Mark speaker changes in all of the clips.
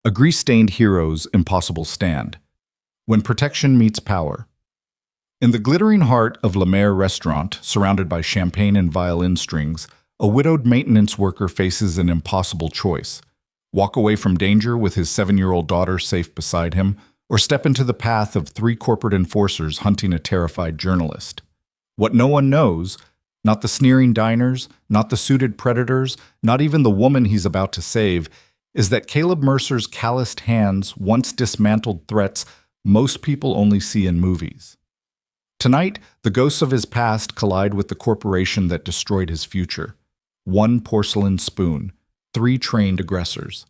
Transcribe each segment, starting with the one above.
Speaker 1: A grease-stained hero's impossible stand. When protection meets power. In the glittering heart of La Mer restaurant, surrounded by champagne and violin strings, a widowed maintenance worker faces an impossible choice. Walk away from danger with his 7-year-old daughter safe beside him, or step into the path of 3 corporate enforcers hunting a terrified journalist. What no one knows, not the sneering diners, not the suited predators, not even the woman he's about to save, is that Caleb Mercer's calloused hands once dismantled threats most people only see in movies. Tonight, the ghosts of his past collide with the corporation that destroyed his future. 1 porcelain spoon, 3 trained aggressors.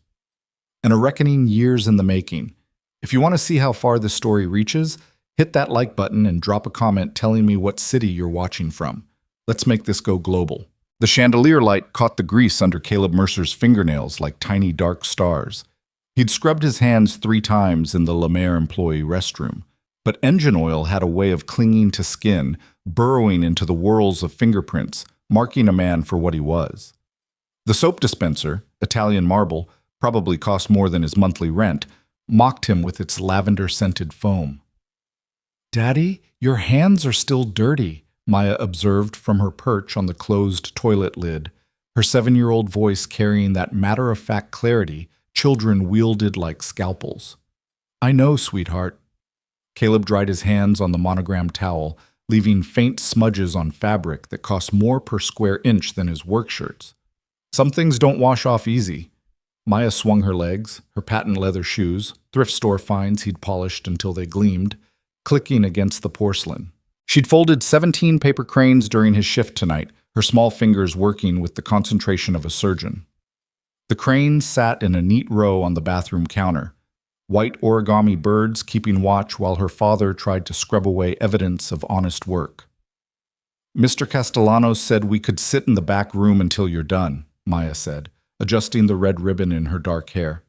Speaker 1: And a reckoning years in the making. If you want to see how far this story reaches, hit that like button and drop a comment telling me what city you're watching from. Let's make this go global. The chandelier light caught the grease under Caleb Mercer's fingernails like tiny dark stars. He'd scrubbed his hands 3 times in the La Mer employee restroom, but engine oil had a way of clinging to skin, burrowing into the whorls of fingerprints, marking a man for what he was. The soap dispenser, Italian marble, probably cost more than his monthly rent, mocked him with its lavender-scented foam. "Daddy, your hands are still dirty," Maya observed from her perch on the closed toilet lid, her 7-year-old voice carrying that matter-of-fact clarity children wielded like scalpels. "I know, sweetheart." Caleb dried his hands on the monogrammed towel, leaving faint smudges on fabric that cost more per square inch than his work shirts. Some things don't wash off easy. Maya swung her legs, her patent leather shoes, thrift store finds he'd polished until they gleamed, clicking against the porcelain. She'd folded 17 paper cranes during his shift tonight, her small fingers working with the concentration of a surgeon. The cranes sat in a neat row on the bathroom counter, white origami birds keeping watch while her father tried to scrub away evidence of honest work. "Mr. Castellanos said we could sit in the back room until you're done," Maya said, adjusting the red ribbon in her dark hair.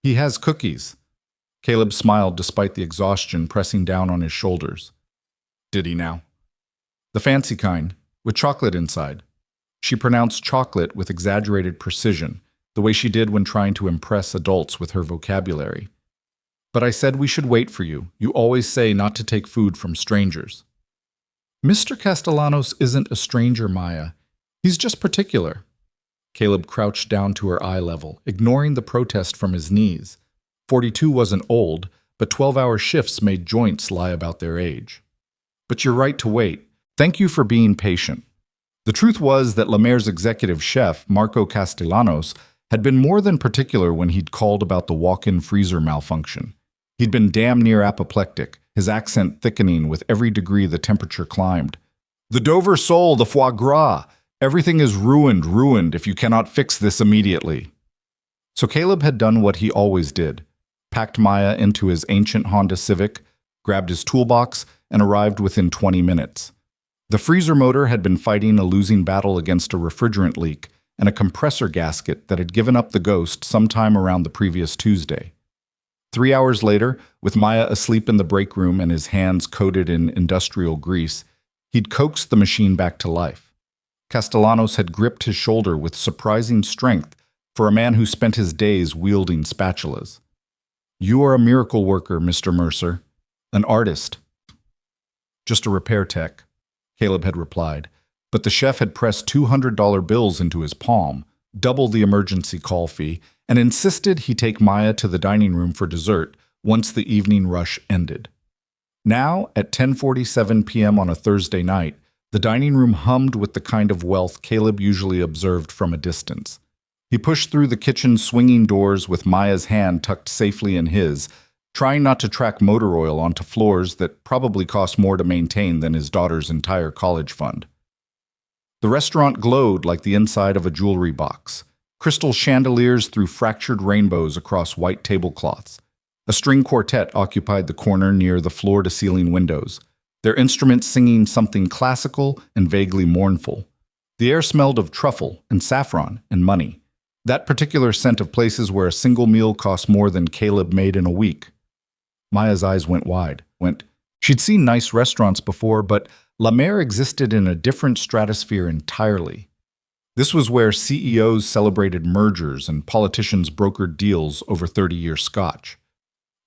Speaker 1: "He has cookies." Caleb smiled despite the exhaustion pressing down on his shoulders. "Did he now?" "The fancy kind, with chocolate inside." She pronounced chocolate with exaggerated precision, the way she did when trying to impress adults with her vocabulary. "But I said we should wait for you. You always say not to take food from strangers." "Mr. Castellanos isn't a stranger, Maya. He's just particular." Caleb crouched down to her eye level, ignoring the protest from his knees. 42 wasn't old, but 12-hour shifts made joints lie about their age. "But you're right to wait. Thank you for being patient." The truth was that La Mer's executive chef, Marco Castellanos, had been more than particular when he'd called about the walk-in freezer malfunction. He'd been damn near apoplectic, his accent thickening with every degree the temperature climbed. "The Dover sole, the foie gras. Everything is ruined if you cannot fix this immediately." So Caleb had done what he always did, packed Maya into his ancient Honda Civic, grabbed his toolbox, and arrived within 20 minutes. The freezer motor had been fighting a losing battle against a refrigerant leak and a compressor gasket that had given up the ghost sometime around the previous Tuesday. 3 hours later, with Maya asleep in the break room and his hands coated in industrial grease, he'd coaxed the machine back to life. Castellanos had gripped his shoulder with surprising strength for a man who spent his days wielding spatulas. "You are a miracle worker, Mr. Mercer. An artist." "Just a repair tech," Caleb had replied, but the chef had pressed $200 bills into his palm, double the emergency call fee, and insisted he take Maya to the dining room for dessert once the evening rush ended. Now, at 10:47 p.m. on a Thursday night, the dining room hummed with the kind of wealth Caleb usually observed from a distance. He pushed through the kitchen's swinging doors with Maya's hand tucked safely in his, trying not to track motor oil onto floors that probably cost more to maintain than his daughter's entire college fund. The restaurant glowed like the inside of a jewelry box. Crystal chandeliers threw fractured rainbows across white tablecloths. A string quartet occupied the corner near the floor-to-ceiling windows, their instruments singing something classical and vaguely mournful. The air smelled of truffle and saffron and money, that particular scent of places where a single meal cost more than Caleb made in a week. Maya's eyes went wide. She'd seen nice restaurants before, but La Mer existed in a different stratosphere entirely. This was where CEOs celebrated mergers and politicians brokered deals over 30-year scotch.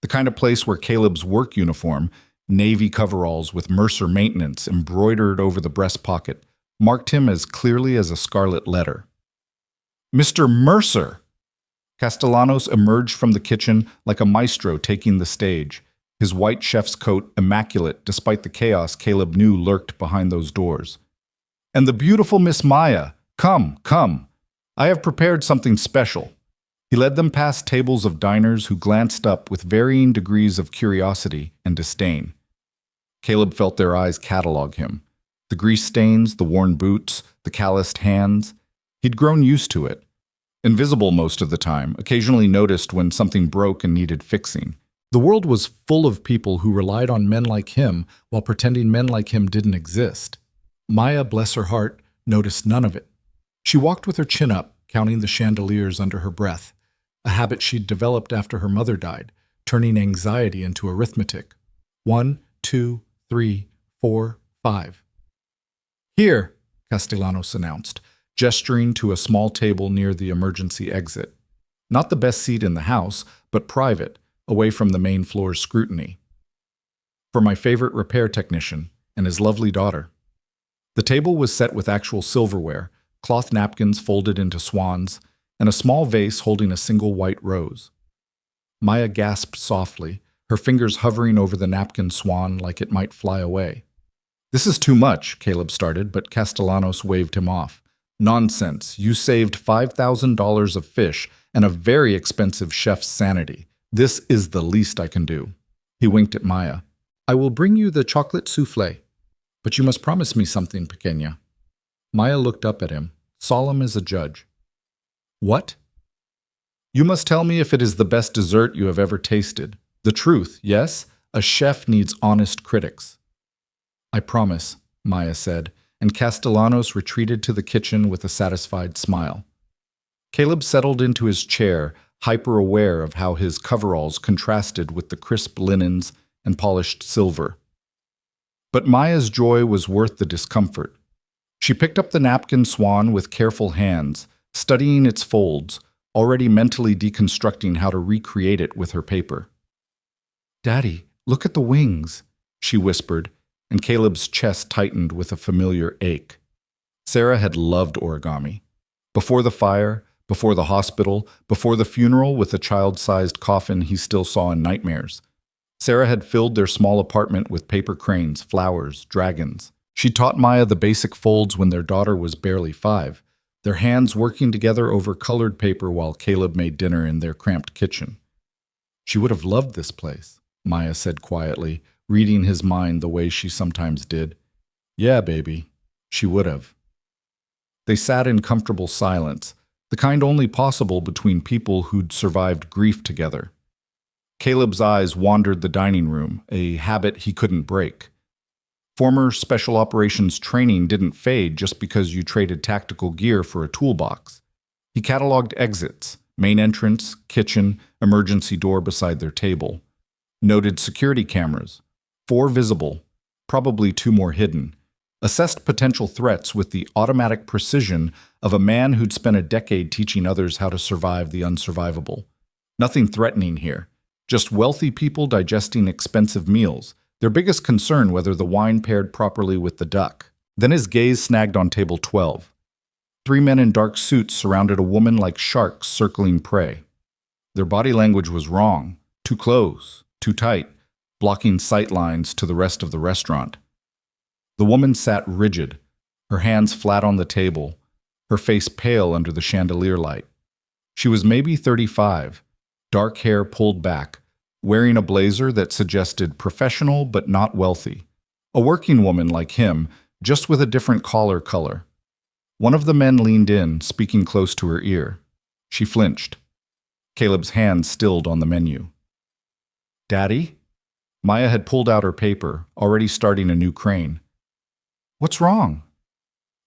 Speaker 1: The kind of place where Caleb's work uniform, navy coveralls with Mercer maintenance embroidered over the breast pocket, marked him as clearly as a scarlet letter. "Mr. Mercer!" Castellanos emerged from the kitchen like a maestro taking the stage, his white chef's coat immaculate despite the chaos Caleb knew lurked behind those doors. "And the beautiful Miss Maya! Come, come! I have prepared something special." He led them past tables of diners who glanced up with varying degrees of curiosity and disdain. Caleb felt their eyes catalog him. The grease stains, the worn boots, the calloused hands. He'd grown used to it. Invisible most of the time, occasionally noticed when something broke and needed fixing. The world was full of people who relied on men like him while pretending men like him didn't exist. Maya, bless her heart, noticed none of it. She walked with her chin up, counting the chandeliers under her breath, a habit she'd developed after her mother died, turning anxiety into arithmetic. 1, 2, 3, 4, 5. "Here," Castellanos announced, gesturing to a small table near the emergency exit. Not the best seat in the house, but private, away from the main floor's scrutiny. "For my favorite repair technician and his lovely daughter." The table was set with actual silverware, cloth napkins folded into swans, and a small vase holding a single white rose. Maya gasped softly, her fingers hovering over the napkin swan like it might fly away. "This is too much," Caleb started, but Castellanos waved him off. "Nonsense. You saved $5,000 of fish and a very expensive chef's sanity. This is the least I can do." He winked at Maya. "I will bring you the chocolate soufflé. But you must promise me something, pequeña." Maya looked up at him, solemn as a judge. "What?" "You must tell me if it is the best dessert you have ever tasted. The truth, yes? A chef needs honest critics." "I promise," Maya said, and Castellanos retreated to the kitchen with a satisfied smile. Caleb settled into his chair, hyper-aware of how his coveralls contrasted with the crisp linens and polished silver. But Maya's joy was worth the discomfort. She picked up the napkin swan with careful hands, studying its folds, already mentally deconstructing how to recreate it with her paper. "Daddy, look at the wings," she whispered, and Caleb's chest tightened with a familiar ache. Sarah had loved origami. Before the fire, before the hospital, before the funeral with a child-sized coffin he still saw in nightmares. Sarah had filled their small apartment with paper cranes, flowers, dragons. She taught Maya the basic folds when their daughter was barely 5, their hands working together over colored paper while Caleb made dinner in their cramped kitchen. "She would have loved this place," Maya said quietly, reading his mind the way she sometimes did. "Yeah, baby, she would have." They sat in comfortable silence, the kind only possible between people who'd survived grief together. Caleb's eyes wandered the dining room, a habit he couldn't break. Former special operations training didn't fade just because you traded tactical gear for a toolbox. He cataloged exits, main entrance, kitchen, emergency door beside their table. Noted security cameras, 4 visible, probably 2 more hidden. Assessed potential threats with the automatic precision of a man who'd spent a decade teaching others how to survive the unsurvivable. Nothing threatening here, just wealthy people digesting expensive meals, their biggest concern whether the wine paired properly with the duck. Then his gaze snagged on table 12. 3 men in dark suits surrounded a woman like sharks circling prey. Their body language was wrong, too close, too tight, blocking sight lines to the rest of the restaurant. The woman sat rigid, her hands flat on the table, her face pale under the chandelier light. She was maybe 35, dark hair pulled back, wearing a blazer that suggested professional but not wealthy. A working woman like him, just with a different collar color. One of the men leaned in, speaking close to her ear. She flinched. Caleb's hand stilled on the menu. "Daddy?" Maya had pulled out her paper, already starting a new crane. "What's wrong?"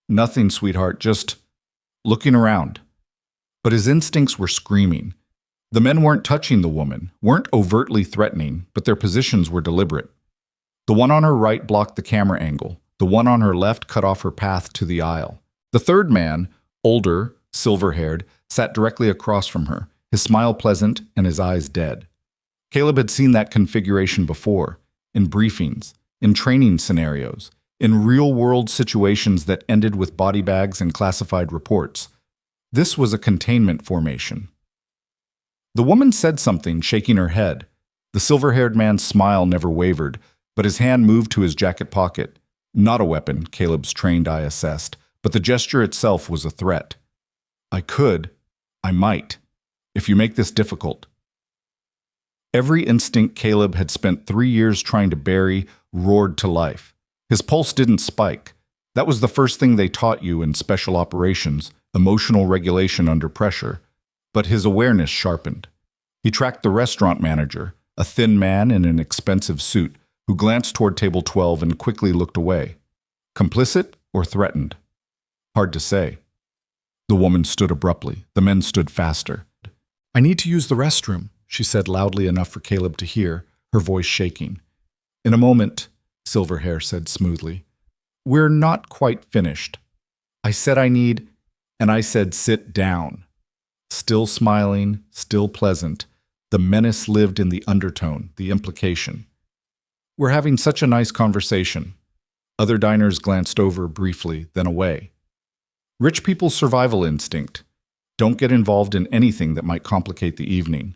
Speaker 1: "Nothing, sweetheart, just looking around." But his instincts were screaming. The men weren't touching the woman, weren't overtly threatening, but their positions were deliberate. The one on her right blocked the camera angle. The one on her left cut off her path to the aisle. The third man, older, silver-haired, sat directly across from her, his smile pleasant and his eyes dead. Caleb had seen that configuration before, in briefings, in training scenarios, in real-world situations that ended with body bags and classified reports. This was a containment formation. The woman said something, shaking her head. The silver-haired man's smile never wavered, but his hand moved to his jacket pocket. Not a weapon, Caleb's trained eye assessed, but the gesture itself was a threat. I might, if you make this difficult. Every instinct Caleb had spent 3 years trying to bury roared to life. His pulse didn't spike. That was the first thing they taught you in special operations, emotional regulation under pressure. But his awareness sharpened. He tracked the restaurant manager, a thin man in an expensive suit, who glanced toward table 12 and quickly looked away. Complicit or threatened? Hard to say. The woman stood abruptly. The men stood faster. "I need to use the restroom," she said loudly enough for Caleb to hear, her voice shaking. "In a moment," Silverhair said smoothly. "We're not quite finished. I said I need, and I said sit down." Still smiling, still pleasant, the menace lived in the undertone, the implication. "We're having such a nice conversation." Other diners glanced over briefly, then away. Rich people's survival instinct. Don't get involved in anything that might complicate the evening.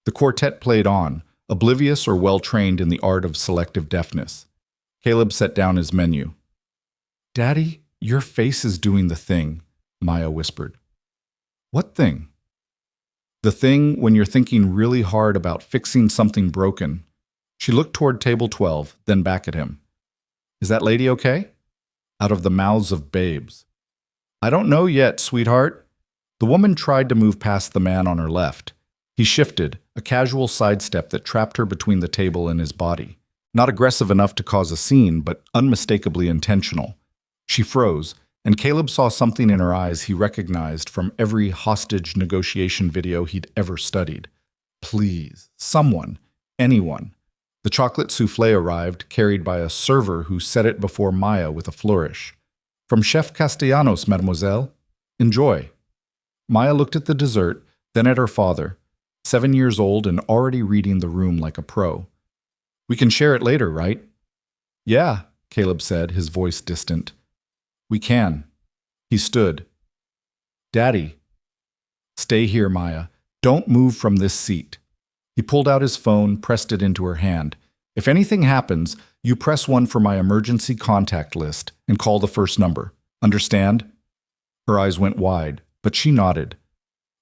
Speaker 1: The quartet played on, oblivious or well-trained in the art of selective deafness. Caleb set down his menu. "Daddy, your face is doing the thing," Maya whispered. "What thing?" "The thing when you're thinking really hard about fixing something broken." She looked toward table 12, then back at him. "Is that lady okay?" Out of the mouths of babes. "I don't know yet, sweetheart." The woman tried to move past the man on her left. He shifted, a casual sidestep that trapped her between the table and his body. Not aggressive enough to cause a scene, but unmistakably intentional. She froze, and Caleb saw something in her eyes he recognized from every hostage negotiation video he'd ever studied. Please, someone, anyone. The chocolate souffle arrived, carried by a server who set it before Maya with a flourish. "From Chef Castellanos, mademoiselle. Enjoy." Maya looked at the dessert, then at her father, 7 years old and already reading the room like a pro. "We can share it later, right?" "Yeah," Caleb said, his voice distant. "We can." He stood. "Daddy." "Stay here, Maya. Don't move from this seat." He pulled out his phone, pressed it into her hand. "If anything happens, you press 1 for my emergency contact list and call the first number. Understand?" Her eyes went wide, but she nodded.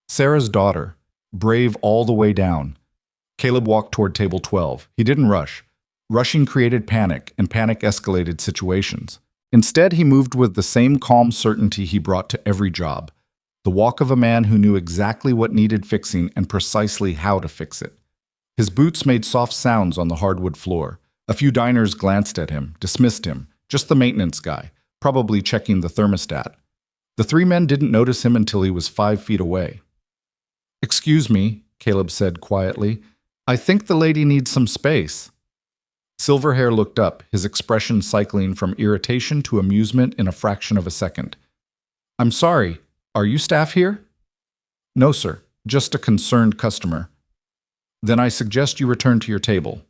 Speaker 1: Sarah's daughter, brave all the way down. Caleb walked toward table 12. He didn't rush. Rushing created panic, and panic escalated situations. Instead, he moved with the same calm certainty he brought to every job. The walk of a man who knew exactly what needed fixing and precisely how to fix it. His boots made soft sounds on the hardwood floor. A few diners glanced at him, dismissed him. Just the maintenance guy, probably checking the thermostat. The 3 men didn't notice him until he was 5 feet away. "Excuse me," Caleb said quietly. "I think the lady needs some space." Silverhair looked up, his expression cycling from irritation to amusement in a fraction of a second. "I'm sorry, are you staff here?" "No, sir, just a concerned customer." "Then I suggest you return to your table."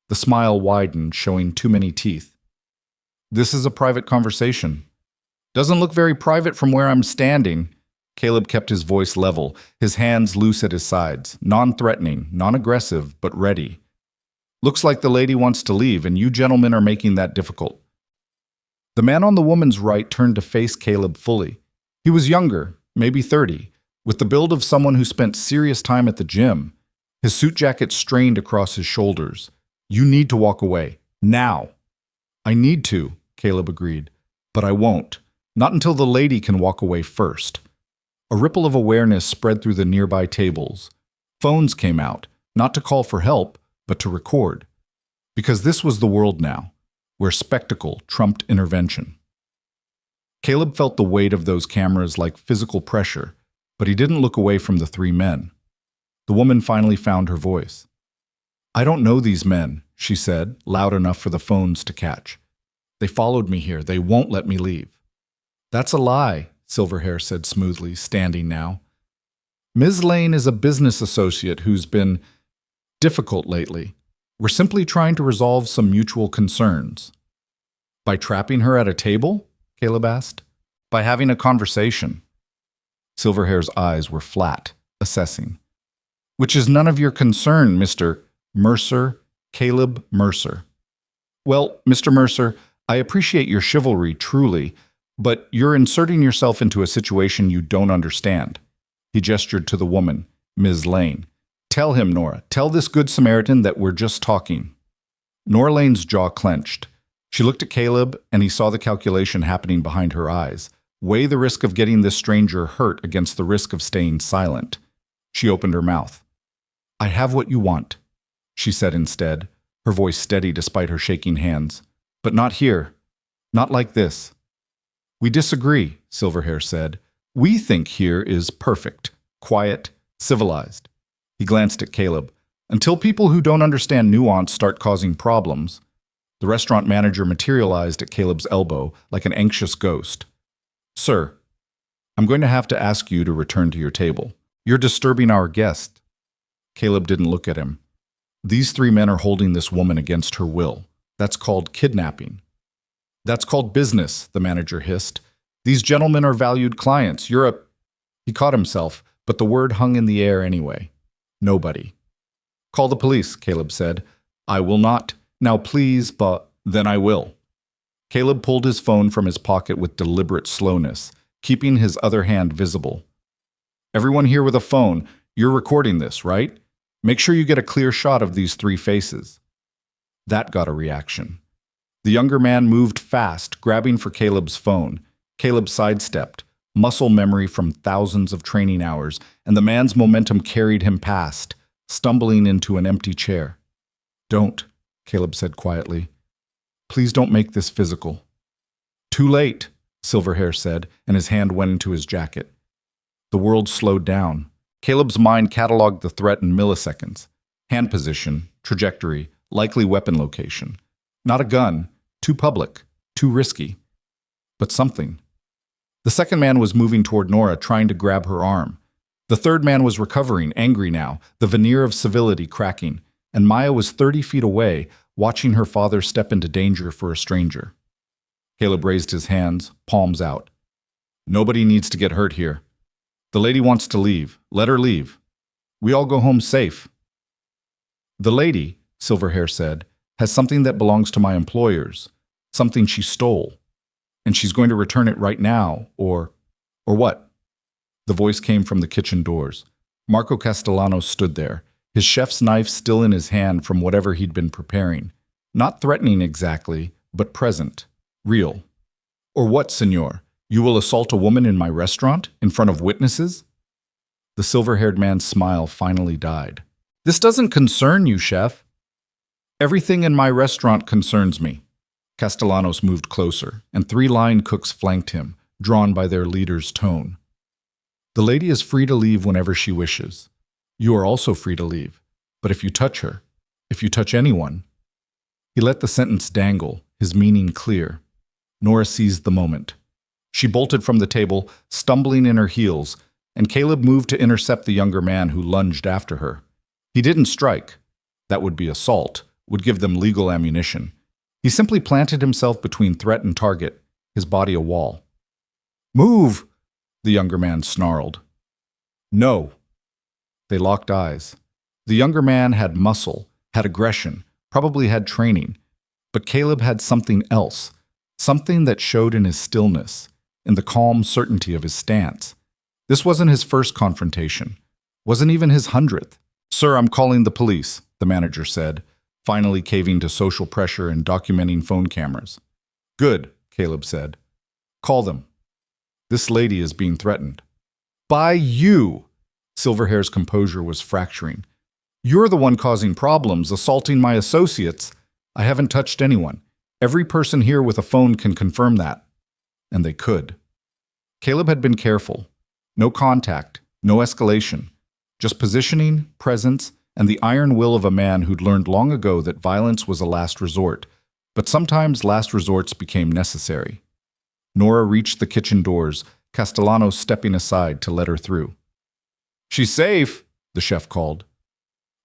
Speaker 1: The smile widened, showing too many teeth. "This is a private conversation." "Doesn't look very private from where I'm standing." Caleb kept his voice level, his hands loose at his sides, non-threatening, non-aggressive, but ready. "Looks like the lady wants to leave, and you gentlemen are making that difficult." The man on the woman's right turned to face Caleb fully. He was younger, maybe 30, with the build of someone who spent serious time at the gym. His suit jacket strained across his shoulders. "You need to walk away. Now." "I need to," Caleb agreed. "But I won't. Not until the lady can walk away first." A ripple of awareness spread through the nearby tables. Phones came out, not to call for help, but to record. Because this was the world now, where spectacle trumped intervention. Caleb felt the weight of those cameras like physical pressure, but he didn't look away from the 3 men. The woman finally found her voice. "I don't know these men," she said, loud enough for the phones to catch. "They followed me here. They won't let me leave." "That's a lie," Silverhair said smoothly, standing now. Ms. Lane is a business associate who's been difficult lately. We're simply trying to resolve some mutual concerns. By trapping her at a table? Caleb asked. By having a conversation. Silverhair's eyes were flat, assessing. Which is none of your concern, Mr. Mercer, Caleb Mercer. Well, Mr. Mercer, I appreciate your chivalry, truly, but you're inserting yourself into a situation you don't understand. He gestured to the woman, Ms. Lane. Tell him, Nora. Tell this good Samaritan that we're just talking. Nora Lane's jaw clenched. She looked at Caleb, and he saw the calculation happening behind her eyes. Weigh the risk of getting this stranger hurt against the risk of staying silent. She opened her mouth. I have what you want, she said instead, her voice steady despite her shaking hands. But not here. Not like this. We disagree, Silverhair said. We think here is perfect, quiet, civilized. He glanced at Caleb. Until people who don't understand nuance start causing problems. The restaurant manager materialized at Caleb's elbow like an anxious ghost. Sir, I'm going to have to ask you to return to your table. You're disturbing our guest. Caleb didn't look at him. These three men are holding this woman against her will. That's called kidnapping. That's called business, the manager hissed. These gentlemen are valued clients. You're a... He caught himself, but the word hung in the air anyway. Nobody. Call the police, Caleb said. I will not. Now please, but then I will. Caleb pulled his phone from his pocket with deliberate slowness, keeping his other hand visible. Everyone here with a phone, you're recording this, right? Make sure you get a clear shot of these three faces. That got a reaction. The younger man moved fast, grabbing for Caleb's phone. Caleb sidestepped, muscle memory from thousands of training hours, and the man's momentum carried him past, stumbling into an empty chair. Don't, Caleb said quietly. Please don't make this physical. Too late, Silverhair said, and his hand went into his jacket. The world slowed down. Caleb's mind cataloged the threat in milliseconds. Hand position, trajectory, likely weapon location. Not a gun, too public, too risky. But something. The second man was moving toward Nora, trying to grab her arm. The third man was recovering, angry now, the veneer of civility cracking, and Maya was 30 feet away, watching her father step into danger for a stranger. Caleb raised his hands, palms out. Nobody needs to get hurt here. The lady wants to leave. Let her leave. We all go home safe. The lady, Silverhair said, has something that belongs to my employers, something she stole, and she's going to return it right now, or what? The voice came from the kitchen doors. Marco Castellanos stood there, his chef's knife still in his hand from whatever he'd been preparing. Not threatening exactly, but present, real. Or what, senor? You will assault a woman in my restaurant, in front of witnesses? The silver-haired man's smile finally died. This doesn't concern you, chef. Everything in my restaurant concerns me. Castellanos moved closer, and three line cooks flanked him, drawn by their leader's tone. The lady is free to leave whenever she wishes. You are also free to leave. But if you touch her, if you touch anyone... He let the sentence dangle, his meaning clear. Nora seized the moment. She bolted from the table, stumbling in her heels, and Caleb moved to intercept the younger man who lunged after her. He didn't strike. That would be assault, would give them legal ammunition. He simply planted himself between threat and target, his body a wall. Move! The younger man snarled. No. They locked eyes. The younger man had muscle, had aggression, probably had training, but Caleb had something else, something that showed in his stillness, in the calm certainty of his stance. This wasn't his first confrontation, wasn't even his 100th. Sir, I'm calling the police, the manager said, finally caving to social pressure and documenting phone cameras. Good, Caleb said. Call them. This lady is being threatened. By you! Silverhair's composure was fracturing. You're the one causing problems, assaulting my associates. I haven't touched anyone. Every person here with a phone can confirm that. And they could. Caleb had been careful. No contact, no escalation. Just positioning, presence, and the iron will of a man who'd learned long ago that violence was a last resort, but sometimes last resorts became necessary. Nora reached the kitchen doors, Castellanos stepping aside to let her through. "She's safe," the chef called.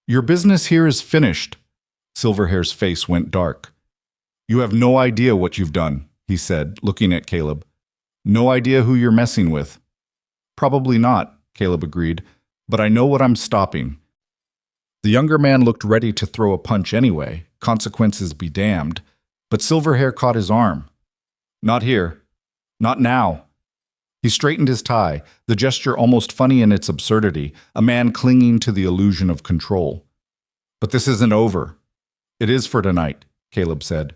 Speaker 1: "Your business here is finished." Silverhair's face went dark. "You have no idea what you've done," he said, looking at Caleb. "No idea who you're messing with." "Probably not," Caleb agreed, "but I know what I'm stopping." The younger man looked ready to throw a punch anyway, consequences be damned, but Silverhair caught his arm. "Not here. Not now." He straightened his tie, the gesture almost funny in its absurdity, a man clinging to the illusion of control. "But this isn't over." "It is for tonight," Caleb said.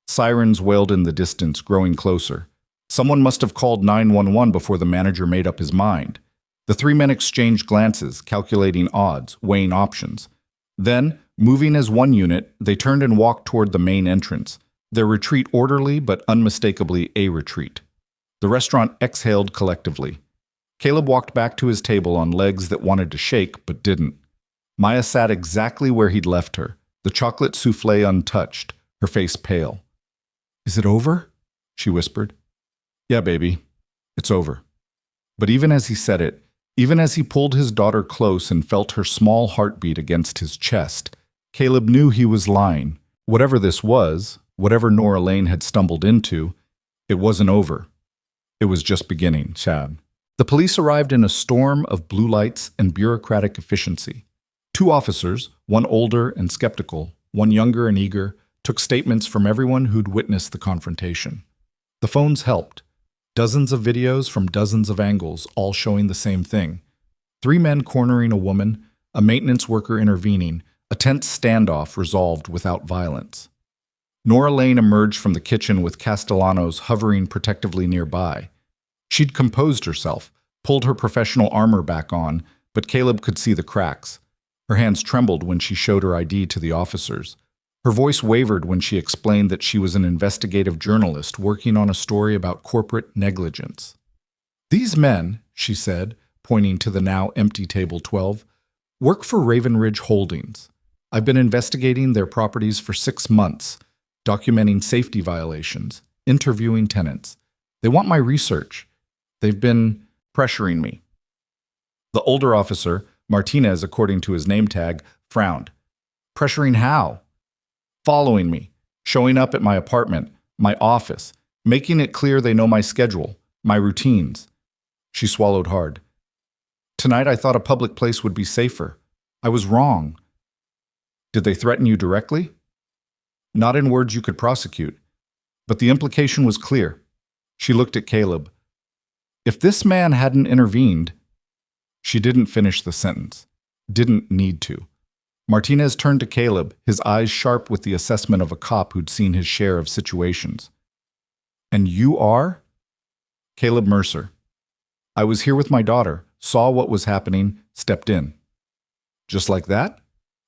Speaker 1: Sirens wailed in the distance, growing closer. Someone must have called 911 before the manager made up his mind. The three men exchanged glances, calculating odds, weighing options. Then, moving as one unit, they turned and walked toward the main entrance, their retreat orderly but unmistakably a retreat. The restaurant exhaled collectively. Caleb walked back to his table on legs that wanted to shake but didn't. Maya sat exactly where he'd left her, the chocolate soufflé untouched, her face pale. "Is it over?" she whispered. "Yeah, baby, it's over." But even as he said it, even as he pulled his daughter close and felt her small heartbeat against his chest, Caleb knew he was lying. Whatever this was, whatever Nora Lane had stumbled into, it wasn't over. It was just beginning, Chad. The police arrived in a storm of blue lights and bureaucratic efficiency. Two officers, one older and skeptical, one younger and eager, took statements from everyone who'd witnessed the confrontation. The phones helped. Dozens of videos from dozens of angles, all showing the same thing. Three men cornering a woman, a maintenance worker intervening, a tense standoff resolved without violence. Nora Lane emerged from the kitchen with Castellanos hovering protectively nearby. She'd composed herself, pulled her professional armor back on, but Caleb could see the cracks. Her hands trembled when she showed her ID to the officers. Her voice wavered when she explained that she was an investigative journalist working on a story about corporate negligence. "These men," she said, pointing to the now empty Table 12, "work for Raven Ridge Holdings. I've been investigating their properties for 6 months, documenting safety violations, interviewing tenants. They want my research. They've been pressuring me." The older officer, Martinez according to his name tag, frowned. "Pressuring how?" "Following me, showing up at my apartment, my office, making it clear they know my schedule, my routines." She swallowed hard. "Tonight I thought a public place would be safer. I was wrong." "Did they threaten you directly?" "Not in words you could prosecute, but the implication was clear." She looked at Caleb. "If this man hadn't intervened..." She didn't finish the sentence. Didn't need to. Martinez turned to Caleb, his eyes sharp with the assessment of a cop who'd seen his share of situations. "And you are?" "Caleb Mercer. I was here with my daughter, saw what was happening, stepped in." "Just like that?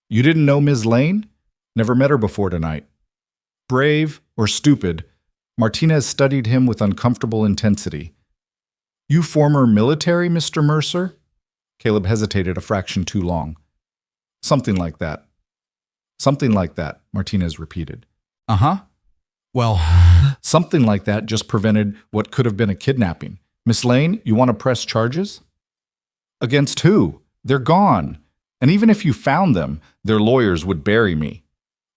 Speaker 1: You didn't know Ms. Lane?" "Never met her before tonight." Brave or stupid, Martinez studied him with uncomfortable intensity. "You former military, Mr. Mercer?" Caleb hesitated a fraction too long. "Something like that." "Something like that," Martinez repeated. "Uh-huh. Well, something like that just prevented what could have been a kidnapping. Miss Lane, you want to press charges?" "Against who? They're gone. And even if you found them, their lawyers would bury me."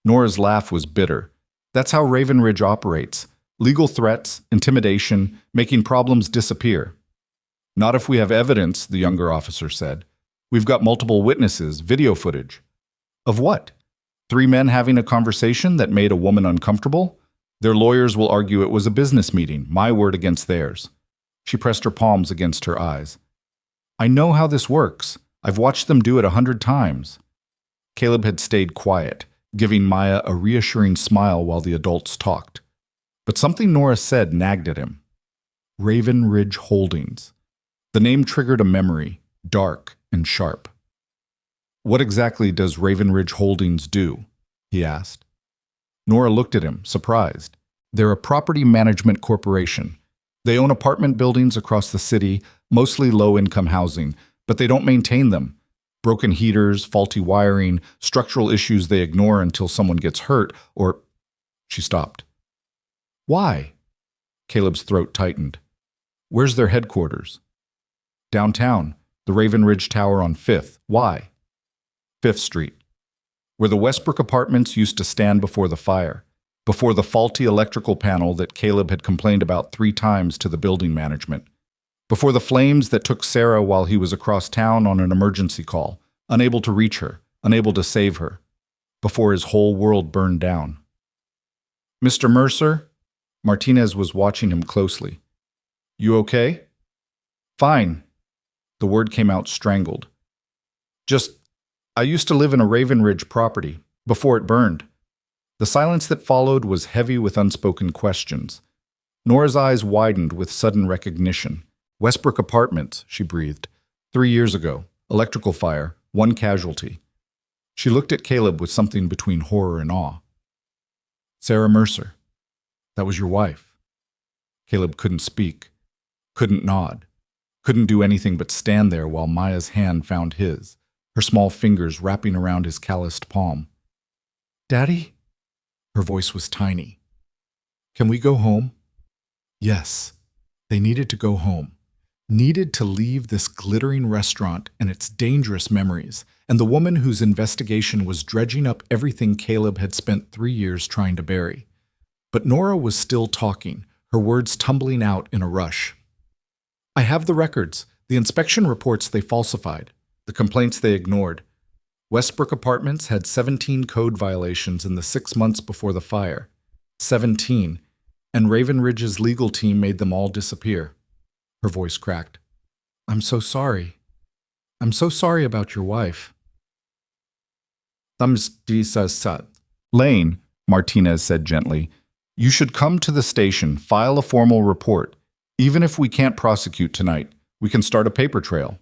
Speaker 1: Nora's laugh was bitter. "That's how Raven Ridge operates. Legal threats, intimidation, making problems disappear." "Not if we have evidence," the younger officer said. "We've got multiple witnesses, video footage." "Of what? 3 men having a conversation that made a woman uncomfortable? Their lawyers will argue it was a business meeting, my word against theirs." She pressed her palms against her eyes. "I know how this works. I've watched them do it 100 times." Caleb had stayed quiet, giving Maya a reassuring smile while the adults talked. But something Nora said nagged at him. Raven Ridge Holdings. The name triggered a memory, dark and sharp. "What exactly does Raven Ridge Holdings do?" he asked. Nora looked at him, surprised. "They're a property management corporation. They own apartment buildings across the city, mostly low-income housing, but they don't maintain them. Broken heaters, faulty wiring, structural issues they ignore until someone gets hurt, or..." She stopped. "Why?" Caleb's throat tightened. Where's their headquarters? Downtown, the Raven Ridge Tower on 5th. Why? 5th Street, where the Westbrook Apartments used to stand before the fire, before the faulty electrical panel that Caleb had complained about 3 times to the building management, before the flames that took Sarah while he was across town on an emergency call, unable to reach her, unable to save her, before his whole world burned down. Mr. Mercer? Martinez was watching him closely. You okay? Fine. The word came out strangled. I used to live in a Raven Ridge property, before it burned. The silence that followed was heavy with unspoken questions. Nora's eyes widened with sudden recognition. Westbrook Apartments, she breathed. 3 years ago, electrical fire, 1 casualty. She looked at Caleb with something between horror and awe. Sarah Mercer. That was your wife. Caleb couldn't speak, couldn't nod, couldn't do anything but stand there while Maya's hand found his, her small fingers wrapping around his calloused palm. Daddy? Her voice was tiny. Can we go home? Yes. They needed to go home. Needed to leave this glittering restaurant and its dangerous memories, and the woman whose investigation was dredging up everything Caleb had spent 3 years trying to bury. But Nora was still talking, her words tumbling out in a rush. I have the records, the inspection reports they falsified, the complaints they ignored. Westbrook Apartments had 17 code violations in the 6 months before the fire. 17. And Raven Ridge's legal team made them all disappear. Her voice cracked. I'm so sorry. I'm so sorry about your wife. Lane, Martinez said gently, you should come to the station, file a formal report. Even if we can't prosecute tonight, we can start a paper trail.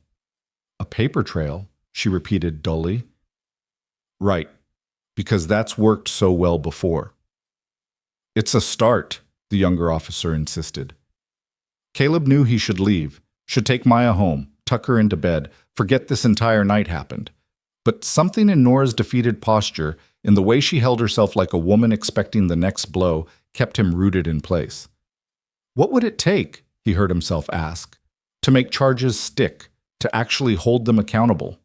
Speaker 1: A paper trail? She repeated dully. Right, because that's worked so well before. It's a start, the younger officer insisted. Caleb knew he should leave, should take Maya home, tuck her into bed, forget this entire night happened. But something in Nora's defeated posture, in the way she held herself like a woman expecting the next blow, kept him rooted in place. What would it take, he heard himself ask, to make charges stick, to actually hold them accountable?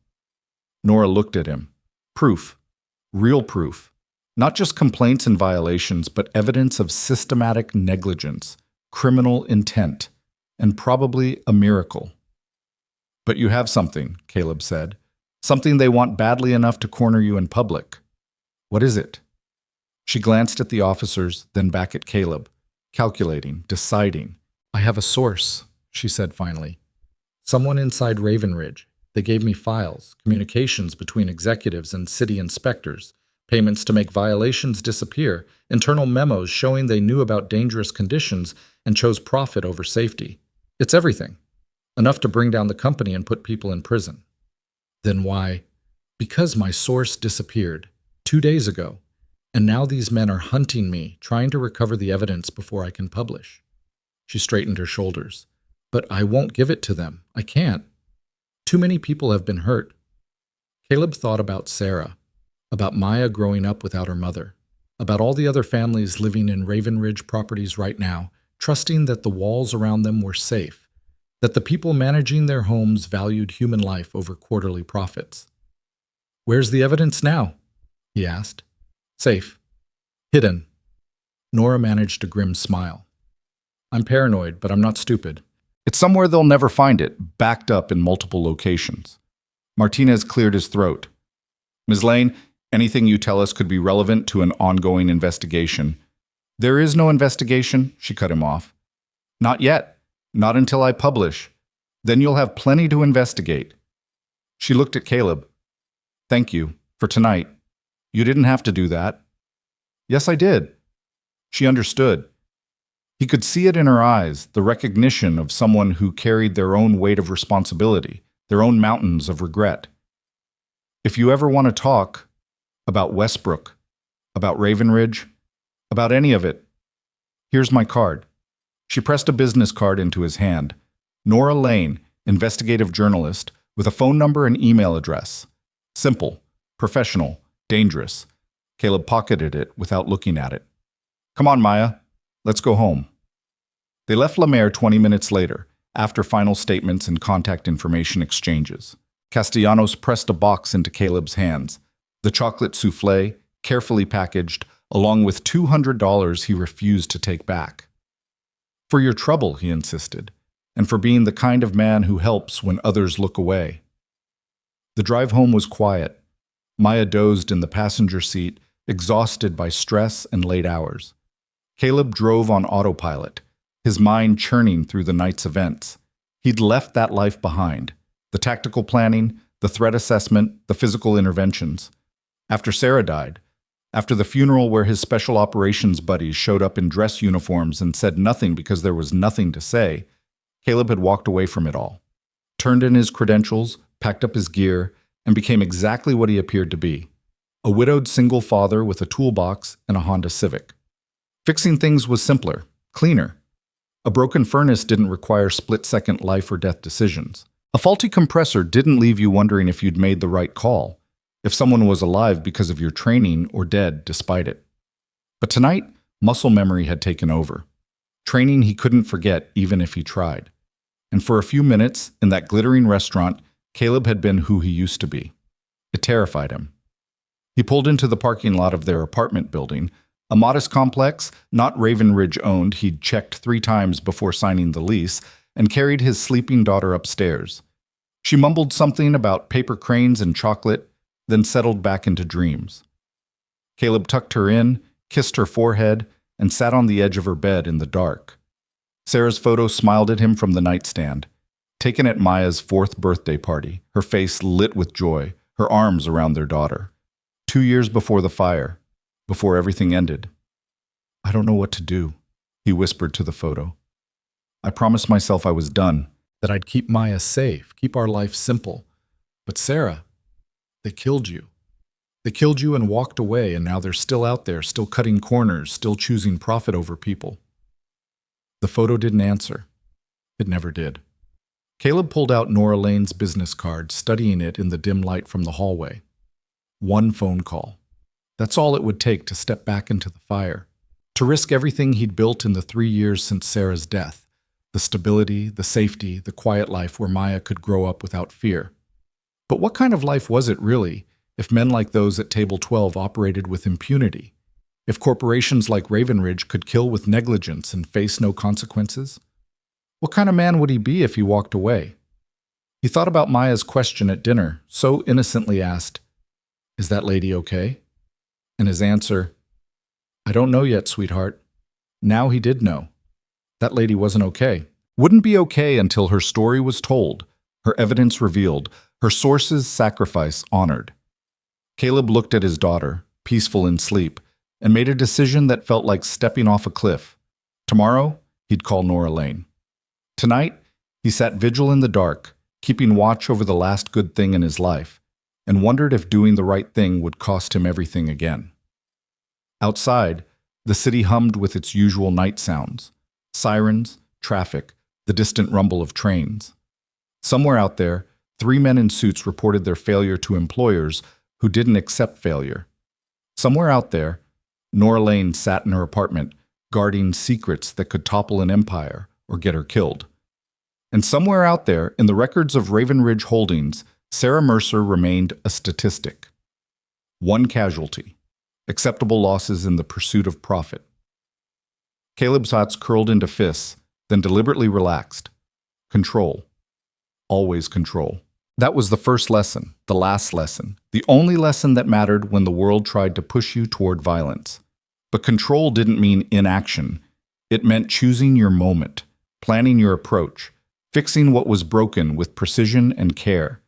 Speaker 1: Nora looked at him. Proof. Real proof. Not just complaints and violations, but evidence of systematic negligence, criminal intent, and probably a miracle. But you have something, Caleb said. Something they want badly enough to corner you in public. What is it? She glanced at the officers, then back at Caleb, calculating, deciding. I have a source, she said finally. Someone inside Raven Ridge. They gave me files, communications between executives and city inspectors, payments to make violations disappear, internal memos showing they knew about dangerous conditions and chose profit over safety. It's everything. Enough to bring down the company and put people in prison. Then why? Because my source disappeared 2 days ago, and now these men are hunting me, trying to recover the evidence before I can publish. She straightened her shoulders. But I won't give it to them. I can't. Too many people have been hurt. Caleb thought about Sarah, about Maya growing up without her mother, about all the other families living in Raven Ridge properties right now, trusting that the walls around them were safe, that the people managing their homes valued human life over quarterly profits. Where's the evidence now? He asked. Safe. Hidden. Nora managed a grim smile. I'm paranoid, but I'm not stupid. It's somewhere they'll never find it, backed up in multiple locations. Martinez cleared his throat. Ms. Lane, anything you tell us could be relevant to an ongoing investigation. There is no investigation, she cut him off. Not yet. Not until I publish. Then you'll have plenty to investigate. She looked at Caleb. Thank you, for tonight. You didn't have to do that. Yes, I did. She understood. He could see it in her eyes, the recognition of someone who carried their own weight of responsibility, their own mountains of regret. If you ever want to talk about Westbrook, about Raven Ridge, about any of it, here's my card. She pressed a business card into his hand. Nora Lane, investigative journalist, with a phone number and email address. Simple, professional, dangerous. Caleb pocketed it without looking at it. Come on, Maya. Let's go home. They left La Mer 20 minutes later, after final statements and contact information exchanges. Castellanos pressed a box into Caleb's hands, the chocolate souffle, carefully packaged, along with $200 he refused to take back. "For your trouble," he insisted, "and for being the kind of man who helps when others look away." The drive home was quiet. Maya dozed in the passenger seat, exhausted by stress and late hours. Caleb drove on autopilot, his mind churning through the night's events. He'd left that life behind, the tactical planning, the threat assessment, the physical interventions. After Sarah died, after the funeral where his special operations buddies showed up in dress uniforms and said nothing because there was nothing to say, Caleb had walked away from it all, turned in his credentials, packed up his gear, and became exactly what he appeared to be, a widowed single father with a toolbox and a Honda Civic. Fixing things was simpler, cleaner. A broken furnace didn't require split-second life or death decisions. A faulty compressor didn't leave you wondering if you'd made the right call, if someone was alive because of your training or dead despite it. But tonight, muscle memory had taken over. Training he couldn't forget even if he tried. And for a few minutes, in that glittering restaurant, Caleb had been who he used to be. It terrified him. He pulled into the parking lot of their apartment building, a modest complex, not Raven Ridge owned. He'd checked 3 times before signing the lease, and carried his sleeping daughter upstairs. She mumbled something about paper cranes and chocolate, then settled back into dreams. Caleb tucked her in, kissed her forehead, and sat on the edge of her bed in the dark. Sarah's photo smiled at him from the nightstand, taken at Maya's 4th birthday party, her face lit with joy, her arms around their daughter. 2 years before the fire, before everything ended. "I don't know what to do," he whispered to the photo. "I promised myself I was done, that I'd keep Maya safe, keep our life simple. But Sarah, they killed you. They killed you and walked away, and now they're still out there, still cutting corners, still choosing profit over people." The photo didn't answer. It never did. Caleb pulled out Nora Lane's business card, studying it in the dim light from the hallway. One phone call. That's all it would take to step back into the fire, to risk everything he'd built in the 3 years since Sarah's death, the stability, the safety, the quiet life where Maya could grow up without fear. But what kind of life was it really, if men like those at Table 12 operated with impunity? If corporations like Raven Ridge could kill with negligence and face no consequences? What kind of man would he be if he walked away? He thought about Maya's question at dinner, so innocently asked, "Is that lady okay?" And his answer, "I don't know yet, sweetheart." Now he did know. That lady wasn't okay. Wouldn't be okay until her story was told, her evidence revealed, her sources' sacrifice honored. Caleb looked at his daughter, peaceful in sleep, and made a decision that felt like stepping off a cliff. Tomorrow, he'd call Nora Lane. Tonight, he sat vigil in the dark, keeping watch over the last good thing in his life, and wondered if doing the right thing would cost him everything again. Outside, the city hummed with its usual night sounds: sirens, traffic, the distant rumble of trains. Somewhere out there, 3 men in suits reported their failure to employers who didn't accept failure. Somewhere out there, Nora Lane sat in her apartment, guarding secrets that could topple an empire or get her killed. And somewhere out there, in the records of Raven Ridge Holdings, Sarah Mercer remained a statistic. 1 casualty, acceptable losses in the pursuit of profit. Caleb's thoughts curled into fists, then deliberately relaxed. Control. Always control. That was the first lesson, the last lesson, the only lesson that mattered when the world tried to push you toward violence. But control didn't mean inaction. It meant choosing your moment, planning your approach, fixing what was broken with precision and care.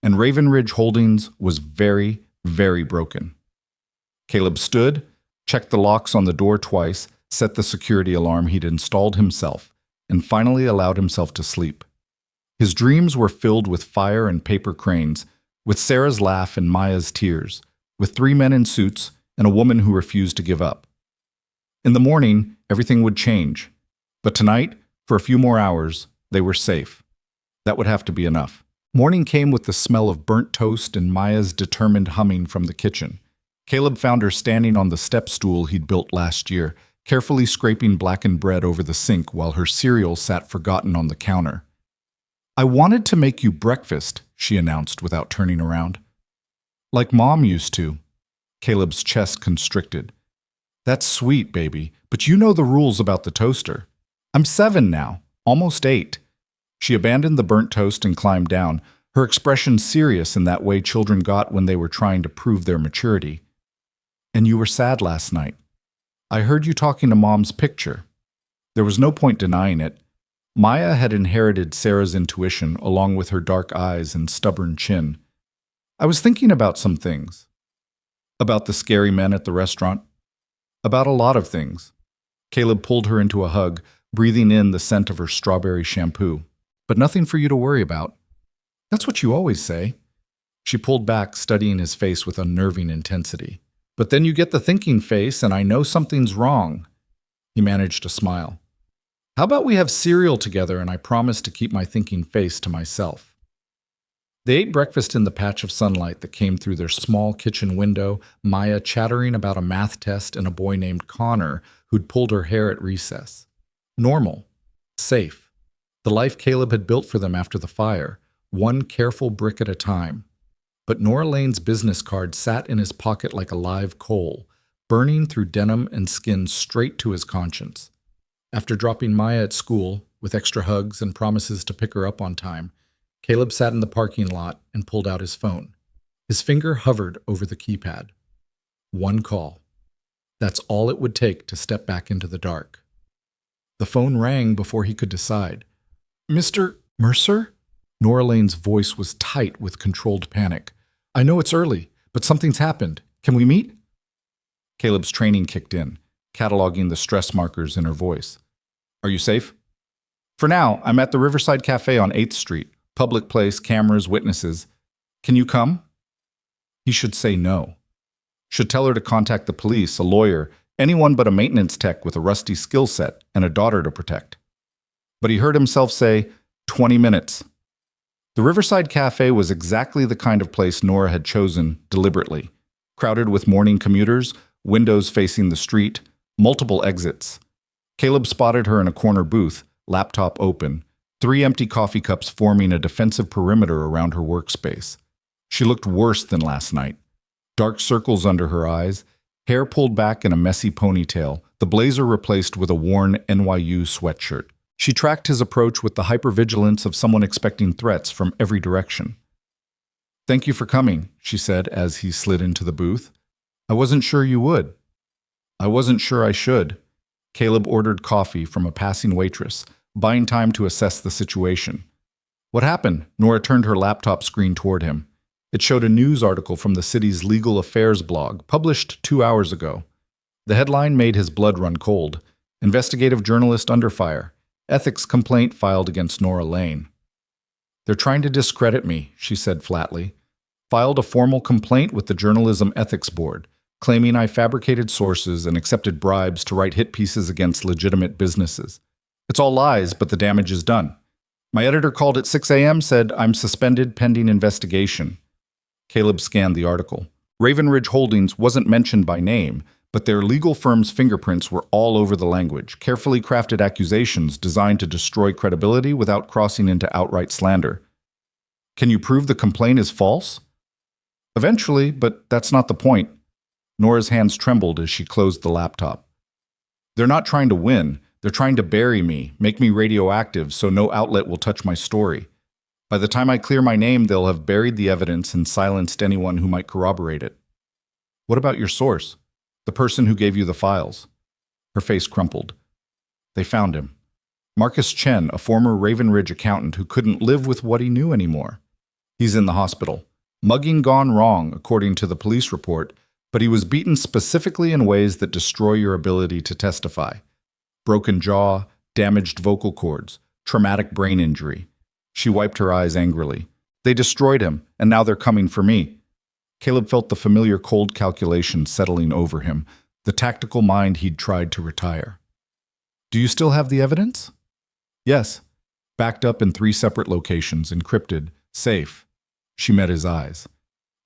Speaker 1: And Raven Ridge Holdings was very, very broken. Caleb stood, checked the locks on the door twice, set the security alarm he'd installed himself, and finally allowed himself to sleep. His dreams were filled with fire and paper cranes, with Sarah's laugh and Maya's tears, with 3 men in suits and a woman who refused to give up. In the morning, everything would change. But tonight, for a few more hours, they were safe. That would have to be enough. Morning came with the smell of burnt toast and Maya's determined humming from the kitchen. Caleb found her standing on the step stool he'd built last year, carefully scraping blackened bread over the sink while her cereal sat forgotten on the counter. "I wanted to make you breakfast," she announced without turning around. "Like Mom used to." Caleb's chest constricted. "That's sweet, baby, but you know the rules about the toaster. I'm 7 now, almost 8. She abandoned the burnt toast and climbed down, her expression serious in that way children got when they were trying to prove their maturity. "And you were sad last night. I heard you talking to Mom's picture." There was no point denying it. Maya had inherited Sarah's intuition along with her dark eyes and stubborn chin. "I was thinking about some things. About the scary men at the restaurant. About a lot of things." Caleb pulled her into a hug, breathing in the scent of her strawberry shampoo. "But nothing for you to worry about." "That's what you always say." She pulled back, studying his face with unnerving intensity. "But then you get the thinking face, and I know something's wrong." He managed to smile. "How about we have cereal together, and I promise to keep my thinking face to myself?" They ate breakfast in the patch of sunlight that came through their small kitchen window, Maya chattering about a math test and a boy named Connor who'd pulled her hair at recess. Normal. Safe. The life Caleb had built for them after the fire, one careful brick at a time. But Nora Lane's business card sat in his pocket like a live coal, burning through denim and skin straight to his conscience. After dropping Maya at school, with extra hugs and promises to pick her up on time, Caleb sat in the parking lot and pulled out his phone. His finger hovered over the keypad. One call. That's all it would take to step back into the dark. The phone rang before he could decide. "Mr. Mercer?" Nora Lane's voice was tight with controlled panic. "I know it's early, but something's happened. Can we meet?" Caleb's training kicked in, cataloging the stress markers in her voice. "Are you safe?" "For now, I'm at the Riverside Cafe on 8th Street. Public place, cameras, witnesses. Can you come?" He should say no. Should tell her to contact the police, a lawyer, anyone but a maintenance tech with a rusty skill set and a daughter to protect. But he heard himself say, 20 minutes. The Riverside Cafe was exactly the kind of place Nora had chosen deliberately. Crowded with morning commuters, windows facing the street, multiple exits. Caleb spotted her in a corner booth, laptop open, 3 empty coffee cups forming a defensive perimeter around her workspace. She looked worse than last night. Dark circles under her eyes, hair pulled back in a messy ponytail, the blazer replaced with a worn NYU sweatshirt. She tracked his approach with the hypervigilance of someone expecting threats from every direction. "Thank you for coming," she said as he slid into the booth. "I wasn't sure you would." "I wasn't sure I should." Caleb ordered coffee from a passing waitress, buying time to assess the situation. "What happened?" Nora turned her laptop screen toward him. It showed a news article from the city's legal affairs blog, published 2 hours ago. The headline made his blood run cold. "Investigative journalist under fire. Ethics complaint filed against Nora Lane." "They're trying to discredit me," she said flatly. "Filed a formal complaint with the Journalism Ethics Board, claiming I fabricated sources and accepted bribes to write hit pieces against legitimate businesses. It's all lies, but the damage is done. My editor called at 6 a.m., said I'm suspended pending investigation." Caleb scanned the article. Raven Ridge Holdings wasn't mentioned by name, but their legal firm's fingerprints were all over the language, carefully crafted accusations designed to destroy credibility without crossing into outright slander. "Can you prove the complaint is false?" "Eventually, but that's not the point." Nora's hands trembled as she closed the laptop. "They're not trying to win. They're trying to bury me, make me radioactive so no outlet will touch my story. By the time I clear my name, they'll have buried the evidence and silenced anyone who might corroborate it." "What about your source? The person who gave you the files?" Her face crumpled. "They found him. Marcus Chen, a former Raven Ridge accountant who couldn't live with what he knew anymore. He's in the hospital. Mugging gone wrong, according to the police report, but he was beaten specifically in ways that destroy your ability to testify. Broken jaw, damaged vocal cords, traumatic brain injury." She wiped her eyes angrily. "They destroyed him, and now they're coming for me." Caleb felt the familiar cold calculation settling over him, the tactical mind he'd tried to retire. "Do you still have the evidence?" "Yes. Backed up in 3 separate locations, encrypted, safe." She met his eyes.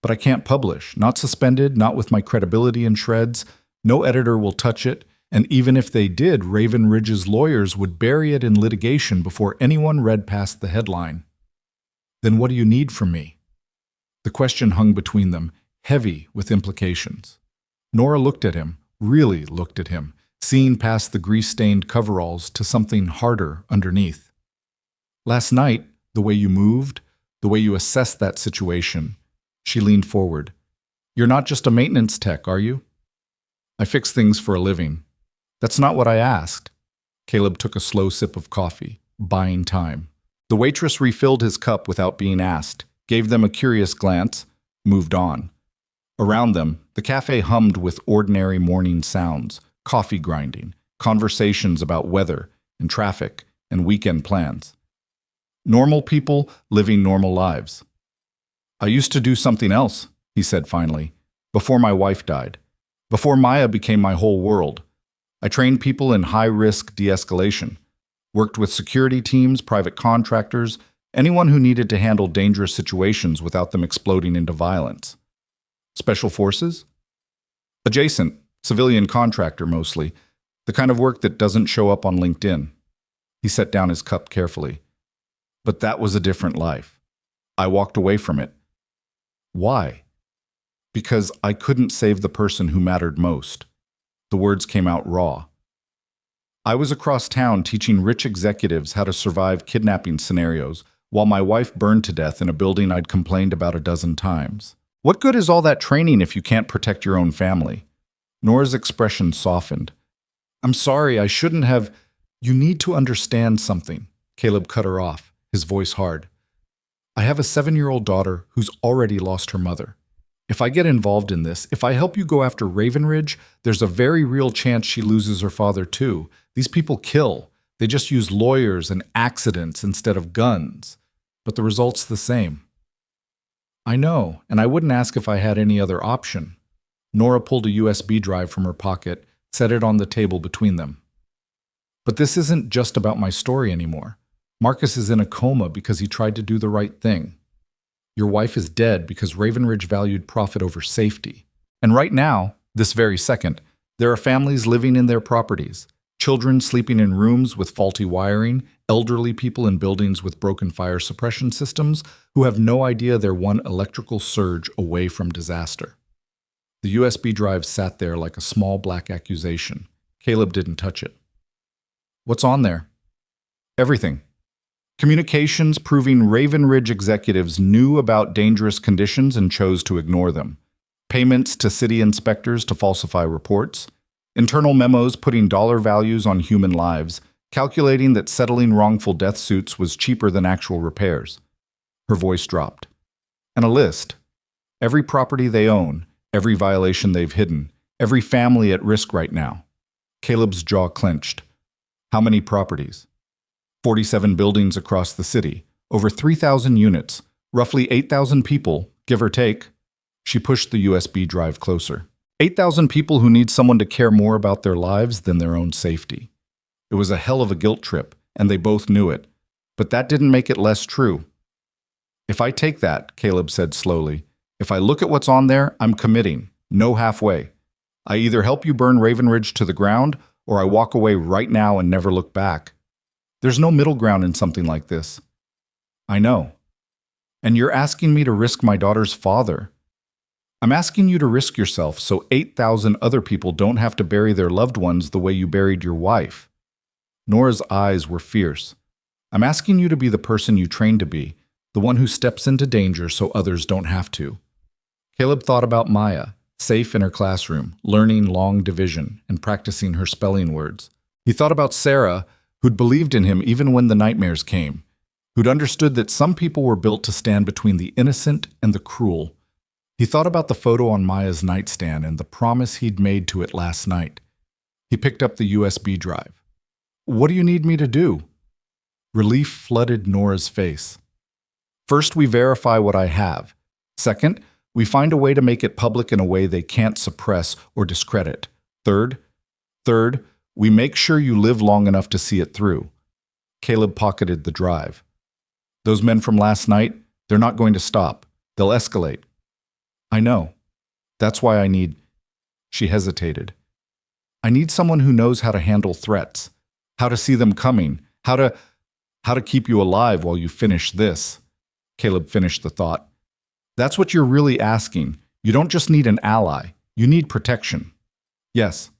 Speaker 1: "But I can't publish. Not suspended, not with my credibility in shreds. No editor will touch it. And even if they did, Raven Ridge's lawyers would bury it in litigation before anyone read past the headline. Then what do you need from me? The question hung between them, heavy with implications. Nora looked at him, really looked at him, seeing past the grease-stained coveralls to something harder underneath. Last night, the way you moved, the way you assessed that situation, she leaned forward. You're not just a maintenance tech, are you? I fix things for a living. That's not what I asked. Caleb took a slow sip of coffee, buying time. The waitress refilled his cup without being asked, gave them a curious glance, moved on. Around them, the cafe hummed with ordinary morning sounds, coffee grinding, conversations about weather and traffic and weekend plans. Normal people living normal lives. I used to do something else, he said finally, before my wife died, before Maya became my whole world. I trained people in high-risk de-escalation, worked with security teams, private contractors, anyone who needed to handle dangerous situations without them exploding into violence. Special forces? Adjacent, civilian contractor mostly, the kind of work that doesn't show up on LinkedIn. He set down his cup carefully. But that was a different life. I walked away from it. Why? Because I couldn't save the person who mattered most. The words came out raw. I was across town teaching rich executives how to survive kidnapping scenarios while my wife burned to death in a building I'd complained about a dozen times. What good is all that training if you can't protect your own family? Nora's expression softened. I'm sorry, I shouldn't have. You need to understand something. Caleb cut her off, his voice hard. I have a 7-year-old daughter who's already lost her mother. If I get involved in this, if I help you go after Raven Ridge, there's a very real chance she loses her father too. These people kill. They just use lawyers and accidents instead of guns. But the result's the same. I know, and I wouldn't ask if I had any other option. Nora pulled a USB drive from her pocket, set it on the table between them. But this isn't just about my story anymore. Marcus is in a coma because he tried to do the right thing. Your wife is dead because Raven Ridge valued profit over safety. And right now, this very second, there are families living in their properties, children sleeping in rooms with faulty wiring, elderly people in buildings with broken fire suppression systems who have no idea they're one electrical surge away from disaster. The USB drive sat there like a small black accusation. Caleb didn't touch it. What's on there? Everything. Communications proving Raven Ridge executives knew about dangerous conditions and chose to ignore them. Payments to city inspectors to falsify reports. Internal memos putting dollar values on human lives, calculating that settling wrongful death suits was cheaper than actual repairs. Her voice dropped. And a list. Every property they own, every violation they've hidden, every family at risk right now. Caleb's jaw clenched. How many properties? 47 buildings across the city, over 3,000 units, roughly 8,000 people, give or take. She pushed the USB drive closer. 8,000 people who need someone to care more about their lives than their own safety. It was a hell of a guilt trip, and they both knew it. But that didn't make it less true. If I take that, Caleb said slowly, if I look at what's on there, I'm committing. No halfway. I either help you burn Raven Ridge to the ground, or I walk away right now and never look back. There's no middle ground in something like this. I know. And you're asking me to risk my daughter's father. I'm asking you to risk yourself so 8,000 other people don't have to bury their loved ones the way you buried your wife. Nora's eyes were fierce. I'm asking you to be the person you trained to be, the one who steps into danger so others don't have to. Caleb thought about Maya, safe in her classroom, learning long division and practicing her spelling words. He thought about Sarah, who'd believed in him even when the nightmares came, who'd understood that some people were built to stand between the innocent and the cruel. He thought about the photo on Maya's nightstand and the promise he'd made to it last night. He picked up the USB drive. What do you need me to do? Relief flooded Nora's face. First, we verify what I have. Second, we find a way to make it public in a way they can't suppress or discredit. Third, we make sure you live long enough to see it through. Caleb pocketed the drive. Those men from last night, they're not going to stop. They'll escalate. I know. That's why I need... She hesitated. I need someone who knows how to handle threats, how to see them coming, how to keep you alive while you finish this. Caleb finished the thought. That's what you're really asking. You don't just need an ally. You need protection. Yes.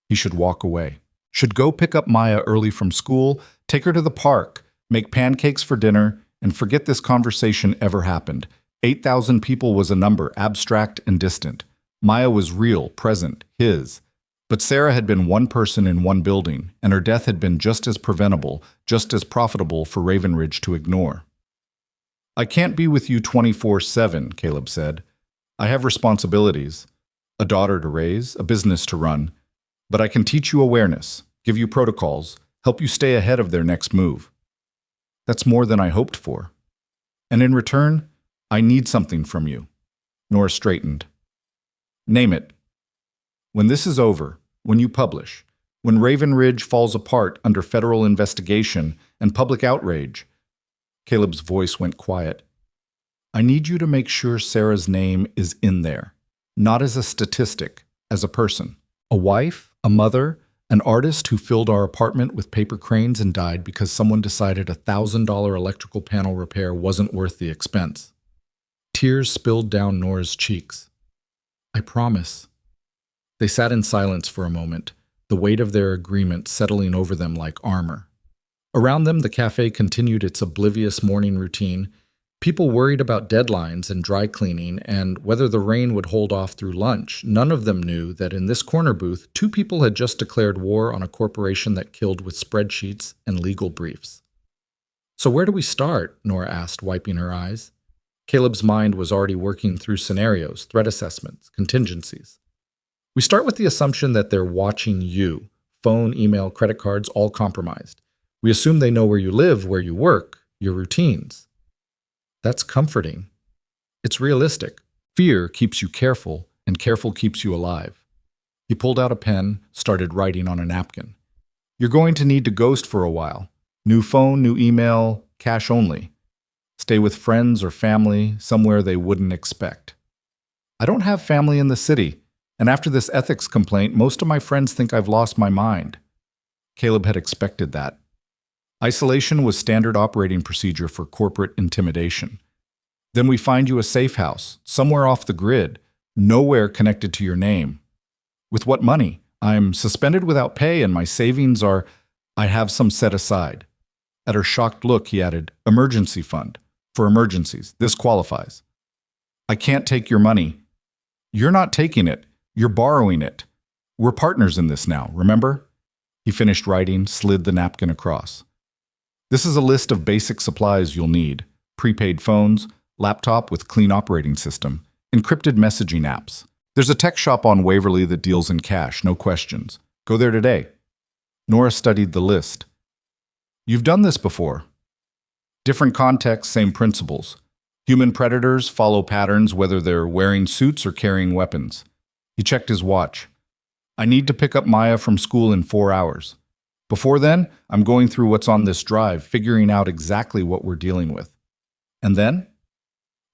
Speaker 1: He should walk away. Should go pick up Maya early from school, take her to the park, make pancakes for dinner, and forget this conversation ever happened. 8,000 people was a number, abstract and distant. Maya was real, present, his. But Sarah had been one person in one building, and her death had been just as preventable, just as profitable for Ravenridge to ignore. I can't be with you 24/7, Caleb said. I have responsibilities, a daughter to raise, a business to run, but I can teach you awareness, give you protocols, help you stay ahead of their next move. That's more than I hoped for. And in return, I need something from you. Nora straightened. Name it. When this is over, when you publish, when Ravenridge falls apart under federal investigation and public outrage, Caleb's voice went quiet. I need you to make sure Sarah's name is in there, not as a statistic, as a person. A wife, a mother, an artist who filled our apartment with paper cranes and died because someone decided a $1,000 electrical panel repair wasn't worth the expense. Tears spilled down Nora's cheeks. I promise. They sat in silence for a moment, the weight of their agreement settling over them like armor. Around them, the cafe continued its oblivious morning routine. People worried about deadlines and dry cleaning and whether the rain would hold off through lunch. None of them knew that in this corner booth, two people had just declared war on a corporation that killed with spreadsheets and legal briefs. So where do we start? Nora asked, wiping her eyes. Caleb's mind was already working through scenarios, threat assessments, contingencies. We start with the assumption that they're watching you. Phone, email, credit cards, all compromised. We assume they know where you live, where you work, your routines. That's comforting. It's realistic. Fear keeps you careful, and careful keeps you alive. He pulled out a pen, started writing on a napkin. You're going to need to ghost for a while. New phone, new email, cash only. Stay with friends or family, somewhere they wouldn't expect. I don't have family in the city, and after this ethics complaint, most of my friends think I've lost my mind. Caleb had expected that. Isolation was standard operating procedure for corporate intimidation. Then we find you a safe house, somewhere off the grid, nowhere connected to your name. With what money? I'm suspended without pay and my savings are, I have some set aside. At her shocked look, he added, emergency fund. For emergencies. This qualifies. I can't take your money. You're not taking it. You're borrowing it. We're partners in this now, remember? He finished writing, slid the napkin across. This is a list of basic supplies you'll need. Prepaid phones, laptop with clean operating system, encrypted messaging apps. There's a tech shop on Waverly that deals in cash, no questions. Go there today. Nora studied the list. You've done this before. Different context, same principles. Human predators follow patterns whether they're wearing suits or carrying weapons. He checked his watch. I need to pick up Maya from school in 4 hours. Before then, I'm going through what's on this drive, figuring out exactly what we're dealing with. And then?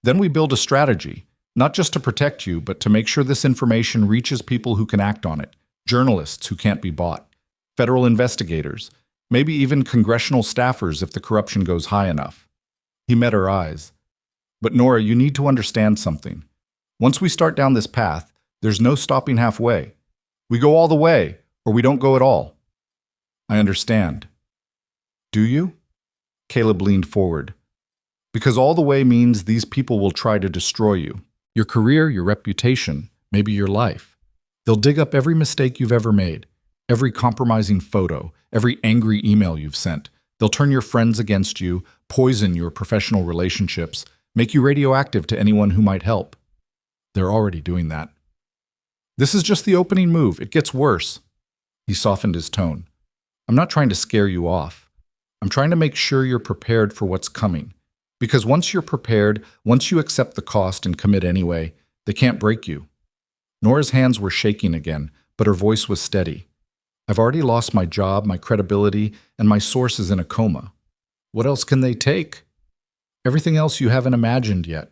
Speaker 1: Then we build a strategy, not just to protect you, but to make sure this information reaches people who can act on it, journalists who can't be bought, federal investigators, maybe even congressional staffers if the corruption goes high enough. He met her eyes. But Nora, you need to understand something. Once we start down this path, there's no stopping halfway. We go all the way, or we don't go at all. I understand. Do you? Caleb leaned forward. Because all the way means these people will try to destroy you. Your career, your reputation, maybe your life. They'll dig up every mistake you've ever made, every compromising photo, every angry email you've sent. They'll turn your friends against you, poison your professional relationships, make you radioactive to anyone who might help. They're already doing that. This is just the opening move. It gets worse. He softened his tone. I'm not trying to scare you off. I'm trying to make sure you're prepared for what's coming. Because once you're prepared, once you accept the cost and commit anyway, they can't break you. Nora's hands were shaking again, but her voice was steady. I've already lost my job, my credibility, and my source is in a coma. What else can they take? Everything else you haven't imagined yet.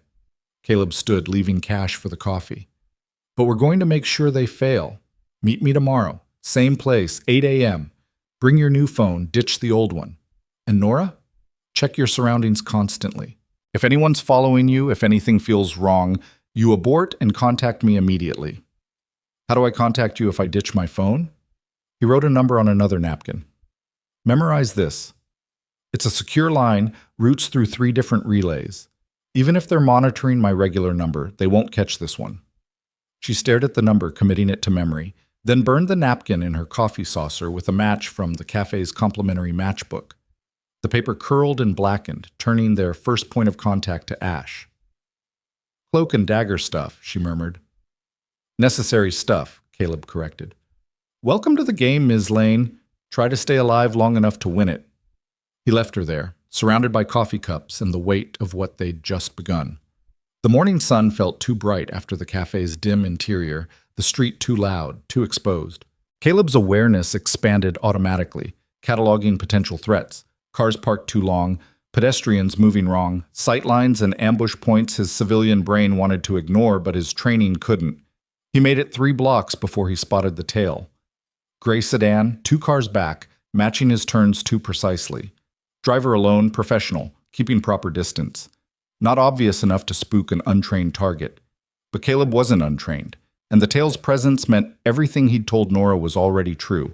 Speaker 1: Caleb stood, leaving cash for the coffee. But we're going to make sure they fail. Meet me tomorrow, Same place, 8 a.m. Bring your new phone, ditch the old one. And Nora? Check your surroundings constantly. If anyone's following you, if anything feels wrong, you abort and contact me immediately. How do I contact you if I ditch my phone? He wrote a number on another napkin. Memorize this. It's a secure line, routes through 3 different relays. Even if they're monitoring my regular number, they won't catch this one. She stared at the number, committing it to memory, then burned the napkin in her coffee saucer with a match from the cafe's complimentary matchbook. The paper curled and blackened, turning their first point of contact to ash. Cloak and dagger stuff, she murmured. Necessary stuff, Caleb corrected. Welcome to the game, Ms. Lane. Try to stay alive long enough to win it. He left her there, surrounded by coffee cups and the weight of what they'd just begun. The morning sun felt too bright after the cafe's dim interior, the street too loud, too exposed. Caleb's awareness expanded automatically, cataloging potential threats. Cars parked too long, pedestrians moving wrong, sightlines and ambush points his civilian brain wanted to ignore, but his training couldn't. He made it 3 blocks before he spotted the tail. Gray sedan, 2 cars back, matching his turns too precisely. Driver alone, professional, keeping proper distance. Not obvious enough to spook an untrained target. But Caleb wasn't untrained, and the tail's presence meant everything he'd told Nora was already true.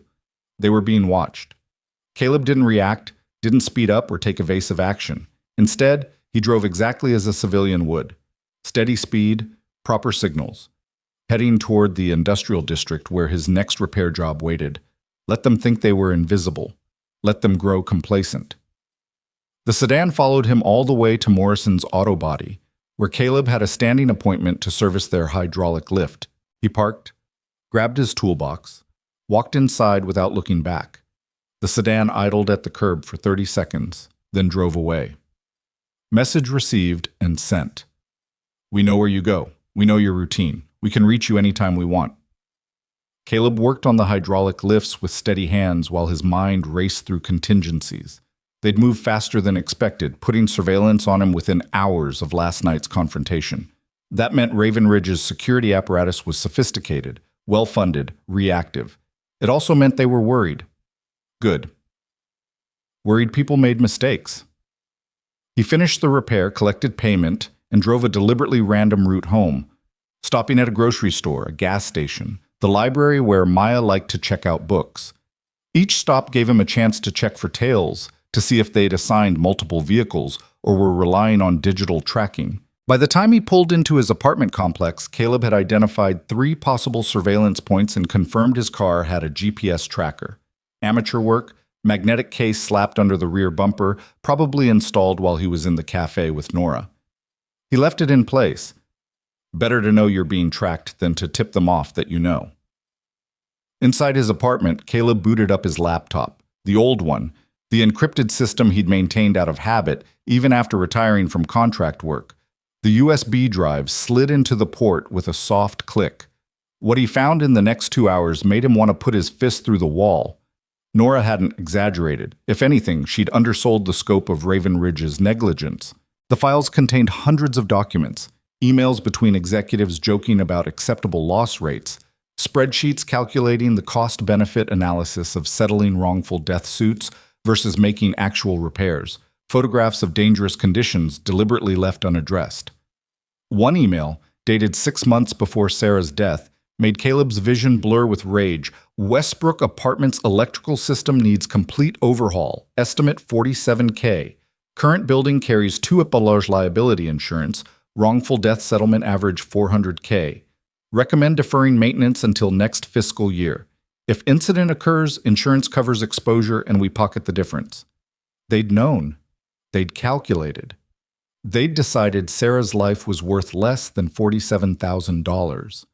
Speaker 1: They were being watched. Caleb didn't react, didn't speed up or take evasive action. Instead, he drove exactly as a civilian would. Steady speed, proper signals. Heading toward the industrial district where his next repair job waited. Let them think they were invisible. Let them grow complacent. The sedan followed him all the way to Morrison's Auto Body, where Caleb had a standing appointment to service their hydraulic lift. He parked, grabbed his toolbox, walked inside without looking back. The sedan idled at the curb for 30 seconds, then drove away. Message received and sent. We know where you go. We know your routine. We can reach you anytime we want. Caleb worked on the hydraulic lifts with steady hands while his mind raced through contingencies. They'd move faster than expected, putting surveillance on him within hours of last night's confrontation. That meant Raven Ridge's security apparatus was sophisticated, well-funded, reactive. It also meant they were worried. Good. Worried people made mistakes. He finished the repair, collected payment, and drove a deliberately random route home, stopping at a grocery store, a gas station, the library where Maya liked to check out books. Each stop gave him a chance to check for tails, to see if they'd assigned multiple vehicles or were relying on digital tracking. By the time he pulled into his apartment complex, Caleb had identified 3 possible surveillance points and confirmed his car had a GPS tracker. Amateur work, magnetic case slapped under the rear bumper, probably installed while he was in the cafe with Nora. He left it in place. Better to know you're being tracked than to tip them off that you know. Inside his apartment, Caleb booted up his laptop, the old one, the encrypted system he'd maintained out of habit even after retiring from contract work. The USB drive slid into the port with a soft click. What he found in the next 2 hours made him want to put his fist through the wall. Nora hadn't exaggerated. If anything, she'd undersold the scope of Raven Ridge's negligence. The files contained hundreds of documents, emails between executives joking about acceptable loss rates, spreadsheets calculating the cost-benefit analysis of settling wrongful death suits versus making actual repairs, photographs of dangerous conditions deliberately left unaddressed. One email, dated 6 months before Sarah's death, made Caleb's vision blur with rage. Westbrook Apartments electrical system needs complete overhaul. Estimate $47K. Current building carries 2 large liability insurance. Wrongful death settlement average $400K. Recommend deferring maintenance until next fiscal year. If incident occurs, insurance covers exposure and we pocket the difference. They'd known. They'd calculated. They'd decided Sarah's life was worth less than $47,000.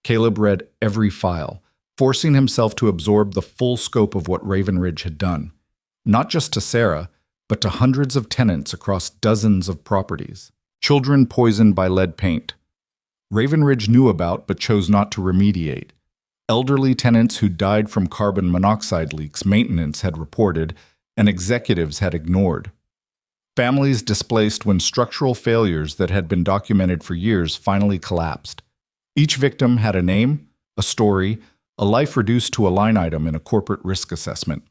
Speaker 1: Caleb read every file, forcing himself to absorb the full scope of what Raven Ridge had done. Not just to Sarah, but to hundreds of tenants across dozens of properties. Children poisoned by lead paint. Raven Ridge knew about but chose not to remediate. Elderly tenants who died from carbon monoxide leaks maintenance had reported and executives had ignored. Families displaced when structural failures that had been documented for years finally collapsed. Each victim had a name, a story, a life reduced to a line item in a corporate risk assessment.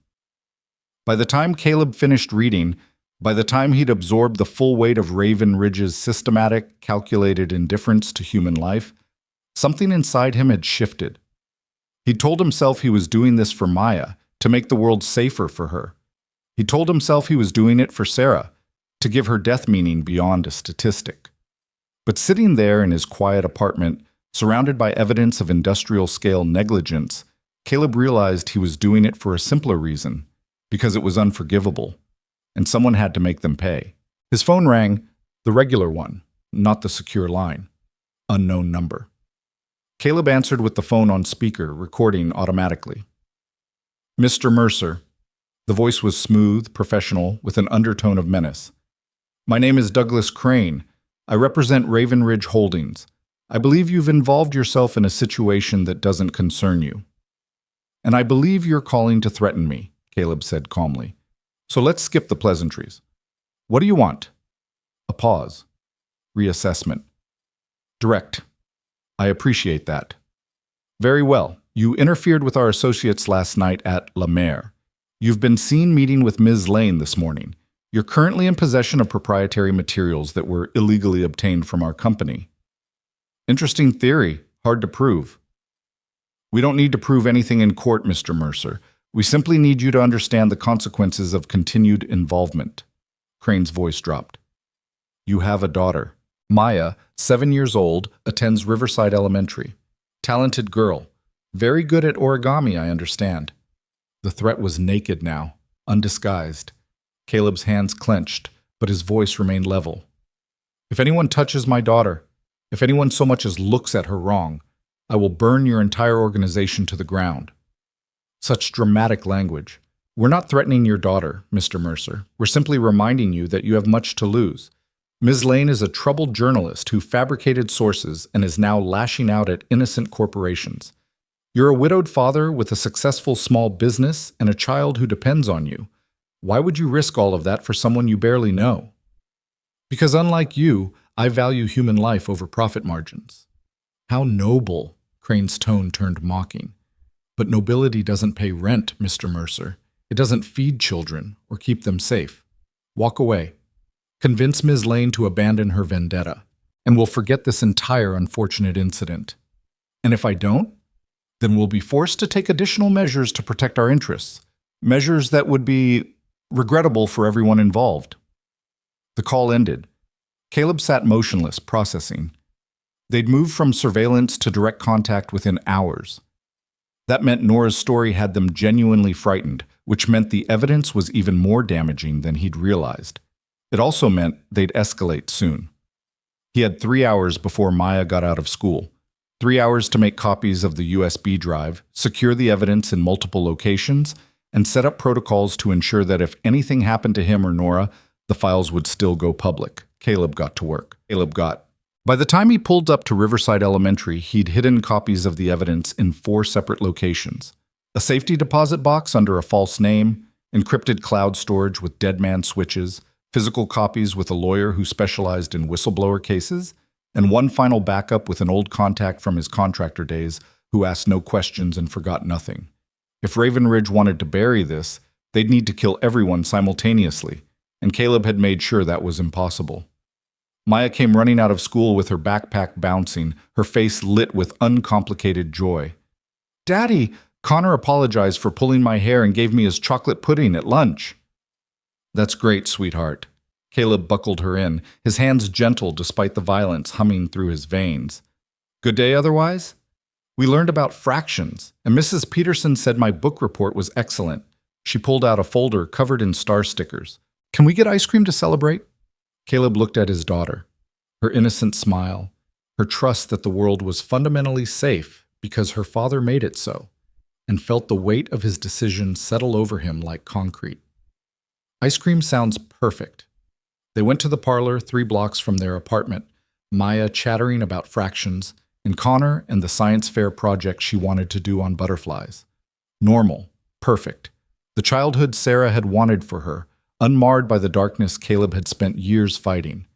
Speaker 1: By the time Caleb finished reading, by the time he'd absorbed the full weight of Raven Ridge's systematic, calculated indifference to human life, something inside him had shifted. He told himself he was doing this for Maya, to make the world safer for her. He told himself he was doing it for Sarah, to give her death meaning beyond a statistic. But sitting there in his quiet apartment, surrounded by evidence of industrial-scale negligence, Caleb realized he was doing it for a simpler reason, because it was unforgivable, and someone had to make them pay. His phone rang, the regular one, not the secure line. Unknown number. Caleb answered with the phone on speaker, recording automatically. Mr. Mercer. The voice was smooth, professional, with an undertone of menace. My name is Douglas Crane. I represent Raven Ridge Holdings. I believe you've involved yourself in a situation that doesn't concern you. And I believe you're calling to threaten me, Caleb said calmly. So let's skip the pleasantries. What do you want? A pause. Reassessment. Direct. I appreciate that. Very well. You interfered with our associates last night at La Mer. You've been seen meeting with Ms. Lane this morning. You're currently in possession of proprietary materials that were illegally obtained from our company. Interesting theory, hard to prove. We don't need to prove anything in court, Mr. Mercer. We simply need you to understand the consequences of continued involvement. Crane's voice dropped. You have a daughter. Maya, 7 years old, attends Riverside Elementary. Talented girl. Very good at origami, I understand. The threat was naked now, undisguised. Caleb's hands clenched, but his voice remained level. If anyone touches my daughter, if anyone so much as looks at her wrong, I will burn your entire organization to the ground. Such dramatic language. We're not threatening your daughter, Mr. Mercer. We're simply reminding you that you have much to lose. Ms. Lane is a troubled journalist who fabricated sources and is now lashing out at innocent corporations. You're a widowed father with a successful small business and a child who depends on you. Why would you risk all of that for someone you barely know? Because unlike you, I value human life over profit margins. How noble, Crane's tone turned mocking. But nobility doesn't pay rent, Mr. Mercer. It doesn't feed children or keep them safe. Walk away. Convince Ms. Lane to abandon her vendetta, and we'll forget this entire unfortunate incident. And if I don't, then we'll be forced to take additional measures to protect our interests, measures that would be regrettable for everyone involved. The call ended. Caleb sat motionless, processing. They'd moved from surveillance to direct contact within hours. That meant Nora's story had them genuinely frightened, which meant the evidence was even more damaging than he'd realized. It also meant they'd escalate soon. He had 3 hours before Maya got out of school. 3 hours to make copies of the USB drive, secure the evidence in multiple locations, and set up protocols to ensure that if anything happened to him or Nora, the files would still go public. Caleb got to work. By the time he pulled up to Riverside Elementary, he'd hidden copies of the evidence in 4 separate locations. A safety deposit box under a false name, encrypted cloud storage with dead man switches, physical copies with a lawyer who specialized in whistleblower cases, and one final backup with an old contact from his contractor days who asked no questions and forgot nothing. If Raven Ridge wanted to bury this, they'd need to kill everyone simultaneously, and Caleb had made sure that was impossible. Maya came running out of school with her backpack bouncing, her face lit with uncomplicated joy. "Daddy, Connor apologized for pulling my hair and gave me his chocolate pudding at lunch." "That's great, sweetheart." Caleb buckled her in, his hands gentle despite the violence humming through his veins. "Good day otherwise?" "We learned about fractions, and Mrs. Peterson said my book report was excellent." She pulled out a folder covered in star stickers. "Can we get ice cream to celebrate?" Caleb looked at his daughter, her innocent smile, her trust that the world was fundamentally safe because her father made it so, and felt the weight of his decision settle over him like concrete. Ice cream sounds perfect. They went to the parlor 3 blocks from their apartment, Maya chattering about fractions, and Connor and the science fair project she wanted to do on butterflies. Normal, perfect. The childhood Sarah had wanted for her, unmarred by the darkness Caleb had spent years fighting.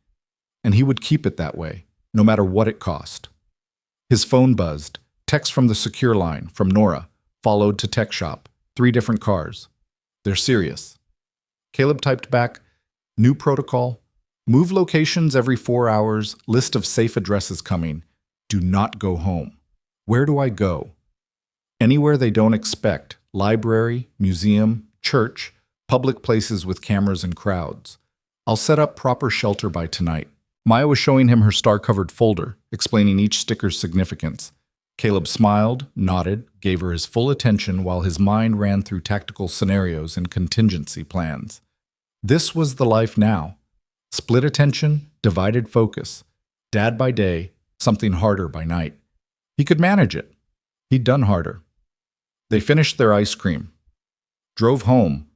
Speaker 1: And he would keep it that way, no matter what it cost. His phone buzzed, Text from the secure line, from Nora, followed to tech shop. 3 different cars. They're serious. Caleb typed back, new protocol. Move locations every 4 hours. List of safe addresses coming. Do not go home. Where do I go? Anywhere they don't expect. Library, museum, church, public places with cameras and crowds. I'll set up proper shelter by tonight. Maya was showing him her star-covered folder, explaining each sticker's significance. Caleb smiled, nodded, gave her his full attention while his mind ran through tactical scenarios and contingency plans. This was the life now. Split attention, divided focus. Dad by day, something harder by night. He could manage it. He'd done harder. They finished their ice cream. Drove home.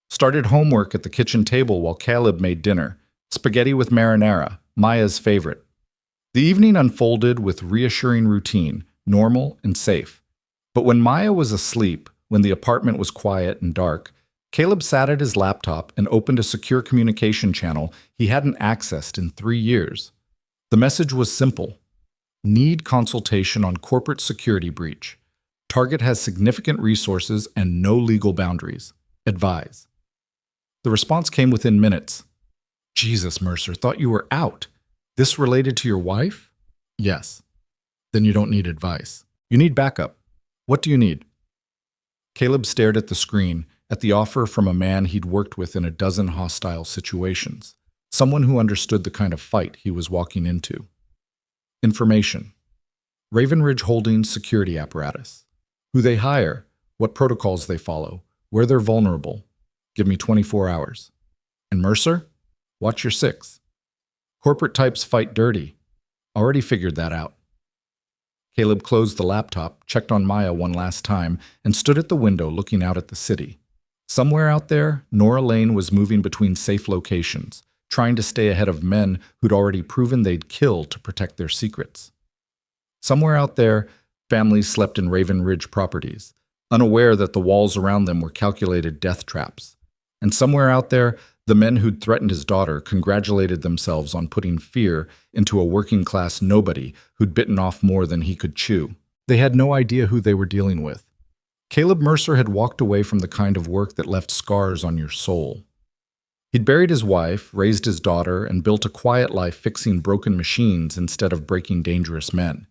Speaker 1: Started homework at the kitchen table while Caleb made dinner. Spaghetti with marinara, Maya's favorite. The evening unfolded with reassuring routine, normal and safe. But when Maya was asleep, when the apartment was quiet and dark, Caleb sat at his laptop and opened a secure communication channel he hadn't accessed in 3 years. The message was simple. Need consultation on corporate security breach. Target has significant resources and no legal boundaries. Advise. The response came within minutes. Jesus, Mercer, thought you were out. This related to your wife? Yes. Then you don't need advice. You need backup. What do you need? Caleb stared at the screen, at the offer from a man he'd worked with in a dozen hostile situations. Someone who understood the kind of fight he was walking into. Information. Raven Ridge Holdings security apparatus. Who they hire, what protocols they follow, where they're vulnerable. Give me 24 hours. And Mercer? Watch your 6. Corporate types fight dirty. Already figured that out. Caleb closed the laptop, checked on Maya one last time, and stood at the window looking out at the city. Somewhere out there, Nora Lane was moving between safe locations, trying to stay ahead of men who'd already proven they'd kill to protect their secrets. Somewhere out there, families slept in Raven Ridge properties, unaware that the walls around them were calculated death traps. And somewhere out there, the men who'd threatened his daughter congratulated themselves on putting fear into a working-class nobody who'd bitten off more than he could chew. They had no idea who they were dealing with. Caleb Mercer had walked away from the kind of work that left scars on your soul. He'd buried his wife, raised his daughter, and built a quiet life fixing broken machines instead of breaking dangerous men.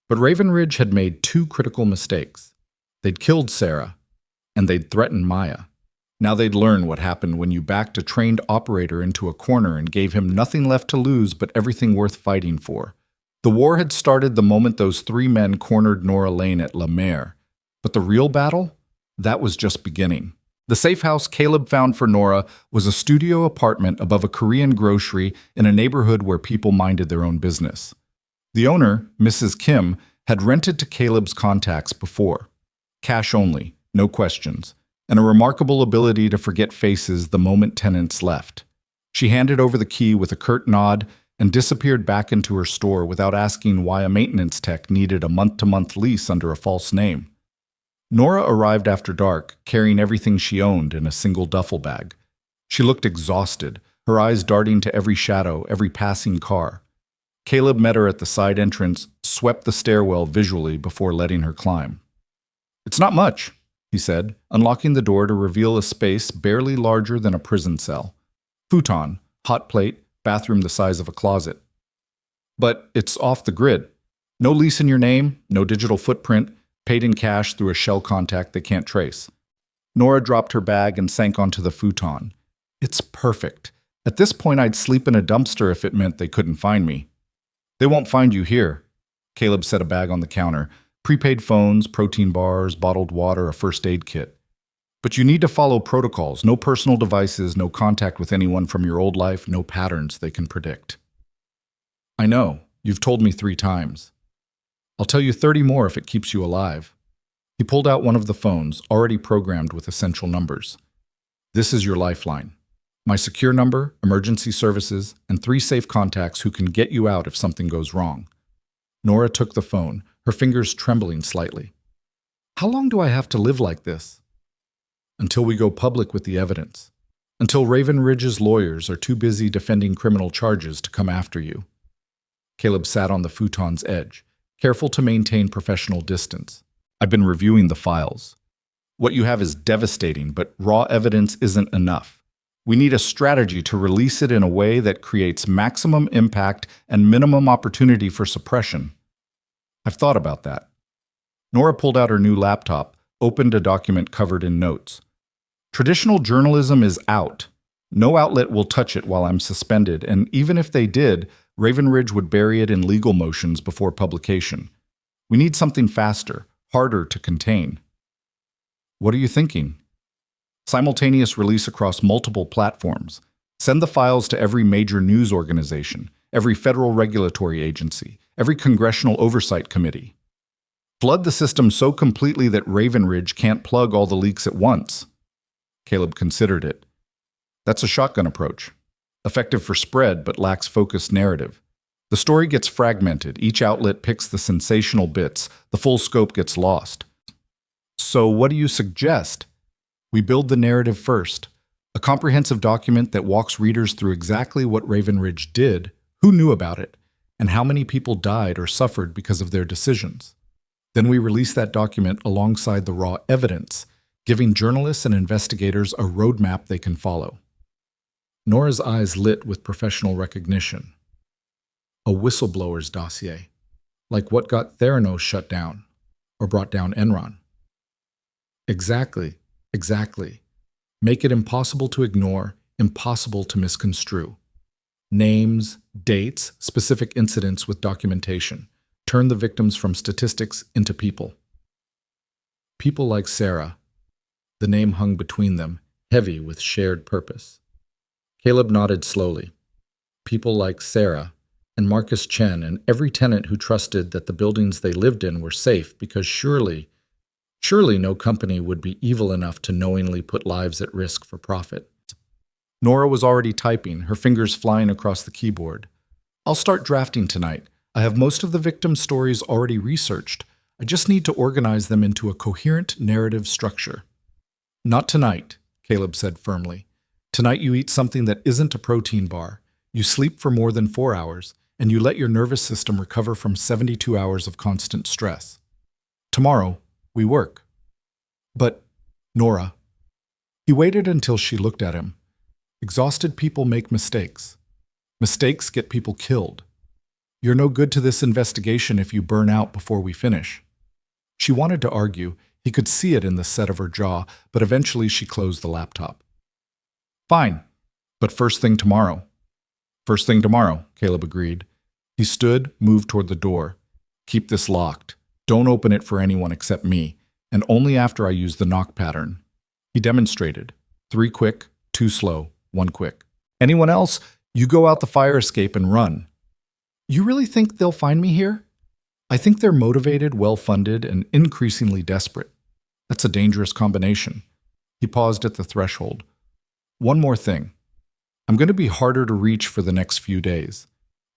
Speaker 1: But Raven Ridge had made 2 critical mistakes. They'd killed Sarah, and they'd threatened Maya. Now they'd learn what happened when you backed a trained operator into a corner and gave him nothing left to lose but everything worth fighting for. The war had started the moment those 3 men cornered Nora Lane at La Mer. But the real battle? That was just beginning. The safe house Caleb found for Nora was a studio apartment above a Korean grocery in a neighborhood where people minded their own business. The owner, Mrs. Kim, had rented to Caleb's contacts before. Cash only, no questions, and a remarkable ability to forget faces the moment tenants left. She handed over the key with a curt nod and disappeared back into her store without asking why a maintenance tech needed a month-to-month lease under a false name. Nora arrived after dark, carrying everything she owned in a single duffel bag. She looked exhausted, her eyes darting to every shadow, every passing car. Caleb met her at the side entrance, swept the stairwell visually before letting her climb. "It's not much," he said, unlocking the door to reveal a space barely larger than a prison cell. Futon, hot plate, bathroom the size of a closet. But it's off the grid. No lease in your name, no digital footprint, paid in cash through a shell contact they can't trace. Nora dropped her bag and sank onto the futon. "It's perfect. At this point, I'd sleep in a dumpster if it meant they couldn't find me." "They won't find you here." Caleb set a bag on the counter. Prepaid phones, protein bars, bottled water, a first aid kit. "But you need to follow protocols. No personal devices, no contact with anyone from your old life, no patterns they can predict." "I know. You've told me 3 times. I'll tell you 30 more if it keeps you alive." He pulled out one of the phones, already programmed with essential numbers. "This is your lifeline. My secure number, emergency services, and 3 safe contacts who can get you out if something goes wrong." Nora took the phone, her fingers trembling slightly. "How long do I have to live like this?" "Until we go public with the evidence. Until Raven Ridge's lawyers are too busy defending criminal charges to come after you." Caleb sat on the futon's edge. careful to maintain professional distance. I've been reviewing the files. What you have is devastating, but raw evidence isn't enough. We need a strategy to release it in a way that creates maximum impact and minimum opportunity for suppression. I've thought about that. Nora pulled out her new laptop, opened a document covered in notes. Traditional journalism is out. No outlet will touch it while I'm suspended, and even if they did, Raven Ridge would bury it in legal motions before publication. We need something faster, harder to contain. What are you thinking? Simultaneous release across multiple platforms. Send the files to every major news organization, every federal regulatory agency, every congressional oversight committee. Flood the system so completely that Raven Ridge can't plug all the leaks at once. Caleb considered it. That's a shotgun approach. Effective for spread, but lacks focused narrative. The story gets fragmented. Each outlet picks the sensational bits. The full scope gets lost. So what do you suggest? We build the narrative first. A comprehensive document that walks readers through exactly what Raven Ridge did, who knew about it, and how many people died or suffered because of their decisions. Then we release that document alongside the raw evidence, giving journalists and investigators a roadmap they can follow. Nora's eyes lit with professional recognition. A whistleblower's dossier, like what got Theranos shut down, or brought down Enron. Exactly. Make it impossible to ignore, impossible to misconstrue. Names, dates, specific incidents with documentation. Turn the victims from statistics into people. People like Sarah. The name hung between them, heavy with shared purpose. Caleb nodded slowly. People like Sarah and Marcus Chen and every tenant who trusted that the buildings they lived in were safe because surely no company would be evil enough to knowingly put lives at risk for profit. Nora was already typing, her fingers flying across the keyboard. I'll start drafting tonight. I have most of the victims' stories already researched. I just need to organize them into a coherent narrative structure. Not tonight, Caleb said firmly. Tonight you eat something that isn't a protein bar. You sleep for more than 4 hours, and you let your nervous system recover from 72 hours of constant stress. Tomorrow, we work. But, Nora. He waited until she looked at him. Exhausted people make mistakes. Mistakes get people killed. You're no good to this investigation if you burn out before we finish. She wanted to argue. He could see it in the set of her jaw, but eventually she closed the laptop. Fine, but first thing tomorrow. First thing tomorrow, Caleb agreed. He stood, moved toward the door. Keep this locked. Don't open it for anyone except me, and only after I use the knock pattern. He demonstrated. 3 quick, 2 slow, 1 quick. Anyone else, you go out the fire escape and run. You really think they'll find me here? I think they're motivated, well-funded, and increasingly desperate. That's a dangerous combination. He paused at the threshold. One more thing. I'm going to be harder to reach for the next few days.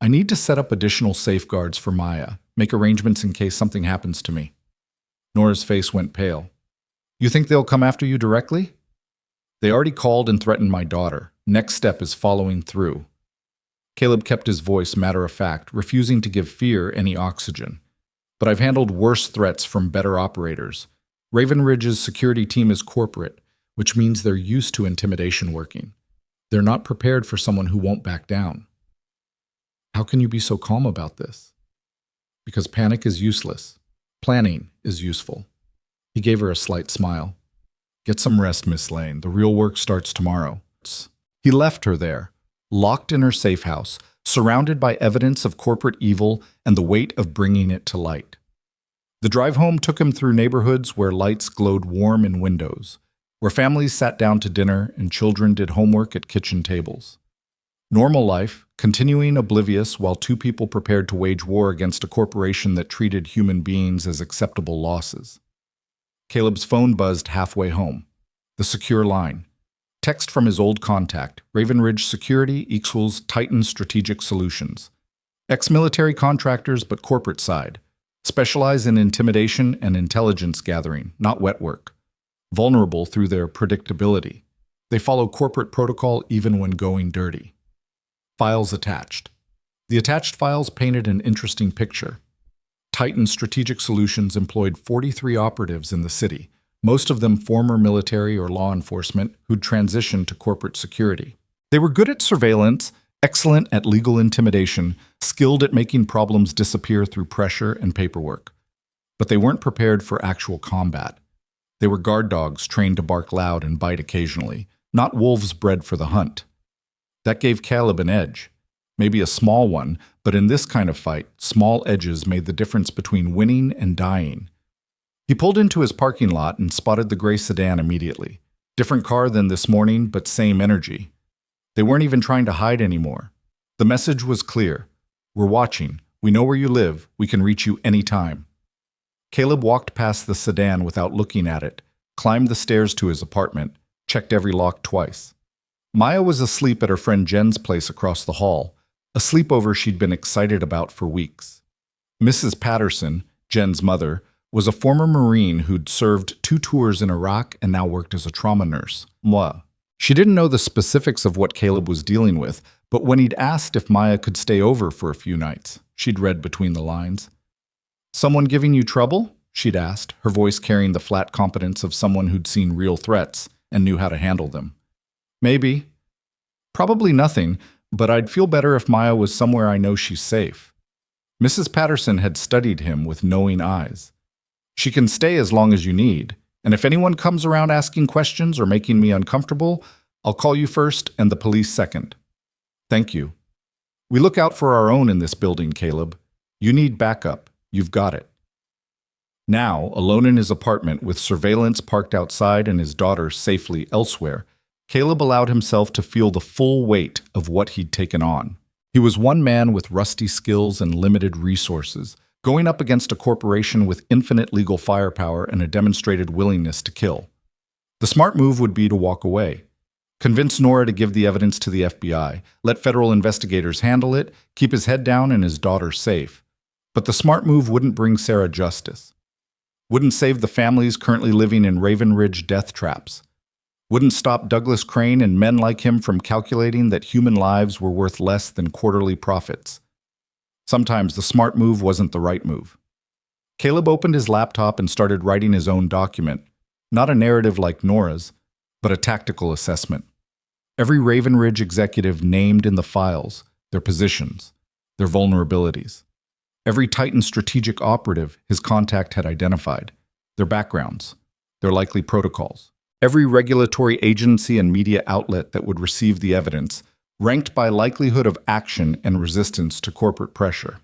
Speaker 1: I need to set up additional safeguards for Maya, make arrangements in case something happens to me. Nora's face went pale. You think they'll come after you directly? They already called and threatened my daughter. Next step is following through. Caleb kept his voice matter-of-fact, refusing to give fear any oxygen. But I've handled worse threats from better operators. Raven Ridge's security team is corporate, which means they're used to intimidation working. They're not prepared for someone who won't back down. How can you be so calm about this? Because panic is useless. Planning is useful. He gave her a slight smile. Get some rest, Miss Lane. The real work starts tomorrow. He left her there, locked in her safe house, surrounded by evidence of corporate evil and the weight of bringing it to light. The drive home took him through neighborhoods where lights glowed warm in windows, where families sat down to dinner and children did homework at kitchen tables. Normal life, continuing oblivious while 2 people prepared to wage war against a corporation that treated human beings as acceptable losses. Caleb's phone buzzed halfway home. The secure line. Text from his old contact, Raven Ridge Security equals Titan Strategic Solutions. Ex-military contractors but corporate side. Specialize in intimidation and intelligence gathering, not wet work. Vulnerable through their predictability. They follow corporate protocol even when going dirty. Files attached. The attached files painted an interesting picture. Titan Strategic Solutions employed 43 operatives in the city, most of them former military or law enforcement who'd transitioned to corporate security. They were good at surveillance, excellent at legal intimidation, skilled at making problems disappear through pressure and paperwork. But they weren't prepared for actual combat. They were guard dogs trained to bark loud and bite occasionally, not wolves bred for the hunt. That gave Caleb an edge. Maybe a small one, but in this kind of fight, small edges made the difference between winning and dying. He pulled into his parking lot and spotted the gray sedan immediately. Different car than this morning, but same energy. They weren't even trying to hide anymore. The message was clear. We're watching. We know where you live. We can reach you anytime. Caleb walked past the sedan without looking at it, climbed the stairs to his apartment, checked every lock twice. Maya was asleep at her friend Jen's place across the hall, a sleepover she'd been excited about for weeks. Mrs. Patterson, Jen's mother, was a former Marine who'd served 2 tours in Iraq and now worked as a trauma nurse. She didn't know the specifics of what Caleb was dealing with, but when he'd asked if Maya could stay over for a few nights, she'd read between the lines. "Someone giving you trouble?" she'd asked, her voice carrying the flat competence of someone who'd seen real threats and knew how to handle them. "Maybe. Probably nothing, but I'd feel better if Maya was somewhere I know she's safe." Mrs. Patterson had studied him with knowing eyes. "She can stay as long as you need, and if anyone comes around asking questions or making me uncomfortable, I'll call you first and the police second." "Thank you. We look out for our own in this building, Caleb. You need backup. You've got it." Now, alone in his apartment with surveillance parked outside and his daughter safely elsewhere, Caleb allowed himself to feel the full weight of what he'd taken on. He was one man with rusty skills and limited resources, going up against a corporation with infinite legal firepower and a demonstrated willingness to kill. The smart move would be to walk away. Convince Nora to give the evidence to the FBI, let federal investigators handle it, keep his head down and his daughter safe. But the smart move wouldn't bring Sarah justice. Wouldn't save the families currently living in Raven Ridge death traps. Wouldn't stop Douglas Crane and men like him from calculating that human lives were worth less than quarterly profits. Sometimes the smart move wasn't the right move. Caleb opened his laptop and started writing his own document, not a narrative like Nora's, but a tactical assessment. Every Raven Ridge executive named in the files, their positions, their vulnerabilities. Every Titan strategic operative his contact had identified, their backgrounds, their likely protocols. Every regulatory agency and media outlet that would receive the evidence, ranked by likelihood of action and resistance to corporate pressure.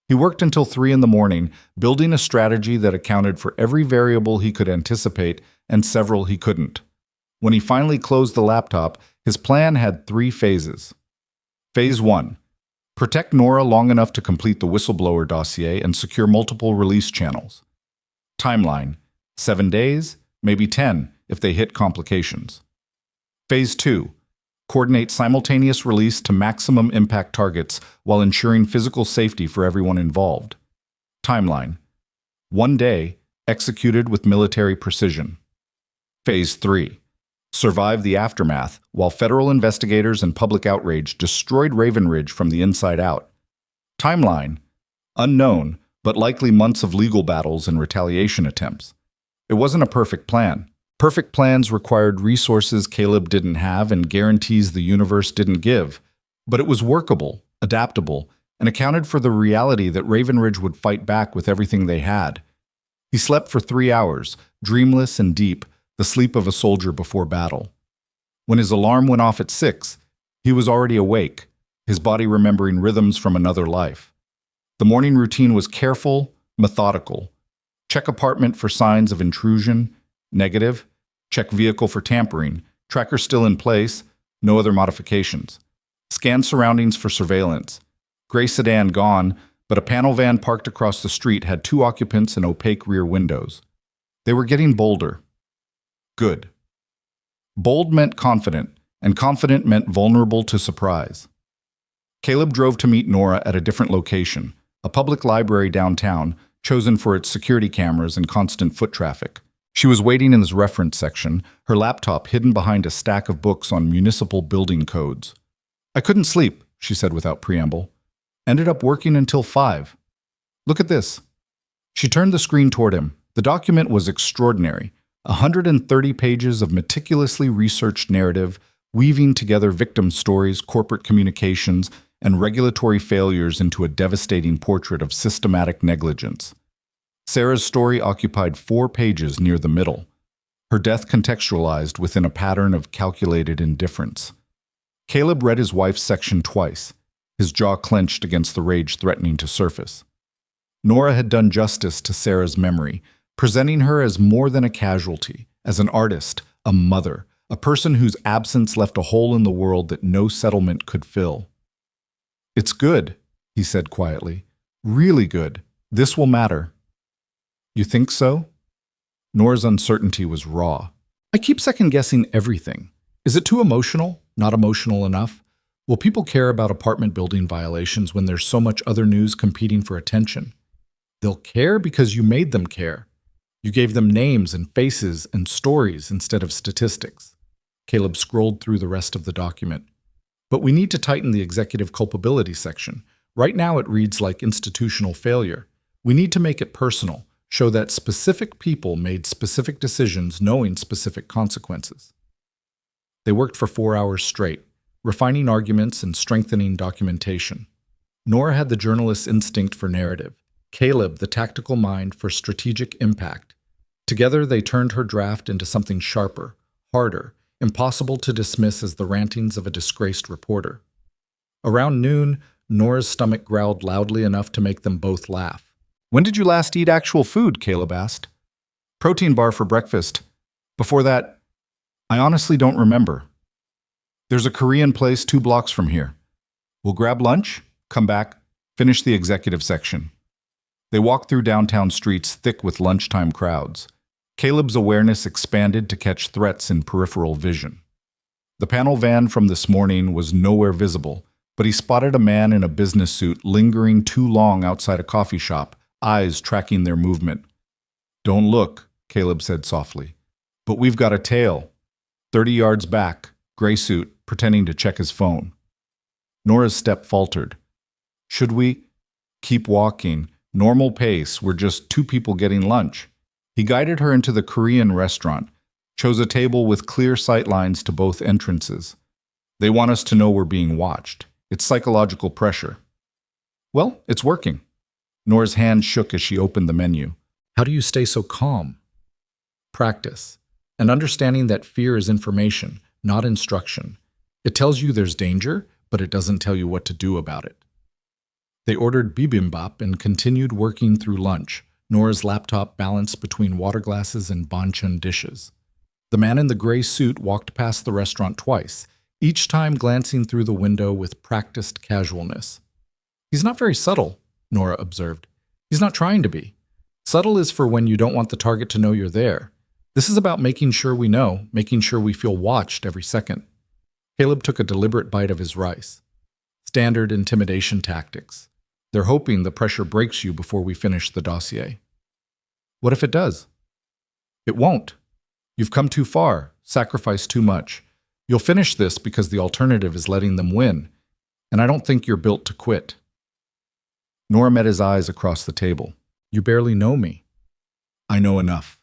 Speaker 1: He worked until 3 in the morning, building a strategy that accounted for every variable he could anticipate and several he couldn't. When he finally closed the laptop, his plan had 3 phases. Phase 1. Protect Nora long enough to complete the whistleblower dossier and secure multiple release channels. Timeline: 7 days, maybe 10 if they hit complications. Phase 2. Coordinate simultaneous release to maximum impact targets while ensuring physical safety for everyone involved. Timeline: 1 day, executed with military precision. Phase 3. Survive the aftermath while federal investigators and public outrage destroyed Raven Ridge from the inside out. Timeline: unknown, but likely months of legal battles and retaliation attempts. It wasn't a perfect plan. Perfect plans required resources Caleb didn't have and guarantees the universe didn't give, but it was workable, adaptable, and accounted for the reality that Raven Ridge would fight back with everything they had. He slept for 3 hours, dreamless and deep, the sleep of a soldier before battle. When his alarm went off at 6, he was already awake, his body remembering rhythms from another life. The morning routine was careful, methodical. Check apartment for signs of intrusion, negative. Check vehicle for tampering, tracker still in place, no other modifications. Scan surroundings for surveillance. Gray sedan gone, but a panel van parked across the street had 2 occupants and opaque rear windows. They were getting bolder. Good. Bold meant confident, and confident meant vulnerable to surprise. Caleb drove to meet Nora at a different location, a public library downtown, chosen for its security cameras and constant foot traffic. She was waiting in his reference section, her laptop hidden behind a stack of books on municipal building codes. "I couldn't sleep," she said without preamble. "Ended up working until 5. Look at this." She turned the screen toward him. The document was extraordinary. 130 pages of meticulously researched narrative, weaving together victim stories, corporate communications, and regulatory failures into a devastating portrait of systematic negligence. Sarah's story occupied 4 pages near the middle, her death contextualized within a pattern of calculated indifference. Caleb read his wife's section twice, his jaw clenched against the rage threatening to surface. Nora had done justice to Sarah's memory, presenting her as more than a casualty, as an artist, a mother, a person whose absence left a hole in the world that no settlement could fill. "It's good," he said quietly. "Really good. This will matter." "You think so?" Nora's uncertainty was raw. "I keep second-guessing everything. Is it too emotional? Not emotional enough? Will people care about apartment building violations when there's so much other news competing for attention? They'll care because you made them care. You gave them names and faces and stories instead of statistics." Caleb scrolled through the rest of the document. "But we need to tighten the executive culpability section. Right now it reads like institutional failure. We need to make it personal, show that specific people made specific decisions knowing specific consequences." They worked for 4 hours straight, refining arguments and strengthening documentation. Nora had the journalist's instinct for narrative, Caleb the tactical mind for strategic impact. Together they turned her draft into something sharper, harder, impossible to dismiss as the rantings of a disgraced reporter. Around noon, Nora's stomach growled loudly enough to make them both laugh. "When did you last eat actual food?" Caleb asked. "Protein bar for breakfast. Before that, I honestly don't remember. There's a Korean place 2 blocks from here. We'll grab lunch, come back, finish the executive section." They walked through downtown streets thick with lunchtime crowds. Caleb's awareness expanded to catch threats in peripheral vision. The panel van from this morning was nowhere visible, but he spotted a man in a business suit lingering too long outside a coffee shop, eyes tracking their movement. "Don't look," Caleb said softly. "But we've got a tail." 30 yards back, gray suit, pretending to check his phone. Nora's step faltered. "Should we?" "Keep walking. Normal pace. We're just 2 people getting lunch." He guided her into the Korean restaurant, chose a table with clear sight lines to both entrances. "They want us to know we're being watched. It's psychological pressure." "Well, it's working." Nora's hand shook as she opened the menu. "How do you stay so calm?" "Practice. And understanding that fear is information, not instruction. It tells you there's danger, but it doesn't tell you what to do about it." They ordered bibimbap and continued working through lunch, Nora's laptop balanced between water glasses and banchan dishes. The man in the gray suit walked past the restaurant twice, each time glancing through the window with practiced casualness. "He's not very subtle," Nora observed. "He's not trying to be. Subtle is for when you don't want the target to know you're there. This is about making sure we know, making sure we feel watched every second." Caleb took a deliberate bite of his rice. "Standard intimidation tactics. They're hoping the pressure breaks you before we finish the dossier." "What if it does?" "It won't. You've come too far, sacrificed too much. You'll finish this because the alternative is letting them win, and I don't think you're built to quit." Nora met his eyes across the table. "You barely know me." "I know enough.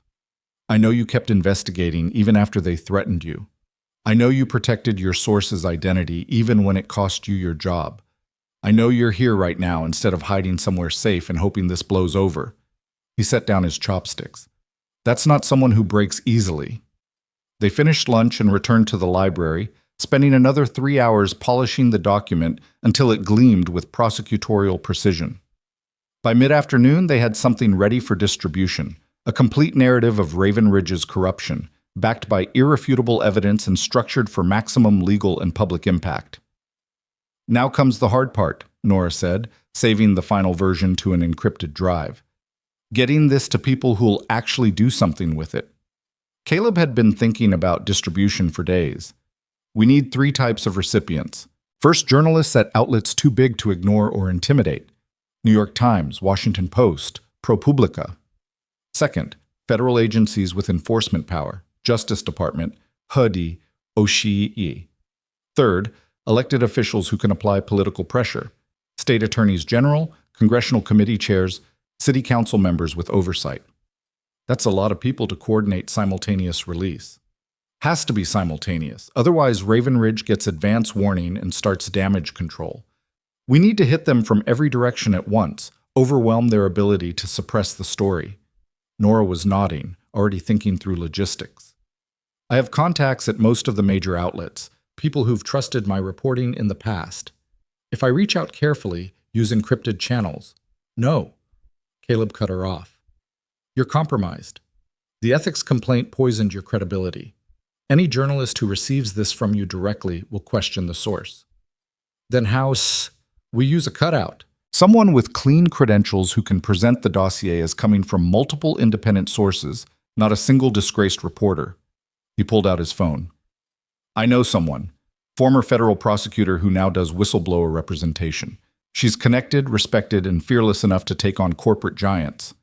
Speaker 1: I know you kept investigating even after they threatened you. I know you protected your source's identity even when it cost you your job. I know you're here right now instead of hiding somewhere safe and hoping this blows over." He set down his chopsticks. "That's not someone who breaks easily." They finished lunch and returned to the library, spending another 3 hours polishing the document until it gleamed with prosecutorial precision. By mid-afternoon, they had something ready for distribution, a complete narrative of Raven Ridge's corruption, backed by irrefutable evidence and structured for maximum legal and public impact. "Now comes the hard part," Nora said, saving the final version to an encrypted drive. "Getting this to people who'll actually do something with it." Caleb had been thinking about distribution for days. "We need 3 types of recipients. First, journalists at outlets too big to ignore or intimidate. New York Times, Washington Post, ProPublica. Second, federal agencies with enforcement power, Justice Department, HUD, OSHI. Third, elected officials who can apply political pressure, state attorneys general, congressional committee chairs, city council members with oversight. That's a lot of people to coordinate simultaneous release. Has to be simultaneous, otherwise Raven Ridge gets advance warning and starts damage control. We need to hit them from every direction at once, overwhelm their ability to suppress the story. Nora was nodding, already thinking through logistics. I have contacts at most of the major outlets, people who've trusted my reporting in the past. If I reach out carefully, use encrypted channels. No. Caleb cut her off. You're compromised. The ethics complaint poisoned your credibility. Any journalist who receives this from you directly will question the source. Then we use a cutout. Someone with clean credentials who can present the dossier as coming from multiple independent sources, not a single disgraced reporter. He pulled out his phone. I know someone, former federal prosecutor who now does whistleblower representation. She's connected, respected, and fearless enough to take on corporate giants.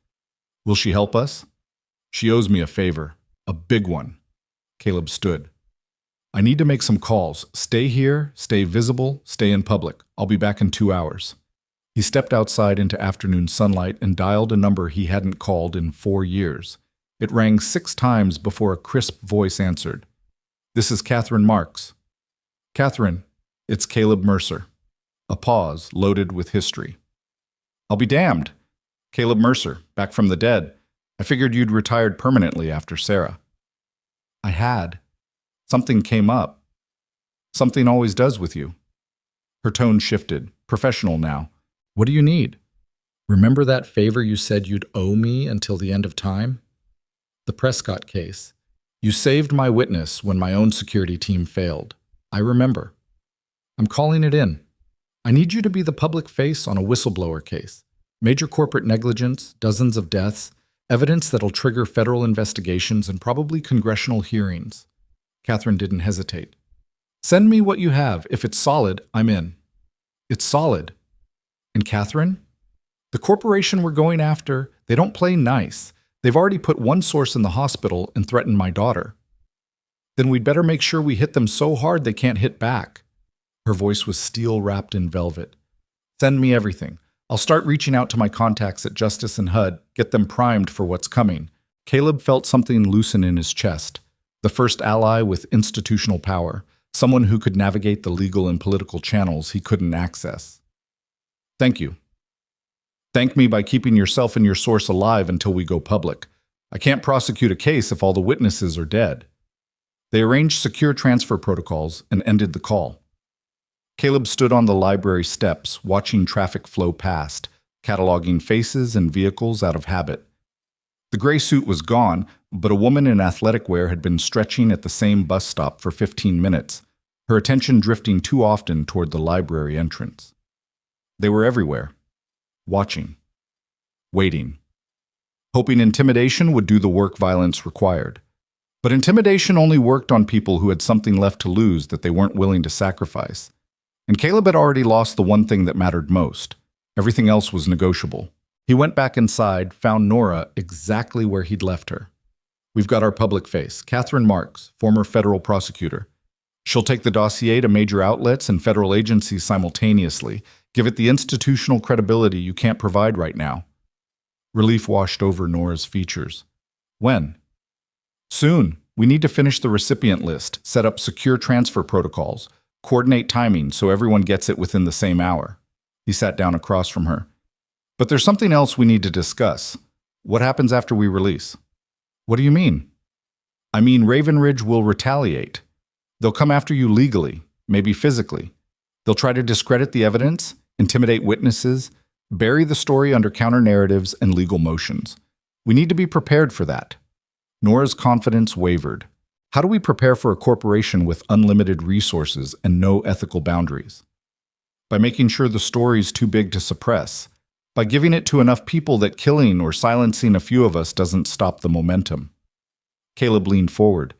Speaker 1: Will she help us? She owes me a favor, a big one. Caleb stood. I need to make some calls. Stay here, stay visible, stay in public. I'll be back in 2 hours. He stepped outside into afternoon sunlight and dialed a number he hadn't called in 4 years. It rang 6 times before a crisp voice answered. This is Catherine Marks. Catherine, it's Caleb Mercer. A pause loaded with history. I'll be damned. Caleb Mercer, back from the dead. I figured you'd retired permanently after Sarah. I had. Something came up. Something always does with you. Her tone shifted, professional now. What do you need? Remember that favor you said you'd owe me until the end of time? The Prescott case. You saved my witness when my own security team failed. I remember. I'm calling it in. I need you to be the public face on a whistleblower case. Major corporate negligence, dozens of deaths, evidence that'll trigger federal investigations and probably congressional hearings. Catherine didn't hesitate. Send me what you have. If it's solid, I'm in. It's solid. And Catherine? The corporation we're going after, they don't play nice. They've already put one source in the hospital and threatened my daughter. Then we'd better make sure we hit them so hard they can't hit back. Her voice was steel wrapped in velvet. Send me everything. I'll start reaching out to my contacts at Justice and HUD, get them primed for what's coming. Caleb felt something loosen in his chest. The first ally with institutional power, someone who could navigate the legal and political channels he couldn't access. Thank you. Thank me by keeping yourself and your source alive until we go public. I can't prosecute a case if all the witnesses are dead. They arranged secure transfer protocols and ended the call. Caleb stood on the library steps, watching traffic flow past, cataloging faces and vehicles out of habit. The gray suit was gone, but a woman in athletic wear had been stretching at the same bus stop for 15 minutes, her attention drifting too often toward the library entrance. They were everywhere, watching, waiting, hoping intimidation would do the work violence required. But intimidation only worked on people who had something left to lose that they weren't willing to sacrifice. And Caleb had already lost the one thing that mattered most. Everything else was negotiable. He went back inside, found Nora exactly where he'd left her. We've got our public face, Catherine Marks, former federal prosecutor. She'll take the dossier to major outlets and federal agencies simultaneously, give it the institutional credibility you can't provide right now. Relief washed over Nora's features. When? Soon. We need to finish the recipient list, set up secure transfer protocols, coordinate timing so everyone gets it within the same hour. He sat down across from her. But there's something else we need to discuss. What happens after we release? What do you mean? I mean, Raven Ridge will retaliate. They'll come after you legally, maybe physically. They'll try to discredit the evidence, intimidate witnesses, bury the story under counter-narratives and legal motions. We need to be prepared for that. Nora's confidence wavered. How do we prepare for a corporation with unlimited resources and no ethical boundaries? By making sure the story's too big to suppress. By giving it to enough people that killing or silencing a few of us doesn't stop the momentum. Caleb leaned forward.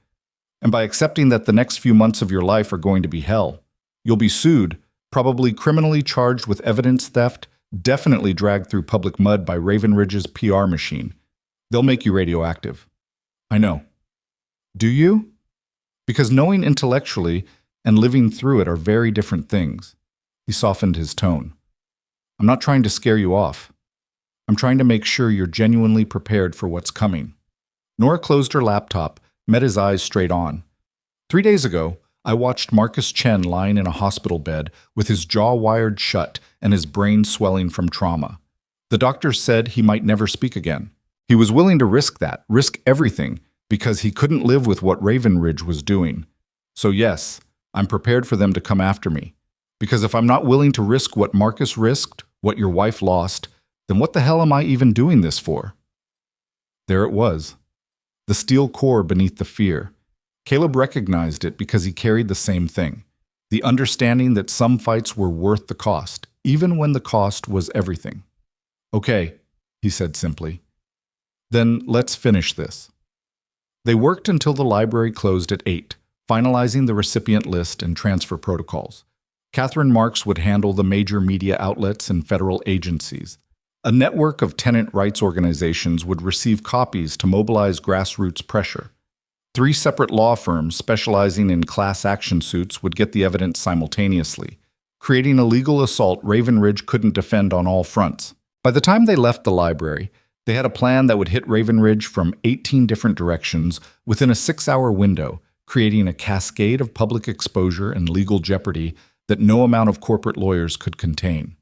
Speaker 1: And by accepting that the next few months of your life are going to be hell. You'll be sued, probably criminally charged with evidence theft, definitely dragged through public mud by Raven Ridge's PR machine. They'll make you radioactive. I know. Do you? Because knowing intellectually and living through it are very different things. He softened his tone. I'm not trying to scare you off. I'm trying to make sure you're genuinely prepared for what's coming. Nora closed her laptop, met his eyes straight on. 3 days ago, I watched Marcus Chen lying in a hospital bed with his jaw wired shut and his brain swelling from trauma. The doctors said he might never speak again. He was willing to risk that, risk everything, because he couldn't live with what Raven Ridge was doing. So yes, I'm prepared for them to come after me. Because if I'm not willing to risk what Marcus risked, what your wife lost, then what the hell am I even doing this for? There it was. The steel core beneath the fear. Caleb recognized it because he carried the same thing. The understanding that some fights were worth the cost, even when the cost was everything. Okay, he said simply. Then let's finish this. They worked until the library closed at 8, finalizing the recipient list and transfer protocols. Catherine Marks would handle the major media outlets and federal agencies. A network of tenant rights organizations would receive copies to mobilize grassroots pressure. 3 separate law firms specializing in class action suits would get the evidence simultaneously, creating a legal assault Raven Ridge couldn't defend on all fronts. By the time they left the library, they had a plan that would hit Raven Ridge from 18 different directions within a 6-hour window, creating a cascade of public exposure and legal jeopardy that no amount of corporate lawyers could contain.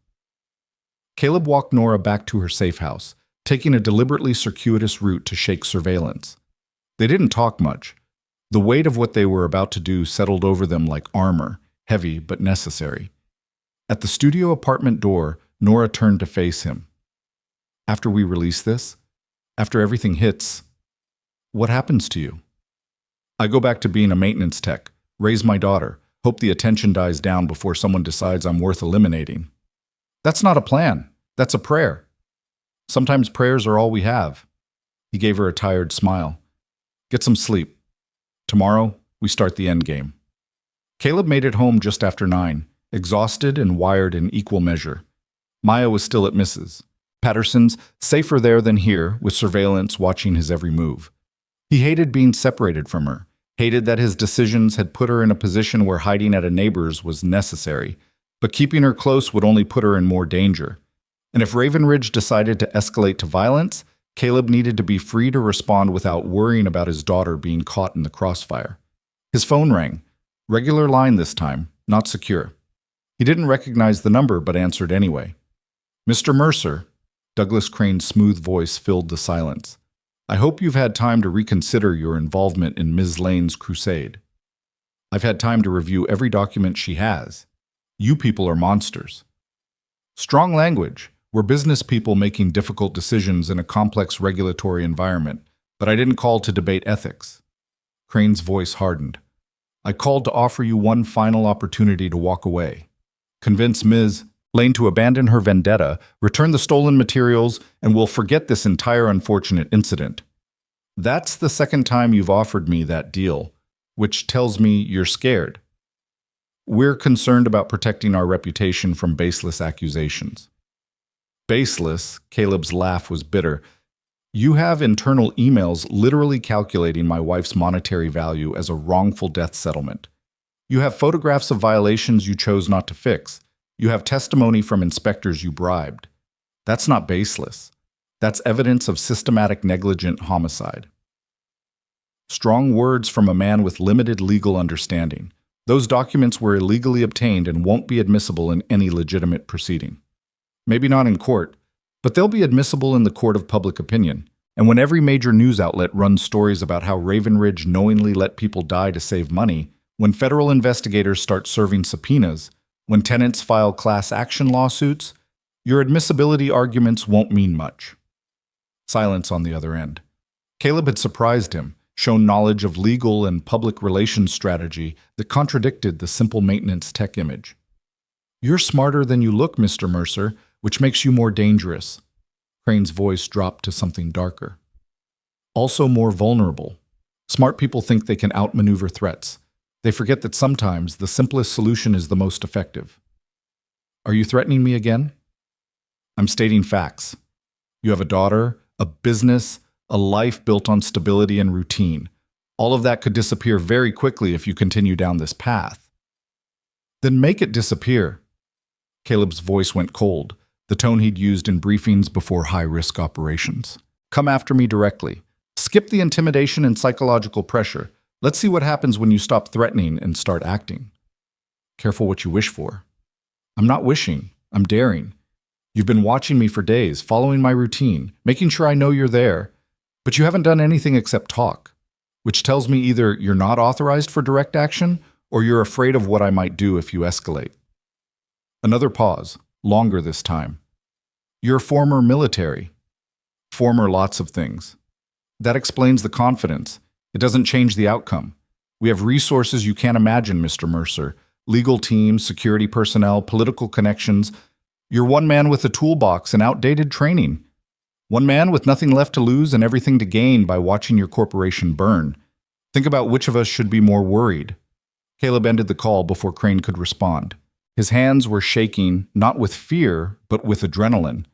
Speaker 1: Caleb walked Nora back to her safe house, taking a deliberately circuitous route to shake surveillance. They didn't talk much. The weight of what they were about to do settled over them like armor, heavy but necessary. At the studio apartment door, Nora turned to face him. After we release this, after everything hits, what happens to you? I go back to being a maintenance tech, raise my daughter, hope the attention dies down before someone decides I'm worth eliminating. That's not a plan. That's a prayer. Sometimes prayers are all we have. He gave her a tired smile. Get some sleep. Tomorrow, we start the end game. Caleb made it home just after 9, exhausted and wired in equal measure. Maya was still at Mrs. Patterson's, safer there than here, with surveillance watching his every move. He hated being separated from her, hated that his decisions had put her in a position where hiding at a neighbor's was necessary, but keeping her close would only put her in more danger. And if Raven Ridge decided to escalate to violence, Caleb needed to be free to respond without worrying about his daughter being caught in the crossfire. His phone rang. Regular line this time, not secure. He didn't recognize the number but answered anyway. Mr. Mercer, Douglas Crane's smooth voice filled the silence. I hope you've had time to reconsider your involvement in Ms. Lane's crusade. I've had time to review every document she has. You people are monsters. Strong language. We're business people making difficult decisions in a complex regulatory environment, but I didn't call to debate ethics. Crane's voice hardened. I called to offer you one final opportunity to walk away. Convince Ms. Lane to abandon her vendetta, return the stolen materials, and we'll forget this entire unfortunate incident. That's the second time you've offered me that deal, which tells me you're scared. We're concerned about protecting our reputation from baseless accusations. Baseless? Caleb's laugh was bitter. You have internal emails literally calculating my wife's monetary value as a wrongful death settlement. You have photographs of violations you chose not to fix. You have testimony from inspectors you bribed. That's not baseless. That's evidence of systematic negligent homicide. Strong words from a man with limited legal understanding. Those documents were illegally obtained and won't be admissible in any legitimate proceeding. Maybe not in court, but they'll be admissible in the court of public opinion. And when every major news outlet runs stories about how Raven Ridge knowingly let people die to save money, when federal investigators start serving subpoenas, when tenants file class action lawsuits, your admissibility arguments won't mean much. Silence on the other end. Caleb had surprised him, shown knowledge of legal and public relations strategy that contradicted the simple maintenance tech image. You're smarter than you look, Mr. Mercer, which makes you more dangerous. Crane's voice dropped to something darker. Also more vulnerable. Smart people think they can outmaneuver threats. They forget that sometimes the simplest solution is the most effective. Are you threatening me again? I'm stating facts. You have a daughter, a business, a life built on stability and routine. All of that could disappear very quickly if you continue down this path. Then make it disappear. Caleb's voice went cold. the tone he'd used in briefings before high-risk operations. Come after me directly. Skip the intimidation and psychological pressure. Let's see what happens when you stop threatening and start acting. Careful what you wish for. I'm not wishing, I'm daring. You've been watching me for days, following my routine, making sure I know you're there, but you haven't done anything except talk, which tells me either you're not authorized for direct action or you're afraid of what I might do if you escalate. Another pause, longer this time. You're former military. Former lots of things. That explains the confidence. It doesn't change the outcome. We have resources you can't imagine, Mr. Mercer. Legal teams, security personnel, political connections. You're one man with a toolbox and outdated training. One man with nothing left to lose and everything to gain by watching your corporation burn. Think about which of us should be more worried. Caleb ended the call before Crane could respond. His hands were shaking, not with fear, but with adrenaline.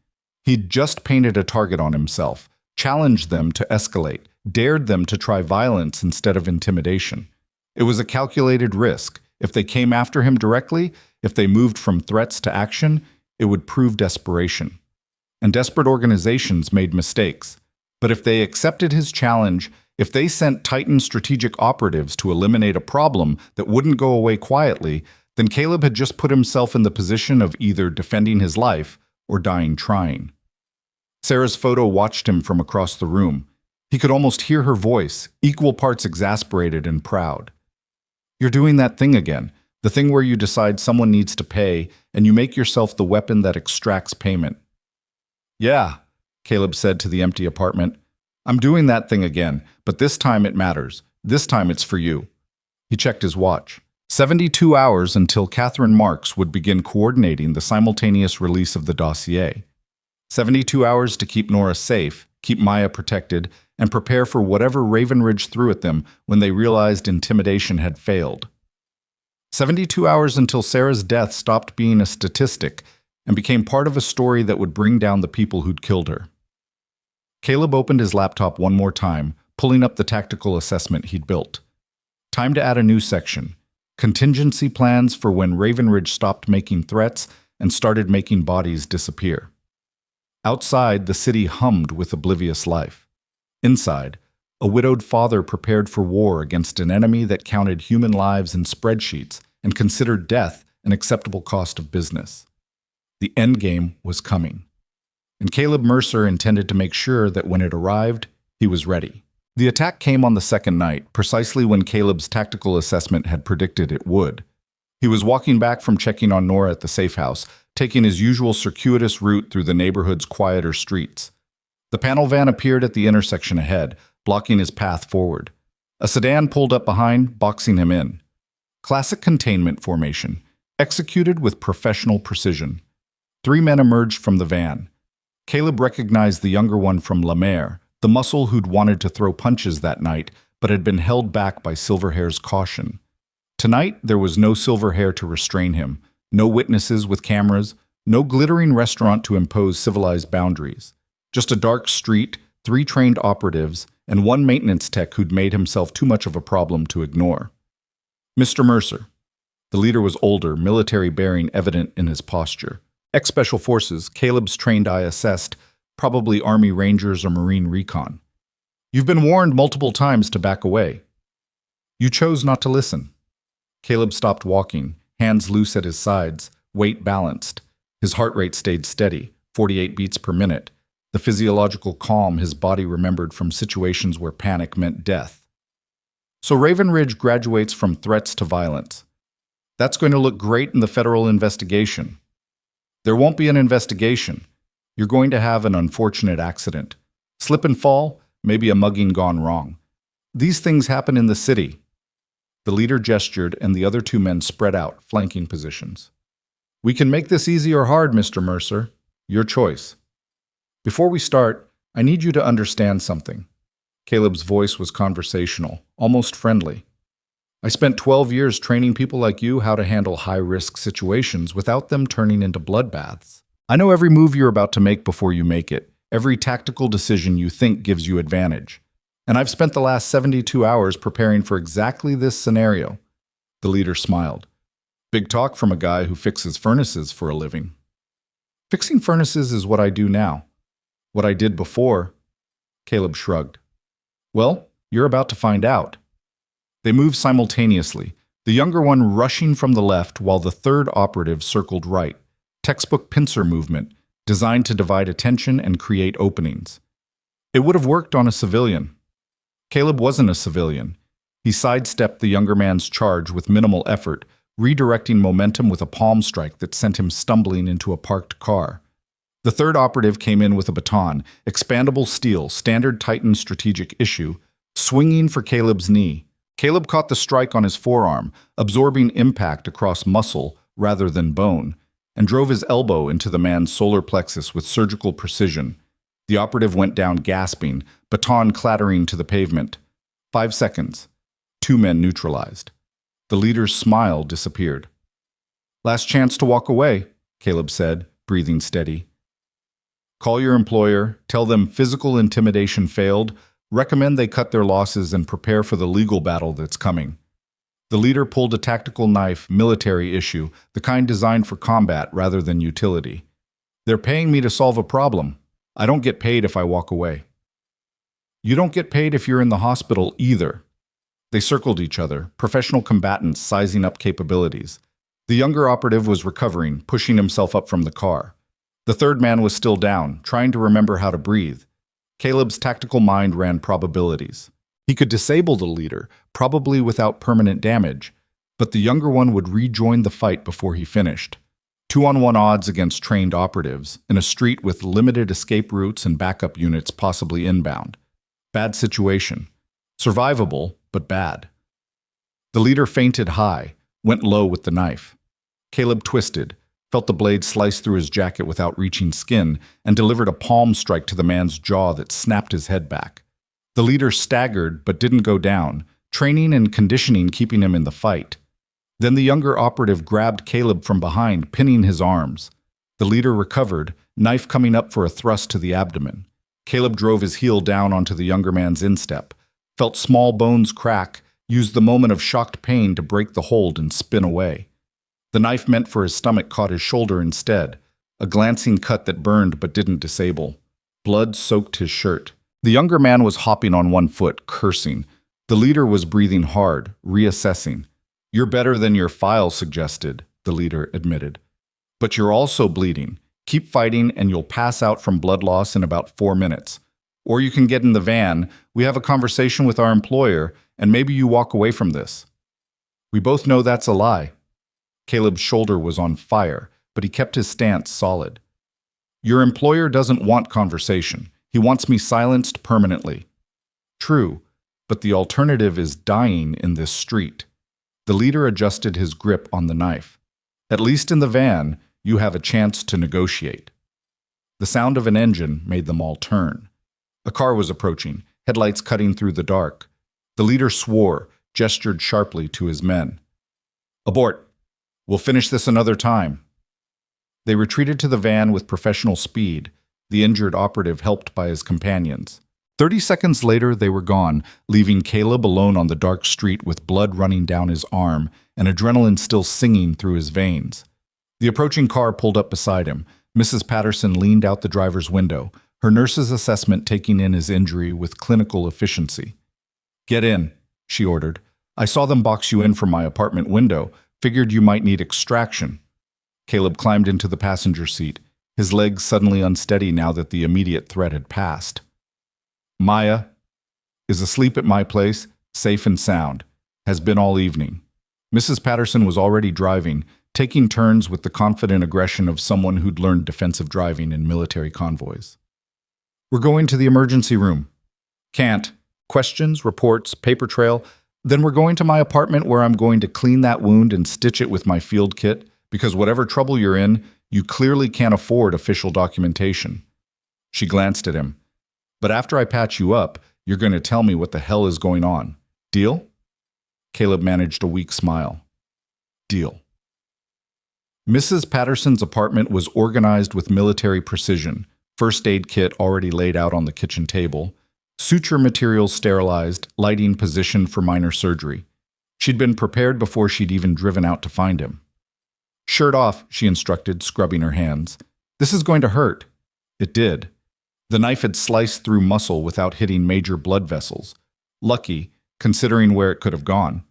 Speaker 1: He'd just painted a target on himself, challenged them to escalate, dared them to try violence instead of intimidation. It was a calculated risk. If they came after him directly, if they moved from threats to action, it would prove desperation. And desperate organizations made mistakes. But if they accepted his challenge, if they sent Titan strategic operatives to eliminate a problem that wouldn't go away quietly, then Caleb had just put himself in the position of either defending his life or dying trying. Sarah's photo watched him from across the room. He could almost hear her voice, equal parts exasperated and proud. You're doing that thing again, the thing where you decide someone needs to pay and you make yourself the weapon that extracts payment. Yeah, Caleb said to the empty apartment. I'm doing that thing again, but this time it matters. This time it's for you. He checked his watch. 72 hours until Catherine Marks would begin coordinating the simultaneous release of the dossier. 72 hours to keep Nora safe, keep Maya protected, and prepare for whatever Ravenridge threw at them when they realized intimidation had failed. 72 hours until Sarah's death stopped being a statistic and became part of a story that would bring down the people who'd killed her. Caleb opened his laptop one more time, pulling up the tactical assessment he'd built. Time to add a new section. Contingency plans for when Ravenridge stopped making threats and started making bodies disappear. Outside, the city hummed with oblivious life. Inside, a widowed father prepared for war against an enemy that counted human lives in spreadsheets and considered death an acceptable cost of business. The endgame was coming, and Caleb Mercer intended to make sure that when it arrived, he was ready. The attack came on the second night, precisely when Caleb's tactical assessment had predicted it would. He was walking back from checking on Nora at the safe house, taking his usual circuitous route through the neighborhood's quieter streets. The panel van appeared at the intersection ahead, blocking his path forward. A sedan pulled up behind, boxing him in. Classic containment formation, executed with professional precision. 3 men emerged from the van. Caleb recognized the younger one from Lemaire, the muscle who'd wanted to throw punches that night, but had been held back by Silverhair's caution. Tonight, there was no Silverhair to restrain him, no witnesses with cameras, no glittering restaurant to impose civilized boundaries. Just a dark street, 3 trained operatives, and 1 maintenance tech who'd made himself too much of a problem to ignore. Mr. Mercer. The leader was older, military bearing evident in his posture. Ex-Special Forces, Caleb's trained eye assessed, probably Army Rangers or Marine Recon. You've been warned multiple times to back away. You chose not to listen. Caleb stopped walking, hands loose at his sides, weight balanced. His heart rate stayed steady, 48 beats per minute, the physiological calm his body remembered from situations where panic meant death. So Ravenridge graduates from threats to violence. That's going to look great in the federal investigation. There won't be an investigation. You're going to have an unfortunate accident. Slip and fall, maybe a mugging gone wrong. These things happen in the city. The leader gestured, and the other 2 men spread out, flanking positions. We can make this easy or hard, Mr. Mercer. Your choice. Before we start, I need you to understand something. Caleb's voice was conversational, almost friendly. I spent 12 years training people like you how to handle high-risk situations without them turning into bloodbaths. I know every move you're about to make before you make it, every tactical decision you think gives you advantage. And I've spent the last 72 hours preparing for exactly this scenario. The leader smiled. Big talk from a guy who fixes furnaces for a living. Fixing furnaces is what I do now. What I did before, Caleb shrugged. Well, you're about to find out. They moved simultaneously, the younger one rushing from the left while the third operative circled right. Textbook pincer movement, designed to divide attention and create openings. It would have worked on a civilian. Caleb wasn't a civilian. He sidestepped the younger man's charge with minimal effort, redirecting momentum with a palm strike that sent him stumbling into a parked car. The third operative came in with a baton, expandable steel, standard Titan strategic issue, swinging for Caleb's knee. Caleb caught the strike on his forearm, absorbing impact across muscle rather than bone, and drove his elbow into the man's solar plexus with surgical precision. The operative went down gasping, baton clattering to the pavement. 5 seconds. 2 men neutralized. The leader's smile disappeared. Last chance to walk away, Caleb said, breathing steady. Call your employer, tell them physical intimidation failed, recommend they cut their losses and prepare for the legal battle that's coming. The leader pulled a tactical knife, military issue, the kind designed for combat rather than utility. They're paying me to solve a problem. I don't get paid if I walk away. You don't get paid if you're in the hospital either. They circled each other, professional combatants sizing up capabilities. The younger operative was recovering, pushing himself up from the car. The third man was still down, trying to remember how to breathe. Caleb's tactical mind ran probabilities. He could disable the leader, probably without permanent damage, but the younger one would rejoin the fight before he finished. 2-on-1 odds against trained operatives, in a street with limited escape routes and backup units possibly inbound. Bad situation. Survivable, but bad. The leader feinted high, went low with the knife. Caleb twisted, felt the blade slice through his jacket without reaching skin, and delivered a palm strike to the man's jaw that snapped his head back. The leader staggered but didn't go down, training and conditioning keeping him in the fight. Then the younger operative grabbed Caleb from behind, pinning his arms. The leader recovered, knife coming up for a thrust to the abdomen. Caleb drove his heel down onto the younger man's instep, felt small bones crack, used the moment of shocked pain to break the hold and spin away. The knife meant for his stomach caught his shoulder instead, a glancing cut that burned but didn't disable. Blood soaked his shirt. The younger man was hopping on one foot, cursing. The leader was breathing hard, reassessing. You're better than your file suggested, the leader admitted. But you're also bleeding. Keep fighting and you'll pass out from blood loss in about 4 minutes. Or you can get in the van, we have a conversation with our employer, and maybe you walk away from this. We both know that's a lie. Caleb's shoulder was on fire, but he kept his stance solid. Your employer doesn't want conversation. He wants me silenced permanently. True, but the alternative is dying in this street. The leader adjusted his grip on the knife. At least in the van, you have a chance to negotiate. The sound of an engine made them all turn. A car was approaching, headlights cutting through the dark. The leader swore, gestured sharply to his men. Abort! We'll finish this another time. They retreated to the van with professional speed, the injured operative helped by his companions. 30 seconds later, they were gone, leaving Caleb alone on the dark street with blood running down his arm and adrenaline still singing through his veins. The approaching car pulled up beside him. Mrs. Patterson leaned out the driver's window, her nurse's assessment taking in his injury with clinical efficiency. Get in, she ordered. I saw them box you in from my apartment window. Figured you might need extraction. Caleb climbed into the passenger seat, his legs suddenly unsteady now that the immediate threat had passed. Maya is asleep at my place, safe and sound, has been all evening. Mrs. Patterson was already driving, taking turns with the confident aggression of someone who'd learned defensive driving in military convoys. We're going to the emergency room. Can't. Questions, reports, paper trail. Then we're going to my apartment where I'm going to clean that wound and stitch it with my field kit, because whatever trouble you're in, you clearly can't afford official documentation. She glanced at him. But after I patch you up, you're going to tell me what the hell is going on. Deal? Caleb managed a weak smile. Deal. Mrs. Patterson's apartment was organized with military precision, first aid kit already laid out on the kitchen table, suture materials sterilized, lighting positioned for minor surgery. She'd been prepared before she'd even driven out to find him. Shirt off, she instructed, scrubbing her hands. This is going to hurt. It did. The knife had sliced through muscle without hitting major blood vessels. Lucky, considering where it could have gone.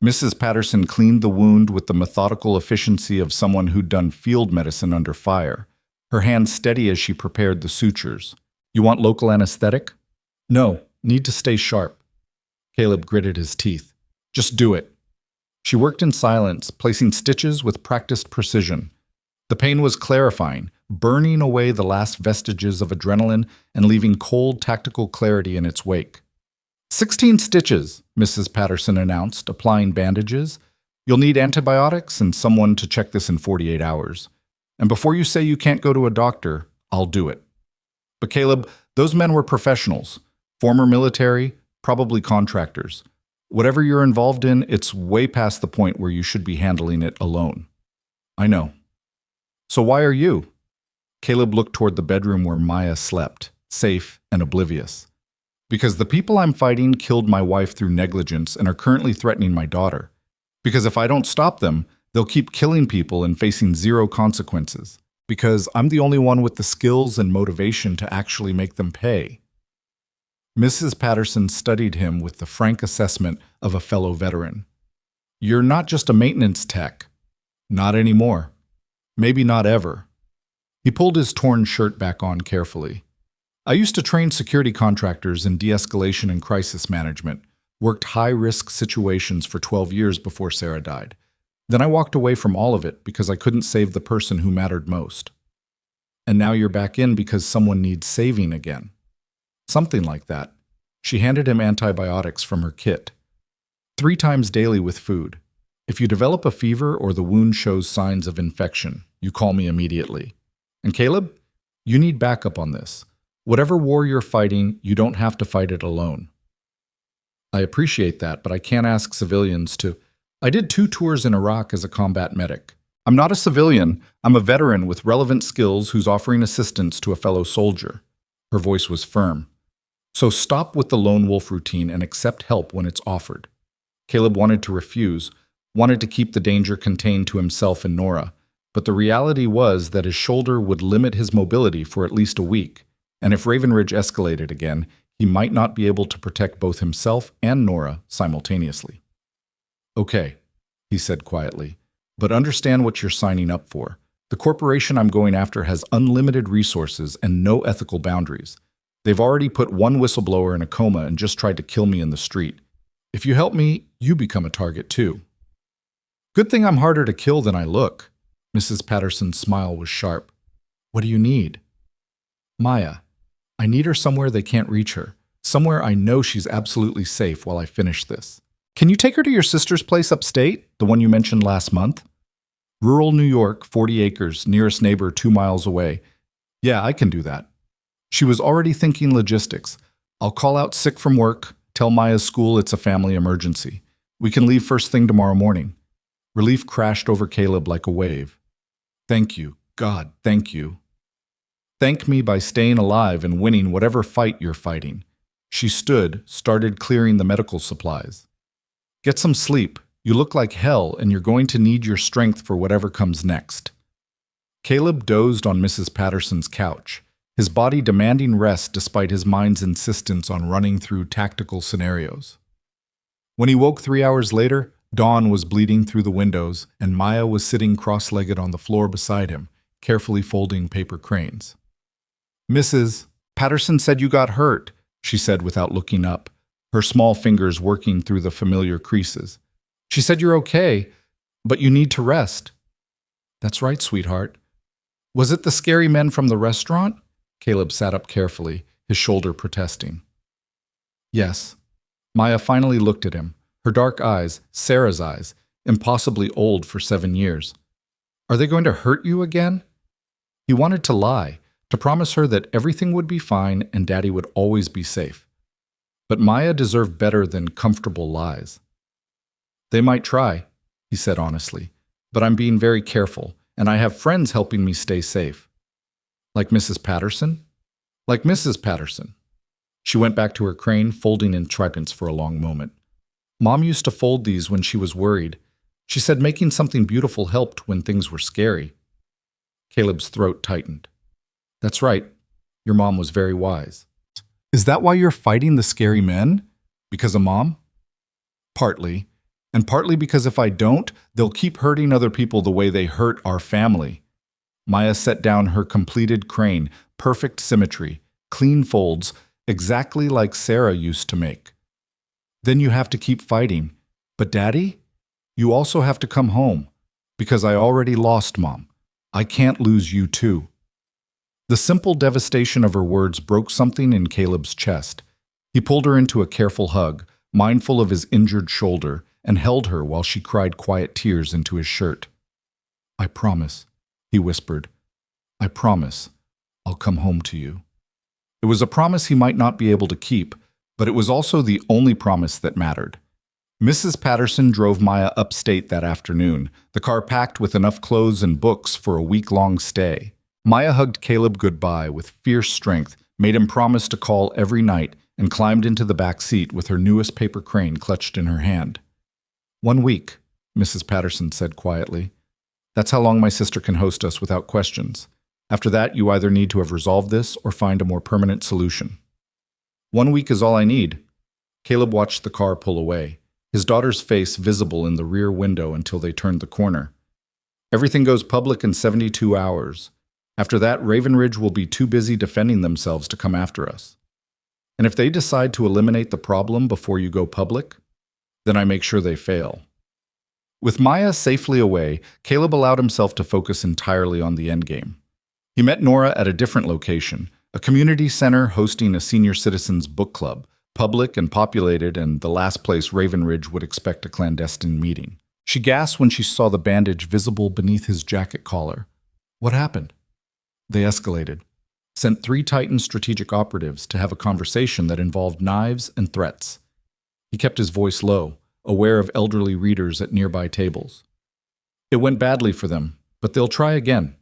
Speaker 1: Mrs. Patterson cleaned the wound with the methodical efficiency of someone who'd done field medicine under fire, her hand steady as she prepared the sutures. You want local anesthetic? No, need to stay sharp. Caleb gritted his teeth. Just do it. She worked in silence, placing stitches with practiced precision. The pain was clarifying, burning away the last vestiges of adrenaline and leaving cold tactical clarity in its wake. 16 stitches, Mrs. Patterson announced, applying bandages. You'll need antibiotics and someone to check this in 48 hours. And before you say you can't go to a doctor, I'll do it. But Caleb, those men were professionals, former military, probably contractors. Whatever you're involved in, it's way past the point where you should be handling it alone. I know. So why are you? Caleb looked toward the bedroom where Maya slept, safe and oblivious. Because the people I'm fighting killed my wife through negligence and are currently threatening my daughter. Because if I don't stop them, they'll keep killing people and facing zero consequences. Because I'm the only one with the skills and motivation to actually make them pay. Mrs. Patterson studied him with the frank assessment of a fellow veteran. You're not just a maintenance tech. Not anymore. Maybe not ever. He pulled his torn shirt back on carefully. I used to train security contractors in de-escalation and crisis management, worked high-risk situations for 12 years before Sarah died. Then I walked away from all of it because I couldn't save the person who mattered most. And now you're back in because someone needs saving again. Something like that. She handed him antibiotics from her kit. 3 times daily with food. If you develop a fever or the wound shows signs of infection, you call me immediately. And Caleb, you need backup on this. Whatever war you're fighting, you don't have to fight it alone. I appreciate that, but I can't ask civilians to. I did 2 tours in Iraq as a combat medic. I'm not a civilian. I'm a veteran with relevant skills who's offering assistance to a fellow soldier. Her voice was firm. So stop with the lone wolf routine and accept help when it's offered. Caleb wanted to refuse, wanted to keep the danger contained to himself and Nora, but the reality was that his shoulder would limit his mobility for at least a week. And if Raven Ridge escalated again, he might not be able to protect both himself and Nora simultaneously. Okay, he said quietly, but understand what you're signing up for. The corporation I'm going after has unlimited resources and no ethical boundaries. They've already put one whistleblower in a coma and just tried to kill me in the street. If you help me, you become a target too. Good thing I'm harder to kill than I look. Mrs. Patterson's smile was sharp. What do you need? Maya. I need her somewhere they can't reach her. Somewhere I know she's absolutely safe while I finish this. Can you take her to your sister's place upstate, the one you mentioned last month? Rural New York, 40 acres, nearest neighbor 2 miles away. Yeah, I can do that. She was already thinking logistics. I'll call out sick from work, tell Maya's school it's a family emergency. We can leave first thing tomorrow morning. Relief crashed over Caleb like a wave. Thank you, God, thank you. Thank me by staying alive and winning whatever fight you're fighting. She stood, started clearing the medical supplies. Get some sleep. You look like hell, and you're going to need your strength for whatever comes next. Caleb dozed on Mrs. Patterson's couch, his body demanding rest despite his mind's insistence on running through tactical scenarios. When he woke 3 hours later, dawn was bleeding through the windows, and Maya was sitting cross-legged on the floor beside him, carefully folding paper cranes. Mrs. Patterson said you got hurt, she said without looking up, her small fingers working through the familiar creases. She said you're okay, but you need to rest. That's right, sweetheart. Was it the scary men from the restaurant? Caleb sat up carefully, his shoulder protesting. Yes. Maya finally looked at him, her dark eyes, Sarah's eyes, impossibly old for 7 years. Are they going to hurt you again? He wanted to lie, to promise her that everything would be fine and Daddy would always be safe. But Maya deserved better than comfortable lies. They might try, he said honestly, but I'm being very careful, and I have friends helping me stay safe. Like Mrs. Patterson? Like Mrs. Patterson. She went back to her crane, folding in tridents for a long moment. Mom used to fold these when she was worried. She said making something beautiful helped when things were scary. Caleb's throat tightened. That's right. Your mom was very wise. Is that why you're fighting the scary men? Because of Mom? Partly. And partly because if I don't, they'll keep hurting other people the way they hurt our family. Maya set down her completed crane, perfect symmetry, clean folds, exactly like Sarah used to make. Then you have to keep fighting. But Daddy, you also have to come home, because I already lost Mom. I can't lose you too. The simple devastation of her words broke something in Caleb's chest. He pulled her into a careful hug, mindful of his injured shoulder, and held her while she cried quiet tears into his shirt. I promise, he whispered. I promise I'll come home to you. It was a promise he might not be able to keep, but it was also the only promise that mattered. Mrs. Patterson drove Maya upstate that afternoon, the car packed with enough clothes and books for a week-long stay. Maya hugged Caleb goodbye with fierce strength, made him promise to call every night, and climbed into the back seat with her newest paper crane clutched in her hand. 1 week, Mrs. Patterson said quietly. That's how long my sister can host us without questions. After that, you either need to have resolved this or find a more permanent solution. 1 week is all I need. Caleb watched the car pull away, his daughter's face visible in the rear window until they turned the corner. Everything goes public in 72 hours. After that, Raven Ridge will be too busy defending themselves to come after us. And if they decide to eliminate the problem before you go public, then I make sure they fail. With Maya safely away, Caleb allowed himself to focus entirely on the endgame. He met Nora at a different location, a community center hosting a senior citizens book club, public and populated and the last place Raven Ridge would expect a clandestine meeting. She gasped when she saw the bandage visible beneath his jacket collar. What happened? They escalated, sent 3 Titan strategic operatives to have a conversation that involved knives and threats. He kept his voice low, aware of elderly readers at nearby tables. It went badly for them, but they'll try again.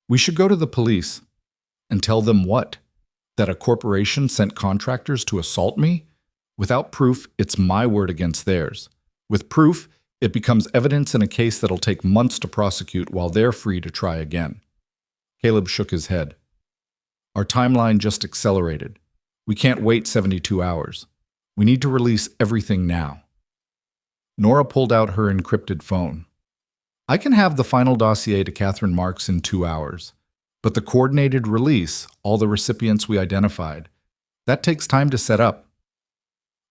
Speaker 1: We should go to the police. And tell them what? That a corporation sent contractors to assault me? Without proof, it's my word against theirs. With proof, it becomes evidence in a case that'll take months to prosecute while they're free to try again. Caleb shook his head. Our timeline just accelerated. We can't wait 72 hours. We need to release everything now. Nora pulled out her encrypted phone. I can have the final dossier to Catherine Marks in 2 hours. But the coordinated release, all the recipients we identified, that takes time to set up.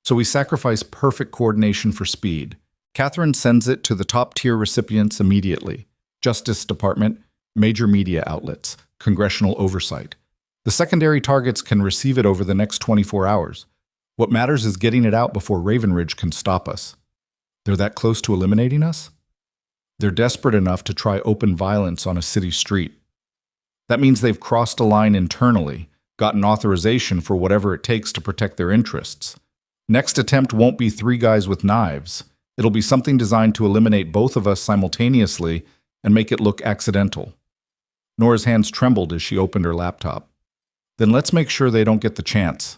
Speaker 1: So we sacrifice perfect coordination for speed. Catherine sends it to the top-tier recipients immediately. Justice Department, major media outlets, congressional oversight. The secondary targets can receive it over the next 24 hours. What matters is getting it out before Raven Ridge can stop us. They're that close to eliminating us? They're desperate enough to try open violence on a city street. That means they've crossed a line internally, gotten authorization for whatever it takes to protect their interests. Next attempt won't be 3 guys with knives. It'll be something designed to eliminate both of us simultaneously and make it look accidental. Nora's hands trembled as she opened her laptop. Then let's make sure they don't get the chance.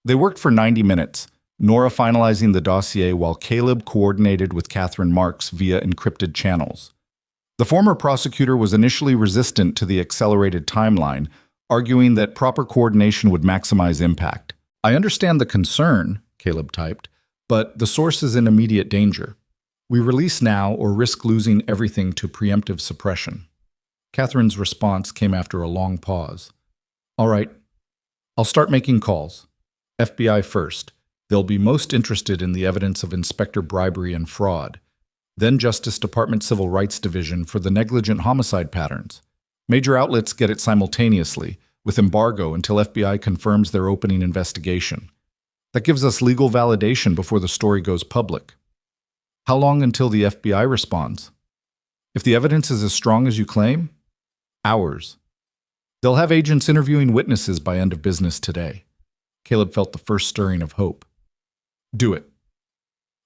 Speaker 1: They worked for 90 minutes, Nora finalizing the dossier while Caleb coordinated with Catherine Marks via encrypted channels. The former prosecutor was initially resistant to the accelerated timeline, arguing that proper coordination would maximize impact. I understand the concern, Caleb typed, but the source is in immediate danger. We release now or risk losing everything to preemptive suppression. Catherine's response came after a long pause. All right, I'll start making calls. FBI first. They'll be most interested in the evidence of inspector bribery and fraud. Then Justice Department Civil Rights Division for the negligent homicide patterns. Major outlets get it simultaneously, with embargo until FBI confirms their opening investigation. That gives us legal validation before the story goes public. How long until the FBI responds? If the evidence is as strong as you claim, hours. They'll have agents interviewing witnesses by end of business today. Caleb felt the first stirring of hope. Do it.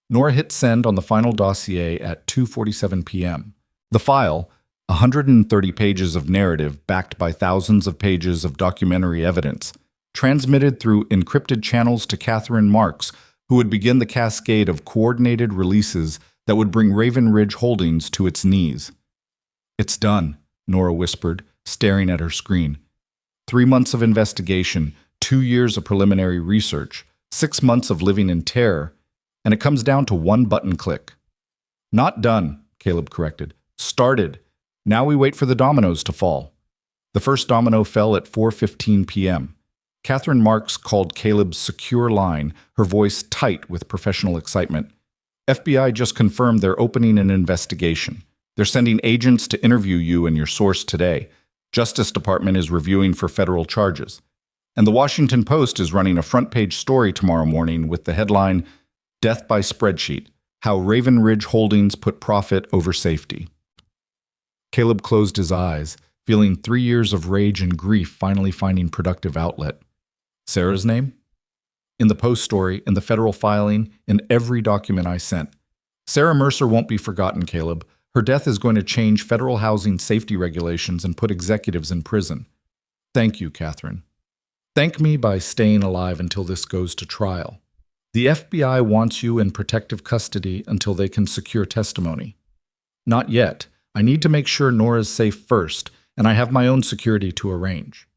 Speaker 1: Nora hit send on the final dossier at 2:47 p.m. The file, 130 pages of narrative backed by thousands of pages of documentary evidence, transmitted through encrypted channels to Catherine Marks, who would begin the cascade of coordinated releases that would bring Raven Ridge Holdings to its knees. It's done, Nora whispered, staring at her screen. 3 months of investigation, 2 years of preliminary research, 6 months of living in terror, and it comes down to one button click. Not done, Caleb corrected. Started. Now we wait for the dominoes to fall. The first domino fell at 4:15 p.m. Catherine Marks called Caleb's secure line, her voice tight with professional excitement. FBI just confirmed they're opening an investigation. They're sending agents to interview you and your source today. Justice Department is reviewing for federal charges. And the Washington Post is running a front-page story tomorrow morning with the headline, Death by Spreadsheet, How Raven Ridge Holdings Put Profit Over Safety. Caleb closed his eyes, feeling 3 years of rage and grief finally finding productive outlet. Sarah's name? In the Post story, in the federal filing, in every document I sent. Sarah Mercer won't be forgotten, Caleb. Her death is going to change federal housing safety regulations and put executives in prison. Thank you, Catherine. Thank me by staying alive until this goes to trial. The FBI wants you in protective custody until they can secure testimony. Not yet. I need to make sure Nora's safe first, and I have my own security to arrange.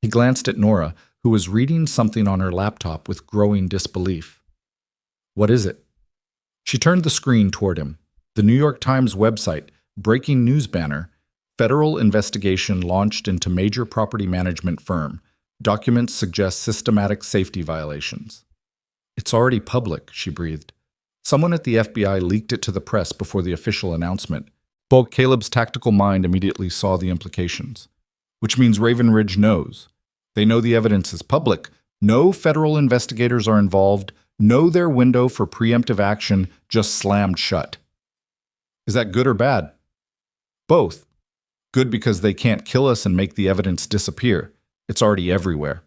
Speaker 1: He glanced at Nora, who was reading something on her laptop with growing disbelief. What is it? She turned the screen toward him. The New York Times website, breaking news banner, federal investigation launched into major property management firm. Documents suggest systematic safety violations. It's already public, she breathed. Someone at the FBI leaked it to the press before the official announcement. But Caleb's tactical mind immediately saw the implications. Which means Raven Ridge knows. They know the evidence is public. No federal investigators are involved. No, their window for preemptive action just slammed shut. Is that good or bad? Both. Good because they can't kill us and make the evidence disappear. It's already everywhere.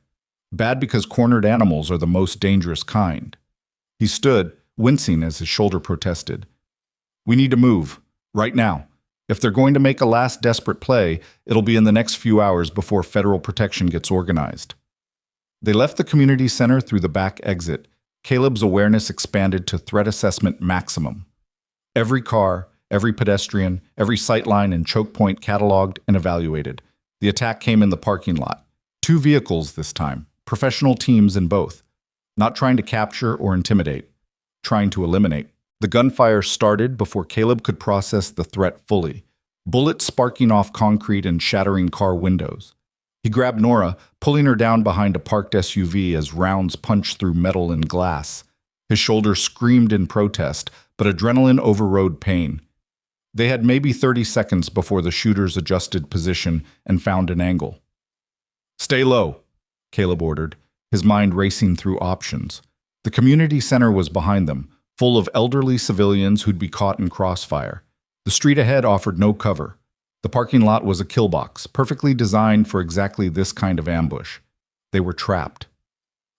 Speaker 1: Bad because cornered animals are the most dangerous kind. He stood, wincing as his shoulder protested. We need to move. Right now. If they're going to make a last desperate play, it'll be in the next few hours before federal protection gets organized. They left the community center through the back exit. Caleb's awareness expanded to threat assessment maximum. Every car, every pedestrian, every sightline and choke point cataloged and evaluated. The attack came in the parking lot. 2 vehicles this time, professional teams in both. Not trying to capture or intimidate, trying to eliminate. The gunfire started before Caleb could process the threat fully, bullets sparking off concrete and shattering car windows. He grabbed Nora, pulling her down behind a parked SUV as rounds punched through metal and glass. His shoulder screamed in protest, but adrenaline overrode pain. They had maybe 30 seconds before the shooters adjusted position and found an angle. Stay low, Caleb ordered, his mind racing through options. The community center was behind them, full of elderly civilians who'd be caught in crossfire. The street ahead offered no cover. The parking lot was a kill box, perfectly designed for exactly this kind of ambush. They were trapped.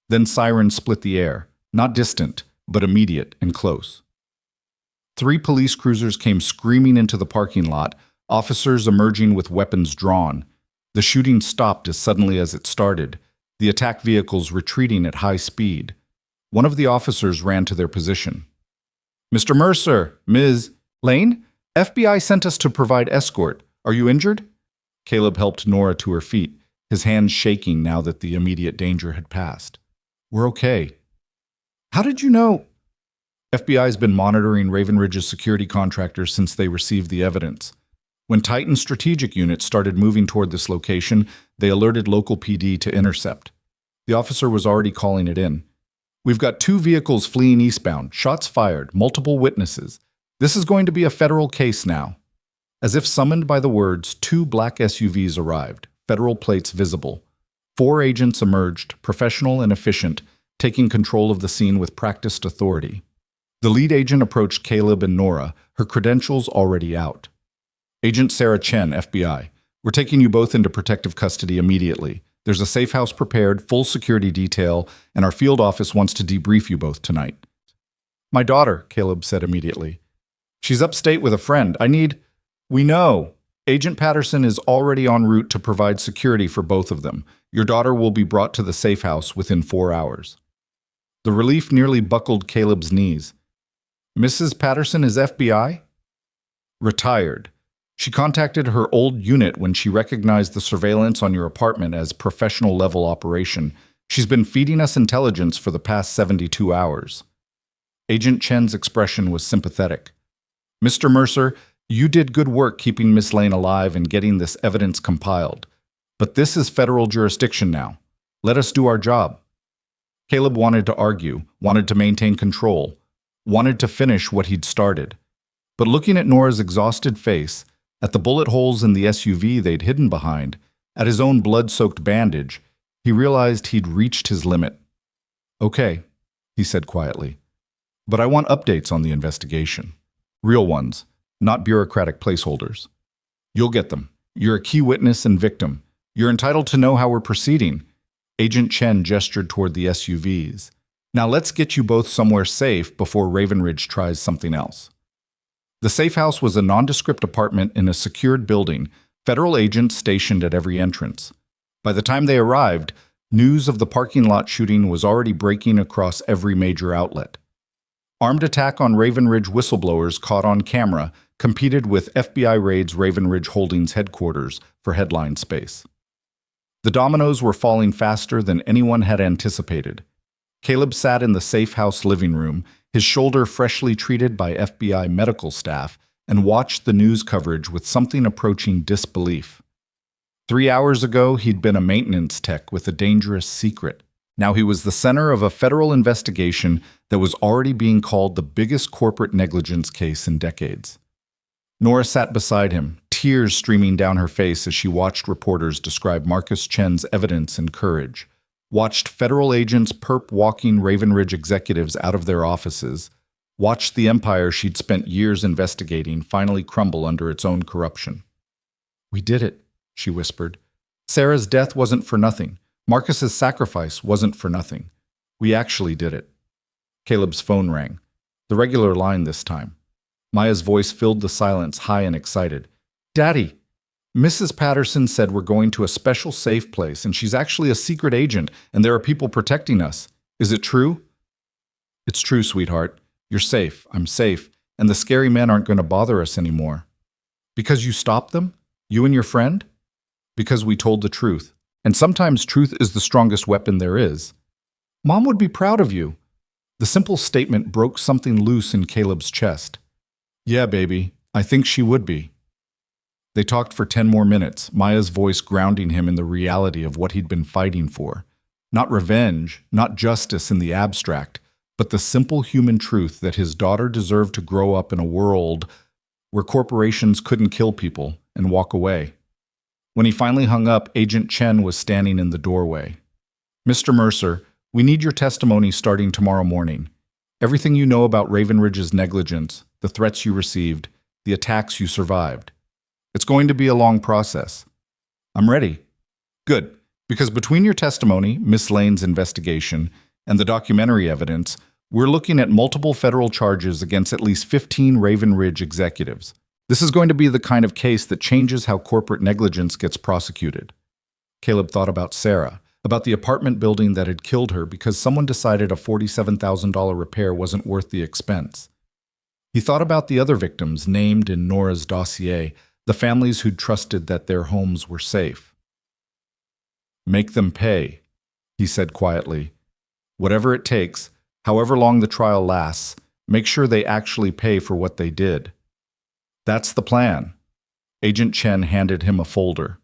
Speaker 1: Then sirens split the air, not distant, but immediate and close. 3 police cruisers came screaming into the parking lot, officers emerging with weapons drawn. The shooting stopped as suddenly as it started, the attack vehicles retreating at high speed. One of the officers ran to their position. Mr. Mercer, Ms. Lane, FBI sent us to provide escort. Are you injured? Caleb helped Nora to her feet, his hands shaking now that the immediate danger had passed. We're okay. How did you know? FBI's been monitoring Raven Ridge's security contractors since they received the evidence. When Titan strategic units started moving toward this location, they alerted local PD to intercept. The officer was already calling it in. We've got 2 vehicles fleeing eastbound, shots fired, multiple witnesses. This is going to be a federal case now. As if summoned by the words, 2 black SUVs arrived, federal plates visible. 4 agents emerged, professional and efficient, taking control of the scene with practiced authority. The lead agent approached Caleb and Nora, her credentials already out. Agent Sarah Chen, FBI. We're taking you both into protective custody immediately. There's a safe house prepared, full security detail, and our field office wants to debrief you both tonight. My daughter, Caleb said immediately. She's upstate with a friend. We know. Agent Patterson is already en route to provide security for both of them. Your daughter will be brought to the safe house within 4 hours. The relief nearly buckled Caleb's knees. Mrs. Patterson is FBI? Retired. She contacted her old unit when she recognized the surveillance on your apartment as professional-level operation. She's been feeding us intelligence for the past 72 hours. Agent Chen's expression was sympathetic. Mr. Mercer, you did good work keeping Miss Lane alive and getting this evidence compiled. But this is federal jurisdiction now. Let us do our job. Caleb wanted to argue, wanted to maintain control, wanted to finish what he'd started. But looking at Nora's exhausted face, at the bullet holes in the SUV they'd hidden behind, at his own blood-soaked bandage, he realized he'd reached his limit. Okay, he said quietly. But I want updates on the investigation. Real ones, not bureaucratic placeholders. You'll get them. You're a key witness and victim. You're entitled to know how we're proceeding. Agent Chen gestured toward the SUVs. Now let's get you both somewhere safe before Raven Ridge tries something else. The safe house was a nondescript apartment in a secured building, federal agents stationed at every entrance. By the time they arrived, news of the parking lot shooting was already breaking across every major outlet. Armed attack on Raven Ridge whistleblowers caught on camera competed with FBI raids Raven Ridge Holdings headquarters for headline space. The dominoes were falling faster than anyone had anticipated. Caleb sat in the safe house living room, his shoulder freshly treated by FBI medical staff, and watched the news coverage with something approaching disbelief. 3 hours ago, he'd been a maintenance tech with a dangerous secret. Now he was the center of a federal investigation that was already being called the biggest corporate negligence case in decades. Nora sat beside him, tears streaming down her face as she watched reporters describe Marcus Chen's evidence and courage, watched federal agents perp-walking Raven Ridge executives out of their offices, watched the empire she'd spent years investigating finally crumble under its own corruption. "We did it," she whispered. "Sarah's death wasn't for nothing. Marcus's sacrifice wasn't for nothing. We actually did it." Caleb's phone rang. The regular line this time. Maya's voice filled the silence, high and excited. "Daddy, Mrs. Patterson said we're going to a special safe place, and she's actually a secret agent, and there are people protecting us. Is it true?" "It's true, sweetheart. You're safe, I'm safe, and the scary men aren't going to bother us anymore." "Because you stopped them? You and your friend?" "Because we told the truth. And sometimes truth is the strongest weapon there is." "Mom would be proud of you." The simple statement broke something loose in Caleb's chest. "Yeah, baby, I think she would be." They talked for 10 more minutes, Maya's voice grounding him in the reality of what he'd been fighting for. Not revenge, not justice in the abstract, but the simple human truth that his daughter deserved to grow up in a world where corporations couldn't kill people and walk away. When he finally hung up, Agent Chen was standing in the doorway. "Mr. Mercer, we need your testimony starting tomorrow morning. Everything you know about Raven Ridge's negligence, the threats you received, the attacks you survived. It's going to be a long process." "I'm ready." "Good, because between your testimony, Miss Lane's investigation, and the documentary evidence, we're looking at multiple federal charges against at least 15 Raven Ridge executives. This is going to be the kind of case that changes how corporate negligence gets prosecuted." Caleb thought about Sarah, about the apartment building that had killed her because someone decided a $47,000 repair wasn't worth the expense. He thought about the other victims named in Nora's dossier, the families who'd trusted that their homes were safe. "Make them pay," he said quietly. "Whatever it takes, however long the trial lasts, make sure they actually pay for what they did." "That's the plan." Agent Chen handed him a folder.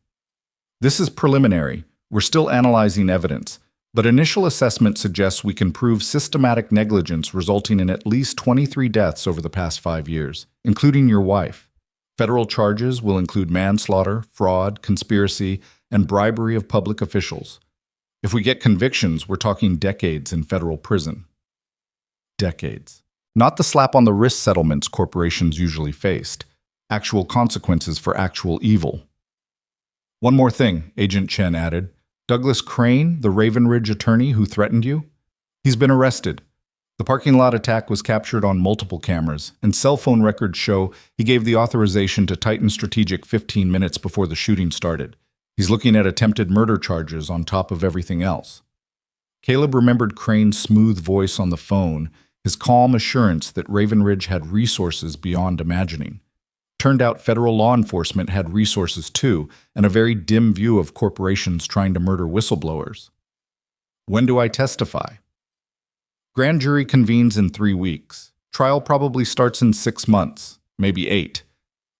Speaker 1: "This is preliminary. We're still analyzing evidence, but initial assessment suggests we can prove systematic negligence resulting in at least 23 deaths over the past 5 years, including your wife. Federal charges will include manslaughter, fraud, conspiracy, and bribery of public officials. If we get convictions, we're talking decades in federal prison." Decades. Not the slap-on-the-wrist settlements corporations usually faced. Actual consequences for actual evil. "One more thing," Agent Chen added. "Douglas Crane, the Raven Ridge attorney who threatened you? He's been arrested. The parking lot attack was captured on multiple cameras, and cell phone records show he gave the authorization to Titan Strategic 15 minutes before the shooting started. He's looking at attempted murder charges on top of everything else." Caleb remembered Crane's smooth voice on the phone, his calm assurance that Raven Ridge had resources beyond imagining. Turned out federal law enforcement had resources too, and a very dim view of corporations trying to murder whistleblowers. When do I testify? Grand jury convenes in 3 weeks. Trial probably starts in 6 months, maybe 8.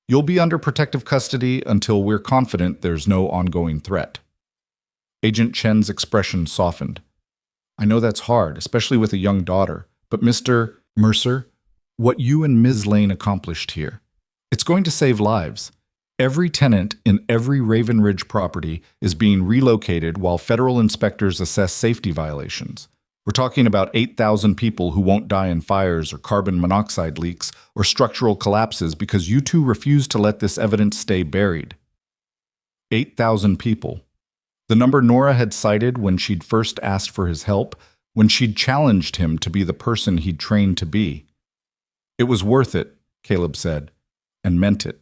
Speaker 1: You'll be under protective custody until we're confident there's no ongoing threat. Agent Chen's expression softened. I know that's hard, especially with a young daughter, but Mr. Mercer, what you and Ms. Lane accomplished here, it's going to save lives. Every tenant in every Raven Ridge property is being relocated while federal inspectors assess safety violations. We're talking about 8,000 people who won't die in fires or carbon monoxide leaks or structural collapses because you two refuse to let this evidence stay buried. 8,000 people. The number Nora had cited when she'd first asked for his help, when she'd challenged him to be the person he'd trained to be. It was worth it, Caleb said, and meant it.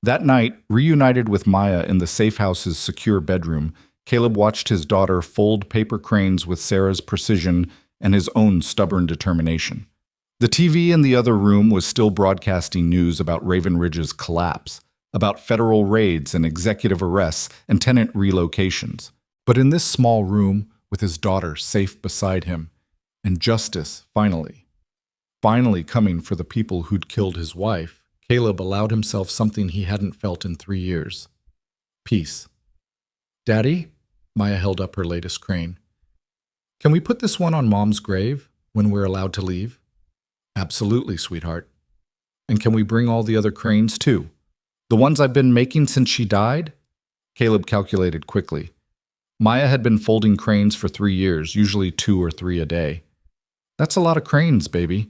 Speaker 1: That night, reunited with Maya in the safe house's secure bedroom, Caleb watched his daughter fold paper cranes with Sarah's precision and his own stubborn determination. The TV in the other room was still broadcasting news about Raven Ridge's collapse, about federal raids and executive arrests and tenant relocations. But in this small room, with his daughter safe beside him, and justice, finally coming for the people who'd killed his wife, Caleb allowed himself something he hadn't felt in 3 years. Peace. Daddy? Maya held up her latest crane. Can we put this one on Mom's grave when we're allowed to leave? Absolutely, sweetheart. And can we bring all the other cranes too? The ones I've been making since she died? Caleb calculated quickly. Maya had been folding cranes for 3 years, usually 2 or 3 a day. That's a lot of cranes, baby.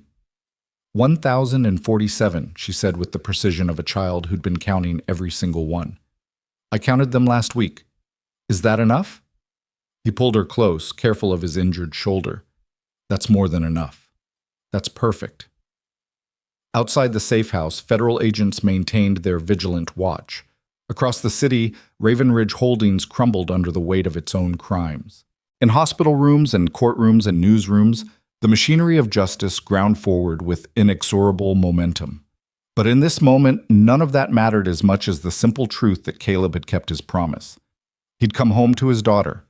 Speaker 1: 1,047, she said with the precision of a child who'd been counting every single one. I counted them last week. Is that enough? He pulled her close, careful of his injured shoulder. That's more than enough. That's perfect. Outside the safe house, federal agents maintained their vigilant watch. Across the city, Raven Ridge Holdings crumbled under the weight of its own crimes. In hospital rooms and courtrooms and newsrooms, the machinery of justice ground forward with inexorable momentum. But in this moment, none of that mattered as much as the simple truth that Caleb had kept his promise. He'd come home to his daughter.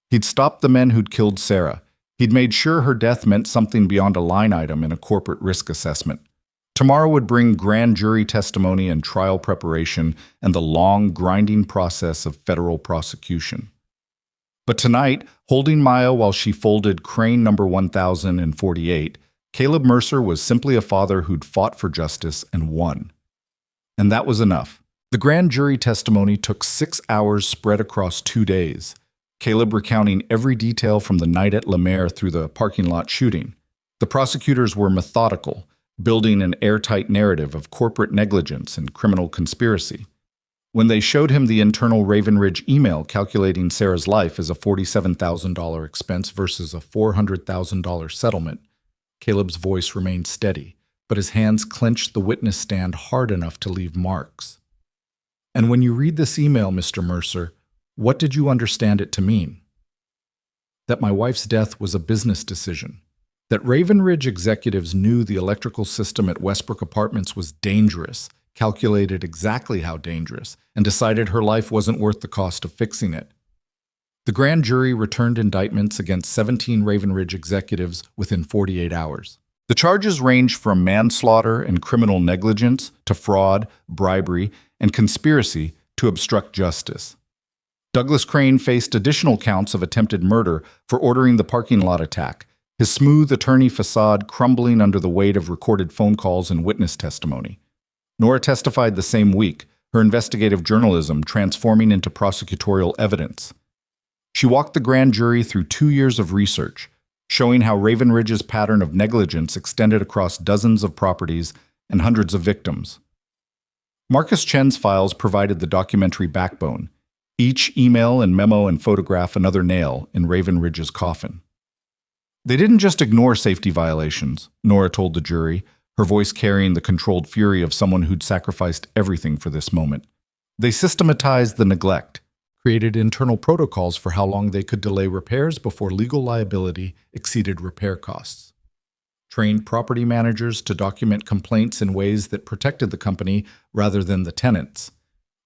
Speaker 1: He'd stopped the men who'd killed Sarah. He'd made sure her death meant something beyond a line item in a corporate risk assessment. Tomorrow would bring grand jury testimony and trial preparation and the long, grinding process of federal prosecution. But tonight, holding Maya while she folded crane number 1048, Caleb Mercer was simply a father who'd fought for justice and won. And that was enough. The grand jury testimony took 6 hours spread across 2 days, Caleb recounting every detail from the night at Lemaire through the parking lot shooting. The prosecutors were methodical, building an airtight narrative of corporate negligence and criminal conspiracy. When they showed him the internal Raven Ridge email calculating Sarah's life as a $47,000 expense versus a $400,000 settlement, Caleb's voice remained steady, but his hands clenched the witness stand hard enough to leave marks. And when you read this email, Mr. Mercer, what did you understand it to mean? That my wife's death was a business decision. That Raven Ridge executives knew the electrical system at Westbrook Apartments was dangerous, calculated exactly how dangerous, and decided her life wasn't worth the cost of fixing it. The grand jury returned indictments against 17 Raven Ridge executives within 48 hours. The charges ranged from manslaughter and criminal negligence to fraud, bribery, and conspiracy to obstruct justice. Douglas Crane faced additional counts of attempted murder for ordering the parking lot attack, his smooth attorney facade crumbling under the weight of recorded phone calls and witness testimony. Nora testified the same week, her investigative journalism transforming into prosecutorial evidence. She walked the grand jury through 2 years of research, showing how Raven Ridge's pattern of negligence extended across dozens of properties and hundreds of victims. Marcus Chen's files provided the documentary backbone, each email and memo and photograph another nail in Raven Ridge's coffin. They didn't just ignore safety violations, Nora told the jury, her voice carrying the controlled fury of someone who'd sacrificed everything for this moment. They systematized the neglect, created internal protocols for how long they could delay repairs before legal liability exceeded repair costs. trained property managers to document complaints in ways that protected the company rather than the tenants,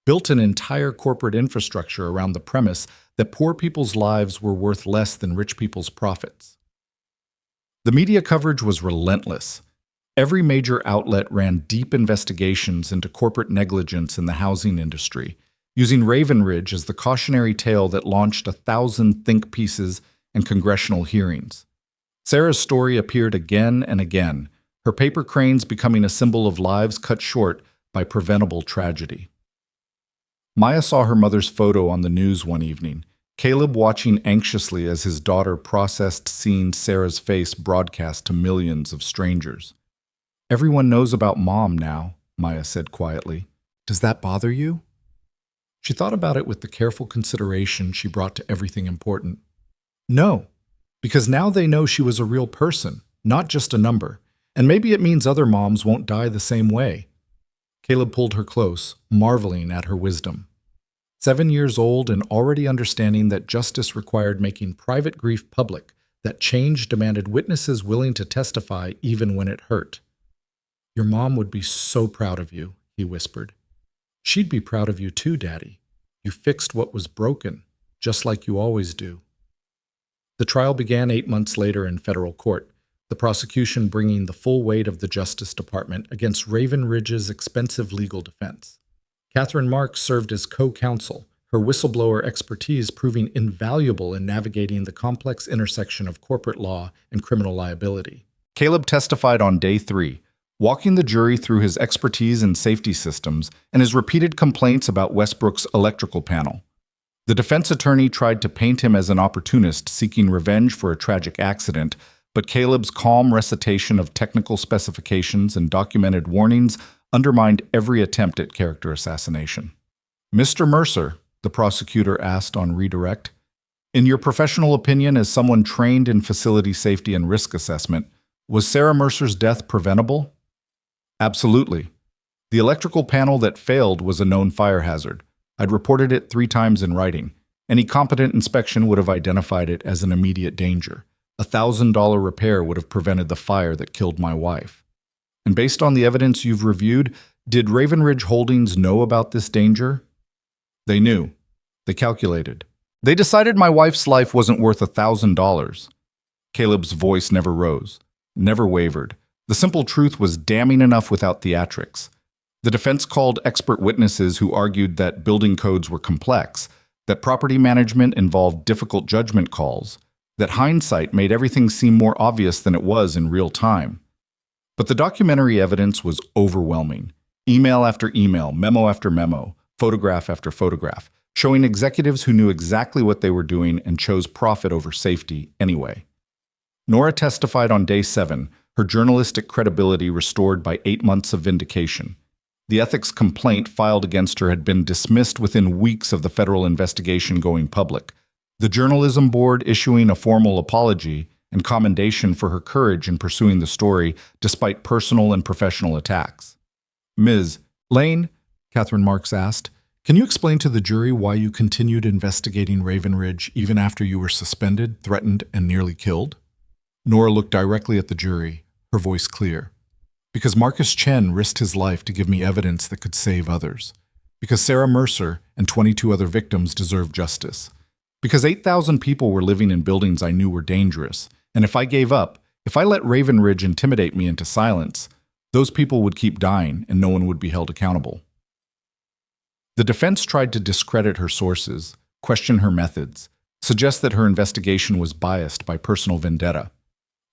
Speaker 1: built an entire corporate infrastructure around the premise that poor people's lives were worth less than rich people's profits. The media coverage was relentless. Every major outlet ran deep investigations into corporate negligence in the housing industry, using Raven Ridge as the cautionary tale that launched 1,000 think pieces and congressional hearings. Sarah's story appeared again and again, her paper cranes becoming a symbol of lives cut short by preventable tragedy. Maya saw her mother's photo on the news one evening, Caleb watching anxiously as his daughter processed seeing Sarah's face broadcast to millions of strangers. "Everyone knows about Mom now," Maya said quietly. "Does that bother you?" She thought about it with the careful consideration she brought to everything important. No, because now they know she was a real person, not just a number, and maybe it means other moms won't die the same way. Caleb pulled her close, marveling at her wisdom. 7 years old and already understanding that justice required making private grief public, that change demanded witnesses willing to testify even when it hurt. "Your mom would be so proud of you," he whispered. "She'd be proud of you too, Daddy. You fixed what was broken, just like you always do." The trial began 8 months later in federal court, the prosecution bringing the full weight of the Justice Department against Raven Ridge's expensive legal defense. Catherine Marks served as co-counsel, her whistleblower expertise proving invaluable in navigating the complex intersection of corporate law and criminal liability. Caleb testified on day 3, walking the jury through his expertise in safety systems and his repeated complaints about Westbrook's electrical panel. The defense attorney tried to paint him as an opportunist seeking revenge for a tragic accident, but Caleb's calm recitation of technical specifications and documented warnings undermined every attempt at character assassination. "Mr. Mercer," the prosecutor asked on redirect, "in your professional opinion as someone trained in facility safety and risk assessment, was Sarah Mercer's death preventable?" "Absolutely. The electrical panel that failed was a known fire hazard. I'd reported it 3 times in writing. Any competent inspection would have identified it as an immediate danger. A $1,000 repair would have prevented the fire that killed my wife. And based on the evidence you've reviewed, did Raven Ridge Holdings know about this danger?" "They knew. They calculated. They decided my wife's life wasn't worth $1,000. Caleb's voice never rose, never wavered. The simple truth was damning enough without theatrics. The defense called expert witnesses who argued that building codes were complex, that property management involved difficult judgment calls, that hindsight made everything seem more obvious than it was in real time. But the documentary evidence was overwhelming. Email after email, memo after memo, photograph after photograph, showing executives who knew exactly what they were doing and chose profit over safety anyway. Nora testified on day 7, her journalistic credibility restored by 8 months of vindication. The ethics complaint filed against her had been dismissed within weeks of the federal investigation going public, the journalism board issuing a formal apology and commendation for her courage in pursuing the story despite personal and professional attacks. "Ms. Lane," Catherine Marks asked, "can you explain to the jury why you continued investigating Raven Ridge even after you were suspended, threatened, and nearly killed?" Nora looked directly at the jury, her voice clear. "Because Marcus Chen risked his life to give me evidence that could save others. Because Sarah Mercer and 22 other victims deserve justice. Because 8,000 people were living in buildings I knew were dangerous, and if I gave up, if I let Raven Ridge intimidate me into silence, those people would keep dying and no one would be held accountable." The defense tried to discredit her sources, question her methods, suggest that her investigation was biased by personal vendetta.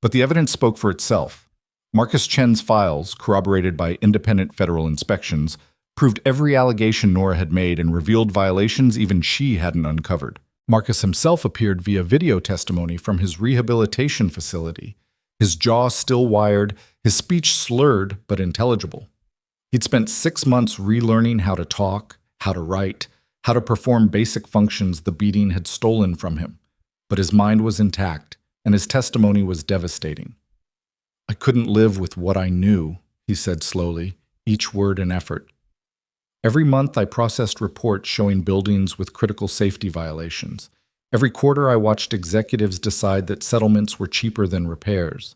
Speaker 1: But the evidence spoke for itself. Marcus Chen's files, corroborated by independent federal inspections, proved every allegation Nora had made and revealed violations even she hadn't uncovered. Marcus himself appeared via video testimony from his rehabilitation facility, his jaw still wired, his speech slurred but intelligible. He'd spent 6 months relearning how to talk, how to write, how to perform basic functions the beating had stolen from him. But his mind was intact, and his testimony was devastating. "I couldn't live with what I knew," he said slowly, each word an effort. "Every month I processed reports showing buildings with critical safety violations. Every quarter I watched executives decide that settlements were cheaper than repairs.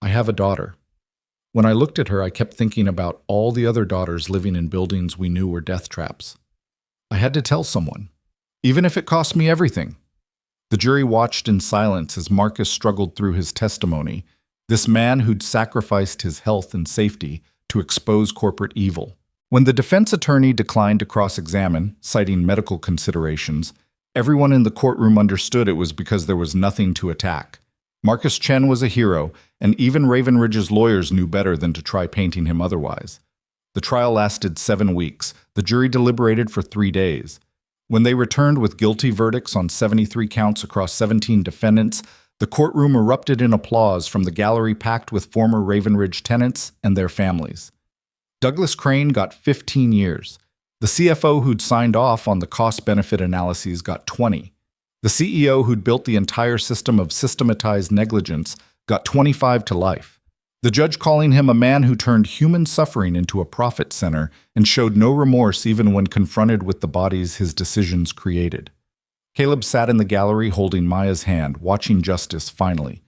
Speaker 1: I have a daughter. When I looked at her, I kept thinking about all the other daughters living in buildings we knew were death traps. I had to tell someone, even if it cost me everything. The jury watched in silence as Marcus struggled through his testimony, this man who'd sacrificed his health and safety to expose corporate evil. When the defense attorney declined to cross-examine, citing medical considerations, everyone in the courtroom understood it was because there was nothing to attack. Marcus Chen was a hero, and even Raven Ridge's lawyers knew better than to try painting him otherwise. The trial lasted 7 weeks. The jury deliberated for 3 days. When they returned with guilty verdicts on 73 counts across 17 defendants, the courtroom erupted in applause from the gallery packed with former Raven Ridge tenants and their families. Douglas Crane got 15 years. The CFO who'd signed off on the cost-benefit analyses got 20. The CEO who'd built the entire system of systematized negligence got 25 to life. The judge calling him a man who turned human suffering into a profit center and showed no remorse even when confronted with the bodies his decisions created. Caleb sat in the gallery holding Maya's hand, watching justice finally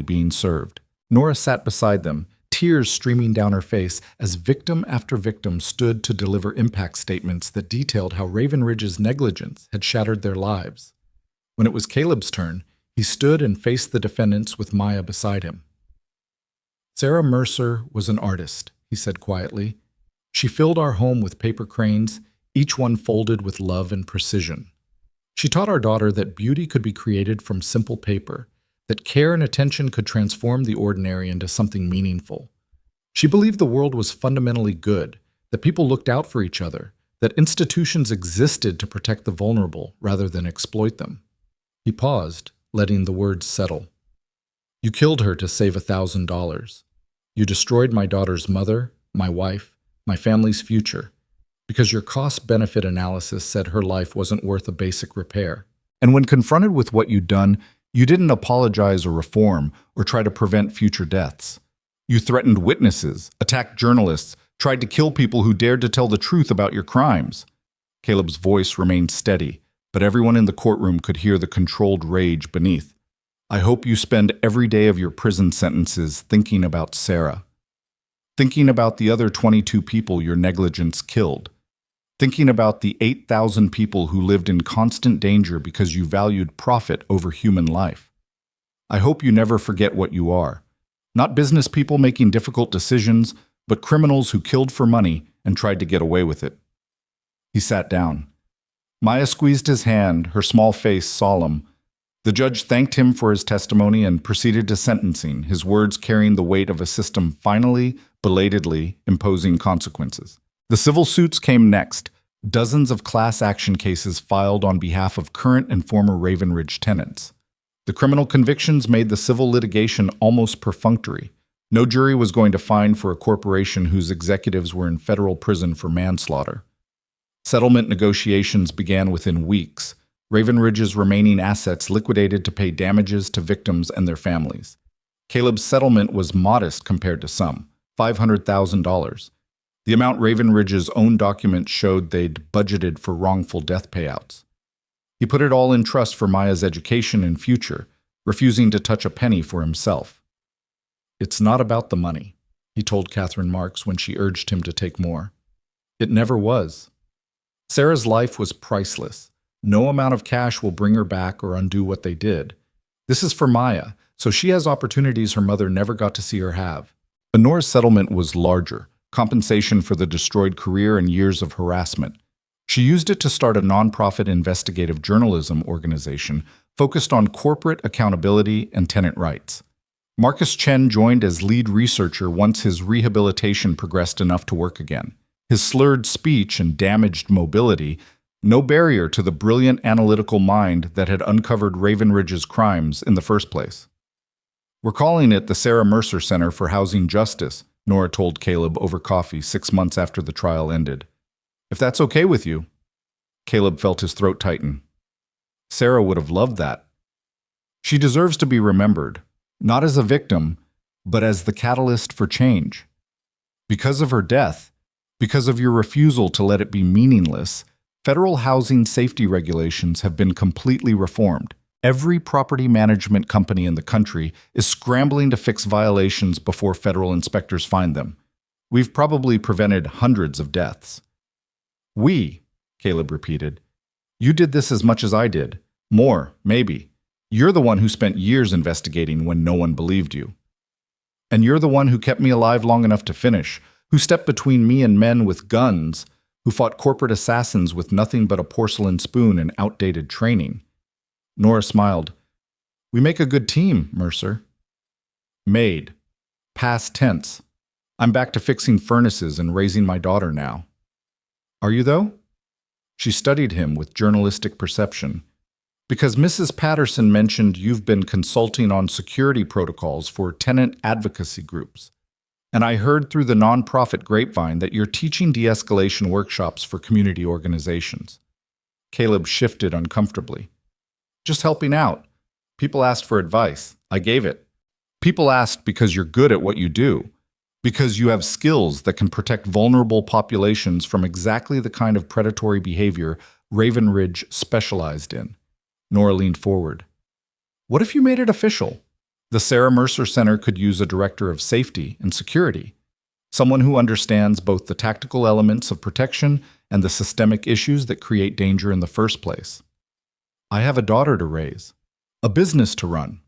Speaker 1: being served. Nora sat beside them, tears streaming down her face as victim after victim stood to deliver impact statements that detailed how Raven Ridge's negligence had shattered their lives. When it was Caleb's turn, he stood and faced the defendants with Maya beside him. Sarah Mercer was an artist, he said quietly. She filled our home with paper cranes, each one folded with love and precision. She taught our daughter that beauty could be created from simple paper, that care and attention could transform the ordinary into something meaningful. She believed the world was fundamentally good, that people looked out for each other, that institutions existed to protect the vulnerable rather than exploit them. He paused, letting the words settle. You killed her to save $1,000. You destroyed my daughter's mother, my wife, my family's future, because your cost-benefit analysis said her life wasn't worth a basic repair. And when confronted with what you'd done, you didn't apologize or reform or try to prevent future deaths. You threatened witnesses, attacked journalists, tried to kill people who dared to tell the truth about your crimes. Caleb's voice remained steady, but everyone in the courtroom could hear the controlled rage beneath. I hope you spend every day of your prison sentences thinking about Sarah. Thinking about the other 22 people your negligence killed. Thinking about the 8,000 people who lived in constant danger because you valued profit over human life. I hope you never forget what you are. Not business people making difficult decisions, but criminals who killed for money and tried to get away with it. He sat down. Maya squeezed his hand, her small face solemn. The judge thanked him for his testimony and proceeded to sentencing, his words carrying the weight of a system finally, belatedly, imposing consequences. The civil suits came next, dozens of class action cases filed on behalf of current and former Raven Ridge tenants. The criminal convictions made the civil litigation almost perfunctory. No jury was going to find for a corporation whose executives were in federal prison for manslaughter. Settlement negotiations began within weeks. Raven Ridge's remaining assets liquidated to pay damages to victims and their families. Caleb's settlement was modest compared to some, $500,000. The amount Raven Ridge's own documents showed they'd budgeted for wrongful death payouts. He put it all in trust for Maya's education and future, refusing to touch a penny for himself. It's not about the money, he told Catherine Marks when she urged him to take more. It never was. Sarah's life was priceless. No amount of cash will bring her back or undo what they did. This is for Maya, so she has opportunities her mother never got to see her have. Honor's settlement was larger, compensation for the destroyed career and years of harassment. She used it to start a nonprofit investigative journalism organization focused on corporate accountability and tenant rights. Marcus Chen joined as lead researcher once his rehabilitation progressed enough to work again. His slurred speech and damaged mobility, no barrier to the brilliant analytical mind that had uncovered Raven Ridge's crimes in the first place. We're calling it the Sarah Mercer Center for Housing Justice, Nora told Caleb over coffee 6 months after the trial ended. If that's okay with you. Caleb felt his throat tighten. Sarah would have loved that. She deserves to be remembered, not as a victim, but as the catalyst for change. Because of her death, because of your refusal to let it be meaningless, federal housing safety regulations have been completely reformed. Every property management company in the country is scrambling to fix violations before federal inspectors find them. We've probably prevented hundreds of deaths. We, Caleb repeated. You did this as much as I did. More, maybe. You're the one who spent years investigating when no one believed you. And you're the one who kept me alive long enough to finish, who stepped between me and men with guns, who fought corporate assassins with nothing but a porcelain spoon and outdated training. Nora smiled. We make a good team, Mercer. Made. Past tense. I'm back to fixing furnaces and raising my daughter now. Are you, though? She studied him with journalistic perception. Because Mrs. Patterson mentioned you've been consulting on security protocols for tenant advocacy groups. And I heard through the nonprofit grapevine that you're teaching de-escalation workshops for community organizations. Caleb shifted uncomfortably. Just helping out. People asked for advice. I gave it. People asked because you're good at what you do, because you have skills that can protect vulnerable populations from exactly the kind of predatory behavior Raven Ridge specialized in. Nora leaned forward. What if you made it official? The Sarah Mercer Center could use a director of safety and security, someone who understands both the tactical elements of protection and the systemic issues that create danger in the first place. I have a daughter to raise, a business to run.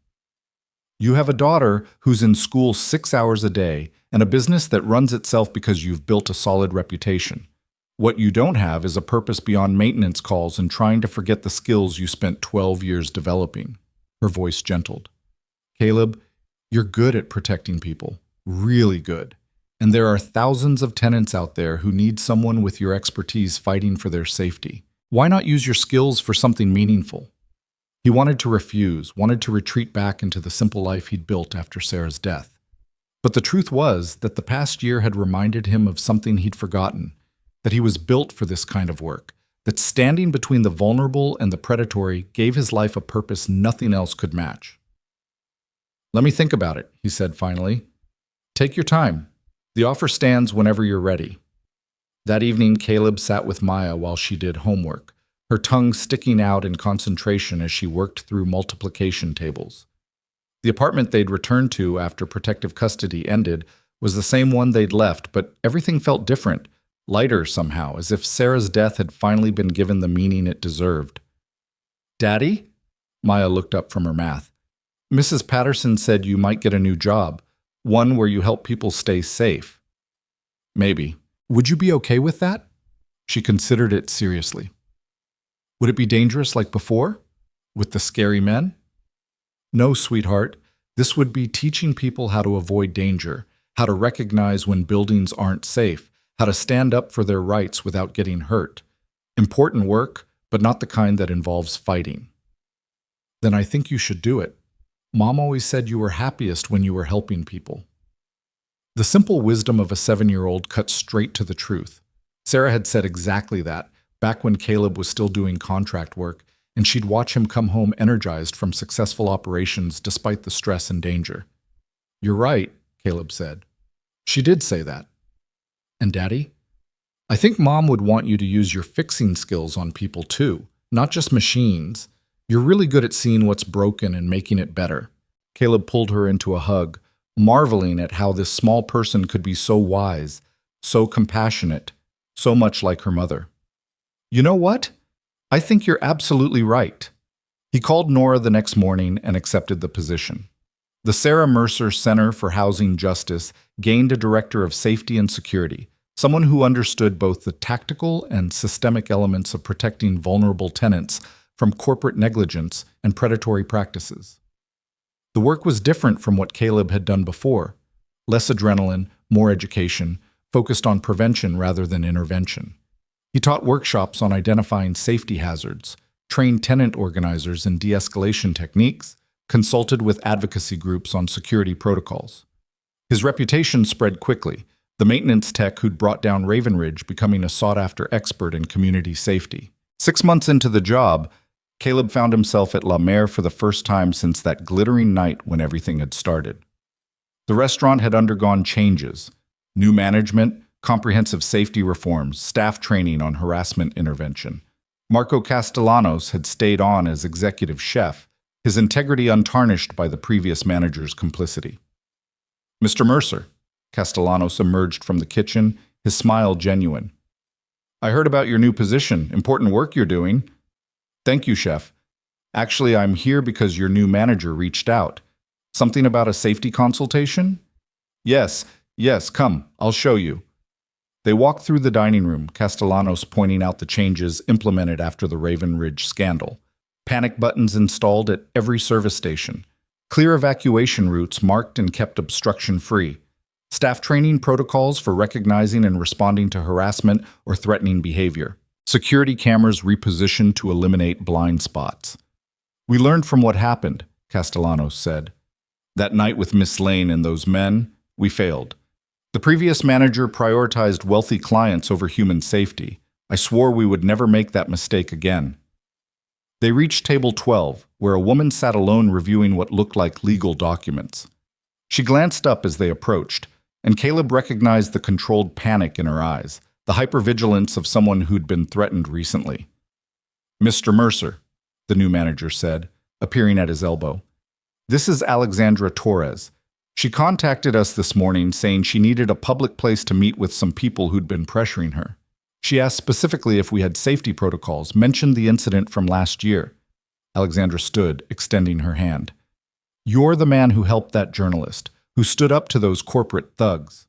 Speaker 1: You have a daughter who's in school 6 hours a day and a business that runs itself because you've built a solid reputation. What you don't have is a purpose beyond maintenance calls and trying to forget the skills you spent 12 years developing. Her voice gentled. Caleb, you're good at protecting people, really good. And there are thousands of tenants out there who need someone with your expertise fighting for their safety. Why not use your skills for something meaningful? He wanted to refuse, wanted to retreat back into the simple life he'd built after Sarah's death. But the truth was that the past year had reminded him of something he'd forgotten, that he was built for this kind of work, that standing between the vulnerable and the predatory gave his life a purpose nothing else could match. Let me think about it, he said finally. Take your time. The offer stands whenever you're ready. That evening, Caleb sat with Maya while she did homework, her tongue sticking out in concentration as she worked through multiplication tables. The apartment they'd returned to after protective custody ended was the same one they'd left, but everything felt different, lighter somehow, as if Sarah's death had finally been given the meaning it deserved. Daddy? Maya looked up from her math. Mrs. Patterson said you might get a new job, one where you help people stay safe. Maybe. Would you be okay with that? She considered it seriously. Would it be dangerous like before? With the scary men? No, sweetheart. This would be teaching people how to avoid danger, how to recognize when buildings aren't safe, how to stand up for their rights without getting hurt. Important work, but not the kind that involves fighting. Then I think you should do it. Mom always said you were happiest when you were helping people. The simple wisdom of a 7-year-old cut straight to the truth. Sarah had said exactly that, back when Caleb was still doing contract work, and she'd watch him come home energized from successful operations despite the stress and danger. You're right, Caleb said. She did say that. And Daddy? I think Mom would want you to use your fixing skills on people too, not just machines. You're really good at seeing what's broken and making it better. Caleb pulled her into a hug, marveling at how this small person could be so wise, so compassionate, so much like her mother. You know what? I think you're absolutely right. He called Nora the next morning and accepted the position. The Sarah Mercer Center for Housing Justice gained a director of safety and security, someone who understood both the tactical and systemic elements of protecting vulnerable tenants from corporate negligence and predatory practices. The work was different from what Caleb had done before. Less adrenaline, more education, focused on prevention rather than intervention. He taught workshops on identifying safety hazards, trained tenant organizers in de-escalation techniques, consulted with advocacy groups on security protocols. His reputation spread quickly, the maintenance tech who'd brought down Raven Ridge becoming a sought-after expert in community safety. 6 months into the job, Caleb found himself at La Mer for the first time since that glittering night when everything had started. The restaurant had undergone changes, new management, comprehensive safety reforms, staff training on harassment intervention. Marco Castellanos had stayed on as executive chef, his integrity untarnished by the previous manager's complicity. "Mr. Mercer," Castellanos emerged from the kitchen, his smile genuine. "I heard about your new position, important work you're doing." "Thank you, Chef. Actually, I'm here because your new manager reached out. Something about a safety consultation?" Yes, come, I'll show you." They walked through the dining room, Castellanos pointing out the changes implemented after the Raven Ridge scandal. Panic buttons installed at every service station. Clear evacuation routes marked and kept obstruction-free. Staff training protocols for recognizing and responding to harassment or threatening behavior. Security cameras repositioned to eliminate blind spots. "We learned from what happened," Castellanos said. "That night with Miss Lane and those men, we failed. The previous manager prioritized wealthy clients over human safety. I swore we would never make that mistake again." They reached table 12, where a woman sat alone reviewing what looked like legal documents. She glanced up as they approached, and Caleb recognized the controlled panic in her eyes, the hypervigilance of someone who'd been threatened recently. "Mr. Mercer," the new manager said, appearing at his elbow. "This is Alexandra Torres. She contacted us this morning saying she needed a public place to meet with some people who'd been pressuring her. She asked specifically if we had safety protocols, mentioned the incident from last year." Alexandra stood, extending her hand. "You're the man who helped that journalist, who stood up to those corporate thugs."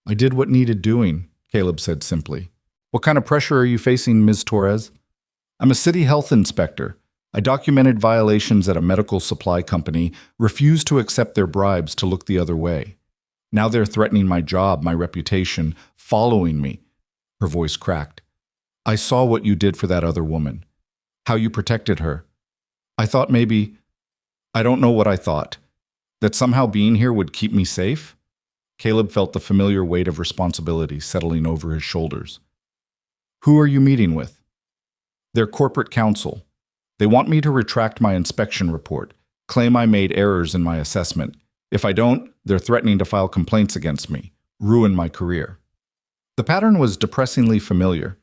Speaker 1: "I did what needed doing," Caleb said simply. "What kind of pressure are you facing, Ms. Torres?" "I'm a city health inspector. I documented violations at a medical supply company, refused to accept their bribes to look the other way. Now they're threatening my job, my reputation, following me." Her voice cracked. "I saw what you did for that other woman, how you protected her. I thought I don't know what I thought, that somehow being here would keep me safe?" Caleb felt the familiar weight of responsibility settling over his shoulders. "Who are you meeting with?" "Their corporate counsel. They want me to retract my inspection report, claim I made errors in my assessment. If I don't, they're threatening to file complaints against me, ruin my career." The pattern was depressingly familiar.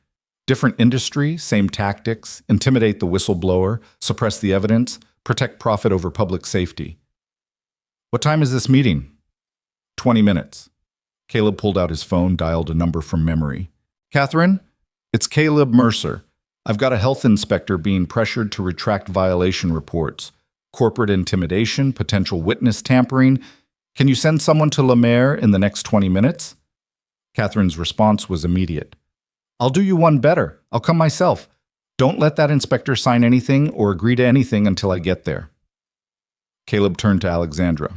Speaker 1: Different industry, same tactics: intimidate the whistleblower, suppress the evidence, protect profit over public safety. "What time is this meeting?" 20 minutes. Caleb pulled out his phone, dialed a number from memory. "Catherine, it's Caleb Mercer. I've got a health inspector being pressured to retract violation reports. Corporate intimidation, potential witness tampering. Can you send someone to Lemaire in the next 20 minutes? Catherine's response was immediate. "I'll do you one better. I'll come myself. Don't let that inspector sign anything or agree to anything until I get there." Caleb turned to Alexandra.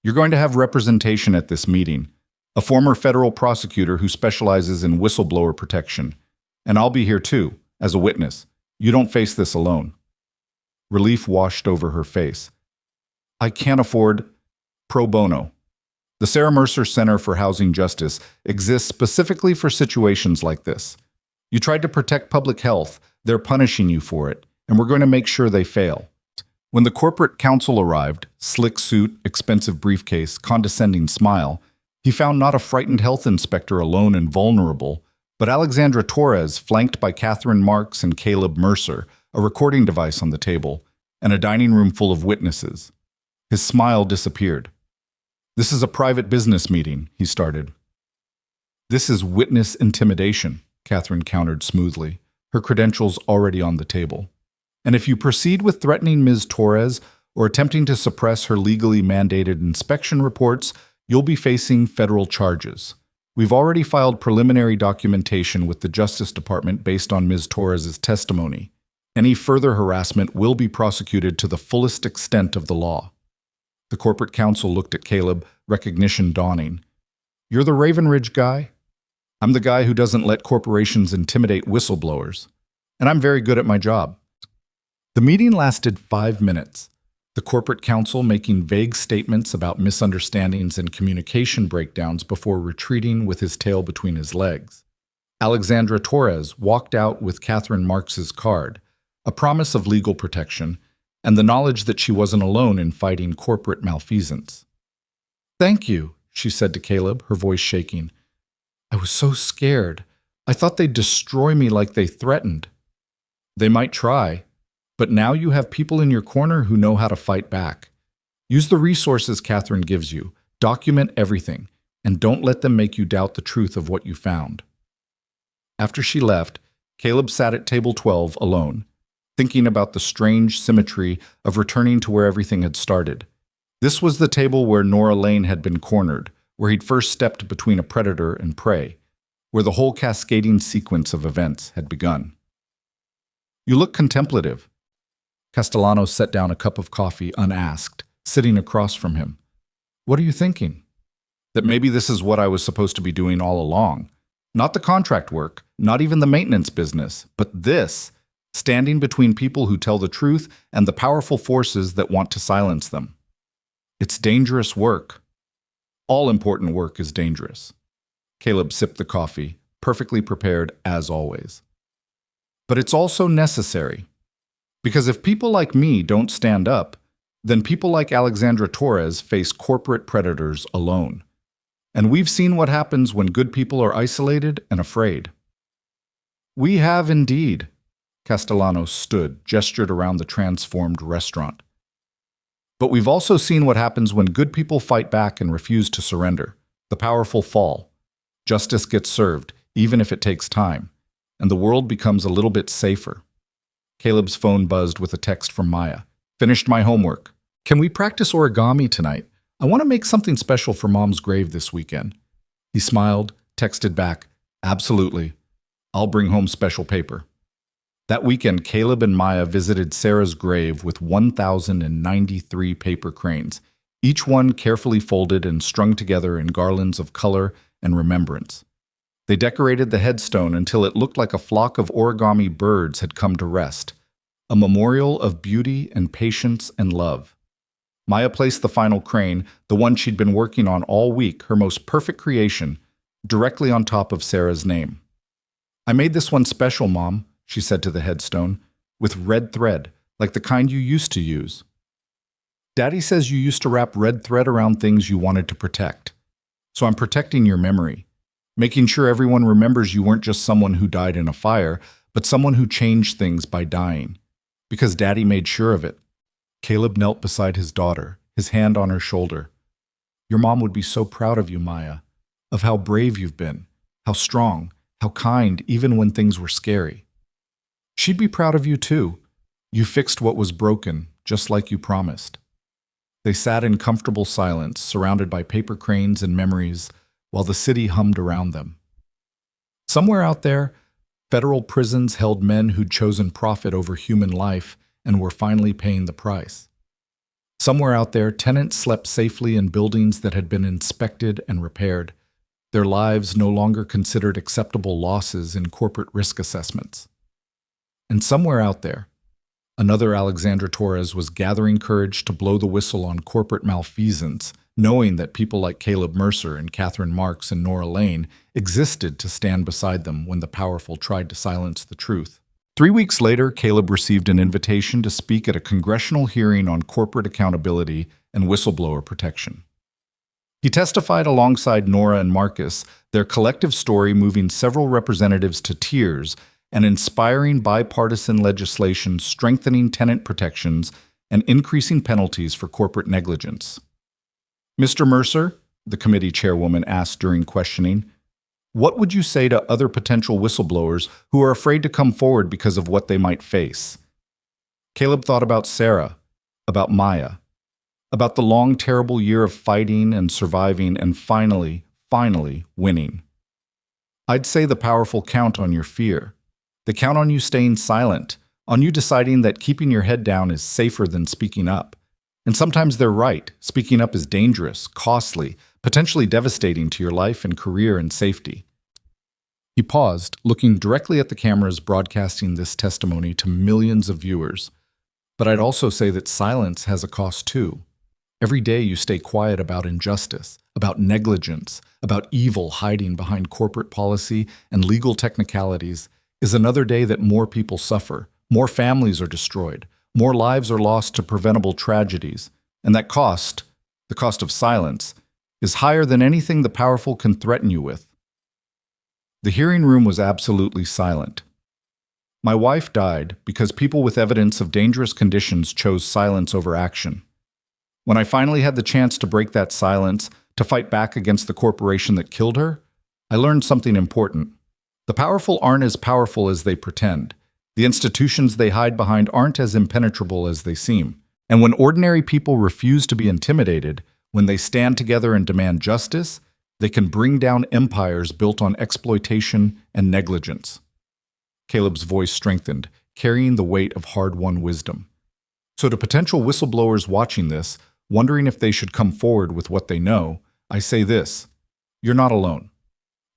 Speaker 1: "You're going to have representation at this meeting, a former federal prosecutor who specializes in whistleblower protection. And I'll be here too, as a witness. You don't face this alone." Relief washed over her face. "I can't afford pro bono. The Sarah Mercer Center for Housing Justice exists specifically for situations like this. You tried to protect public health, they're punishing you for it, and we're going to make sure they fail." When the corporate counsel arrived, slick suit, expensive briefcase, condescending smile, he found not a frightened health inspector alone and vulnerable, but Alexandra Torres, flanked by Catherine Marks and Caleb Mercer, a recording device on the table, and a dining room full of witnesses. His smile disappeared. "This is a private business meeting," he started. "This is witness intimidation," Catherine countered smoothly, her credentials already on the table. "And if you proceed with threatening Ms. Torres or attempting to suppress her legally mandated inspection reports, you'll be facing federal charges. We've already filed preliminary documentation with the Justice Department based on Ms. Torres' testimony. Any further harassment will be prosecuted to the fullest extent of the law." The corporate counsel looked at Caleb, recognition dawning. "You're the Raven Ridge guy?" "I'm the guy who doesn't let corporations intimidate whistleblowers. And I'm very good at my job." The meeting lasted 5 minutes, the corporate counsel making vague statements about misunderstandings and communication breakdowns before retreating with his tail between his legs. Alexandra Torres walked out with Catherine Marks's card, a promise of legal protection, and the knowledge that she wasn't alone in fighting corporate malfeasance. "Thank you," she said to Caleb, her voice shaking. "I was so scared. I thought they'd destroy me like they threatened." "They might try, But now you have people in your corner who know how to fight back. Use the resources Catherine gives you. Document everything, and don't let them make you doubt the truth of what you found. After she left, Caleb sat at table 12 alone, thinking about the strange symmetry of returning to where everything had started. This was the table where Nora Lane had been cornered, where he'd first stepped between a predator and prey, where the whole cascading sequence of events had begun. You look contemplative. Castellanos set down a cup of coffee unasked, sitting across from him. What are you thinking? That maybe this is what I was supposed to be doing all along. Not the contract work, not even the maintenance business, but this, standing between people who tell the truth and the powerful forces that want to silence them. It's dangerous work. All important work is dangerous. Caleb sipped the coffee, perfectly prepared as always. But it's also necessary. Because if people like me don't stand up, then people like Alexandra Torres face corporate predators alone. And we've seen what happens when good people are isolated and afraid. We have indeed. Castellanos stood, gestured around the transformed restaurant. But we've also seen what happens when good people fight back and refuse to surrender. The powerful fall. Justice gets served, even if it takes time, and the world becomes a little bit safer. Caleb's phone buzzed with a text from Maya. Finished my homework. Can we practice origami tonight? I want to make something special for Mom's grave this weekend. He smiled, texted back, absolutely. I'll bring home special paper. That weekend, Caleb and Maya visited Sarah's grave with 1,093 paper cranes, each one carefully folded and strung together in garlands of color and remembrance. They decorated the headstone until it looked like a flock of origami birds had come to rest, a memorial of beauty and patience and love. Maya placed the final crane, the one she'd been working on all week, her most perfect creation, directly on top of Sarah's name. I made this one special, Mom, she said to the headstone, with red thread, like the kind you used to use. Daddy says you used to wrap red thread around things you wanted to protect. So I'm protecting your memory, making sure everyone remembers you weren't just someone who died in a fire, but someone who changed things by dying. Because Daddy made sure of it. Caleb knelt beside his daughter, his hand on her shoulder. Your mom would be so proud of you, Maya, of how brave you've been, how strong, how kind, even when things were scary. She'd be proud of you too. You fixed what was broken, just like you promised. They sat in comfortable silence, surrounded by paper cranes and memories, while the city hummed around them. Somewhere out there, federal prisons held men who'd chosen profit over human life and were finally paying the price. Somewhere out there, tenants slept safely in buildings that had been inspected and repaired, their lives no longer considered acceptable losses in corporate risk assessments. And somewhere out there, another Alexandra Torres was gathering courage to blow the whistle on corporate malfeasance, knowing that people like Caleb Mercer and Catherine Marks and Nora Lane existed to stand beside them when the powerful tried to silence the truth. 3 weeks later, Caleb received an invitation to speak at a congressional hearing on corporate accountability and whistleblower protection. He testified alongside Nora and Marcus, their collective story moving several representatives to tears and inspiring bipartisan legislation strengthening tenant protections and increasing penalties for corporate negligence. Mr. Mercer, the committee chairwoman asked during questioning, what would you say to other potential whistleblowers who are afraid to come forward because of what they might face? Caleb thought about Sarah, about Maya, about the long, terrible year of fighting and surviving and finally winning. I'd say the powerful count on your fear. They count on you staying silent, on you deciding that keeping your head down is safer than speaking up. And sometimes they're right. Speaking up is dangerous, costly, potentially devastating to your life and career and safety. He paused, looking directly at the cameras broadcasting this testimony to millions of viewers. But I'd also say that silence has a cost too. Every day you stay quiet about injustice, about negligence, about evil hiding behind corporate policy and legal technicalities is another day that more people suffer, more families are destroyed, more lives are lost to preventable tragedies, and that cost, the cost of silence, is higher than anything the powerful can threaten you with. The hearing room was absolutely silent. My wife died because people with evidence of dangerous conditions chose silence over action. When I finally had the chance to break that silence, to fight back against the corporation that killed her, I learned something important. The powerful aren't as powerful as they pretend. The institutions they hide behind aren't as impenetrable as they seem. And when ordinary people refuse to be intimidated, when they stand together and demand justice, they can bring down empires built on exploitation and negligence. Caleb's voice strengthened, carrying the weight of hard-won wisdom. So to potential whistleblowers watching this, wondering if they should come forward with what they know, I say this: you're not alone.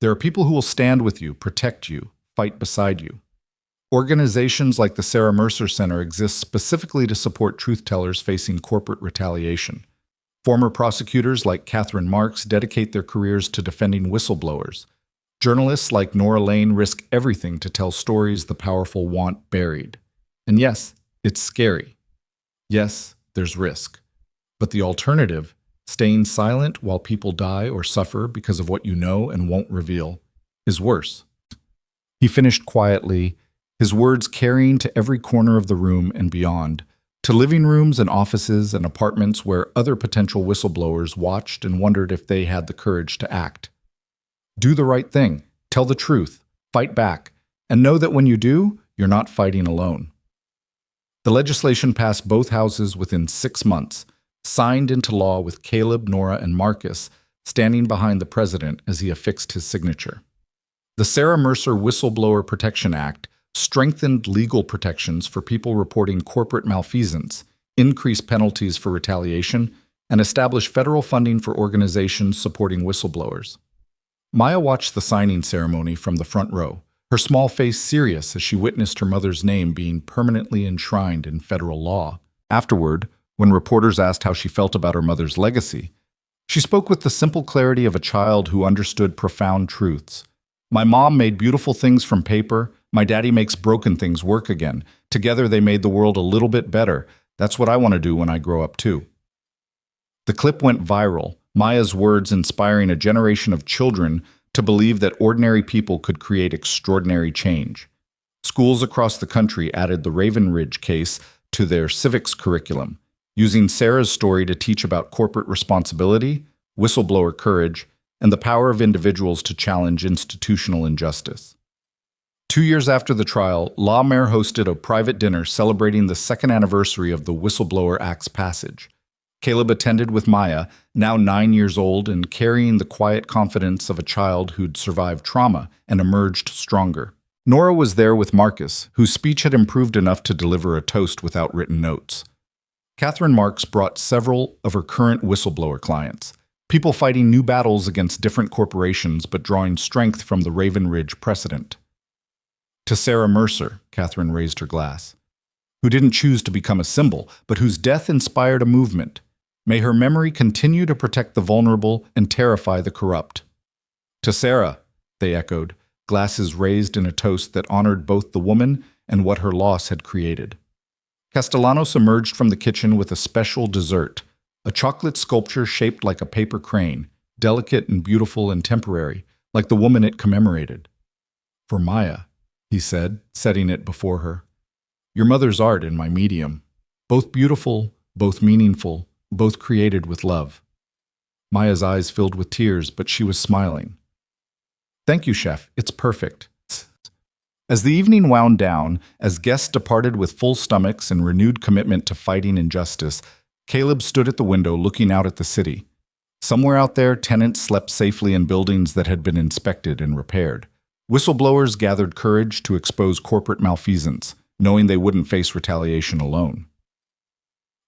Speaker 1: There are people who will stand with you, protect you, fight beside you. Organizations like the Sarah Mercer Center exist specifically to support truth-tellers facing corporate retaliation. Former prosecutors like Catherine Marks dedicate their careers to defending whistleblowers. Journalists like Nora Lane risk everything to tell stories the powerful want buried. And yes, it's scary. Yes, there's risk. But the alternative, staying silent while people die or suffer because of what you know and won't reveal, is worse. He finished quietly, his words carrying to every corner of the room and beyond, to living rooms and offices and apartments where other potential whistleblowers watched and wondered if they had the courage to act. Do the right thing, tell the truth, fight back, and know that when you do, you're not fighting alone. The legislation passed both houses within 6 months, signed into law with Caleb, Nora, and Marcus standing behind the president as he affixed his signature. The Sarah Mercer Whistleblower Protection Act strengthened legal protections for people reporting corporate malfeasance, increased penalties for retaliation, and established federal funding for organizations supporting whistleblowers. Maya watched the signing ceremony from the front row, her small face serious as she witnessed her mother's name being permanently enshrined in federal law. Afterward, when reporters asked how she felt about her mother's legacy, she spoke with the simple clarity of a child who understood profound truths. My mom made beautiful things from paper. My daddy makes broken things work again. Together they made the world a little bit better. That's what I want to do when I grow up too. The clip went viral, Maya's words inspiring a generation of children to believe that ordinary people could create extraordinary change. Schools across the country added the Raven Ridge case to their civics curriculum, using Sarah's story to teach about corporate responsibility, whistleblower courage, and the power of individuals to challenge institutional injustice. 2 years after the trial, La Mer hosted a private dinner celebrating the 2nd anniversary of the Whistleblower Act's passage. Caleb attended with Maya, now 9 years old and carrying the quiet confidence of a child who'd survived trauma and emerged stronger. Nora was there with Marcus, whose speech had improved enough to deliver a toast without written notes. Catherine Marks brought several of her current whistleblower clients, people fighting new battles against different corporations but drawing strength from the Raven Ridge precedent. To Sarah Mercer, Catherine raised her glass, who didn't choose to become a symbol, but whose death inspired a movement. May her memory continue to protect the vulnerable and terrify the corrupt. To Sarah, they echoed, glasses raised in a toast that honored both the woman and what her loss had created. Castellanos emerged from the kitchen with a special dessert, a chocolate sculpture shaped like a paper crane, delicate and beautiful and temporary, like the woman it commemorated. For Maya, he said, setting it before her. Your mother's art and my medium, both beautiful, both meaningful, both created with love. Maya's eyes filled with tears, but she was smiling. Thank you, Chef. It's perfect. As the evening wound down, as guests departed with full stomachs and renewed commitment to fighting injustice, Caleb stood at the window looking out at the city. Somewhere out there, tenants slept safely in buildings that had been inspected and repaired. Whistleblowers gathered courage to expose corporate malfeasance, knowing they wouldn't face retaliation alone.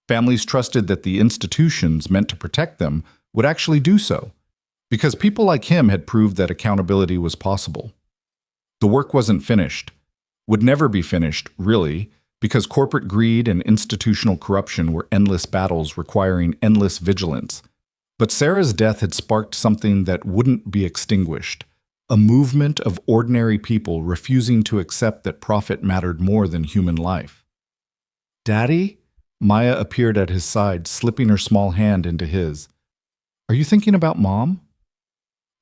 Speaker 1: Families trusted that the institutions meant to protect them would actually do so, because people like him had proved that accountability was possible. The work wasn't finished, would never be finished, really, because corporate greed and institutional corruption were endless battles requiring endless vigilance. But Sarah's death had sparked something that wouldn't be extinguished, a movement of ordinary people refusing to accept that profit mattered more than human life. Daddy? Maya appeared at his side, slipping her small hand into his. Are you thinking about Mom?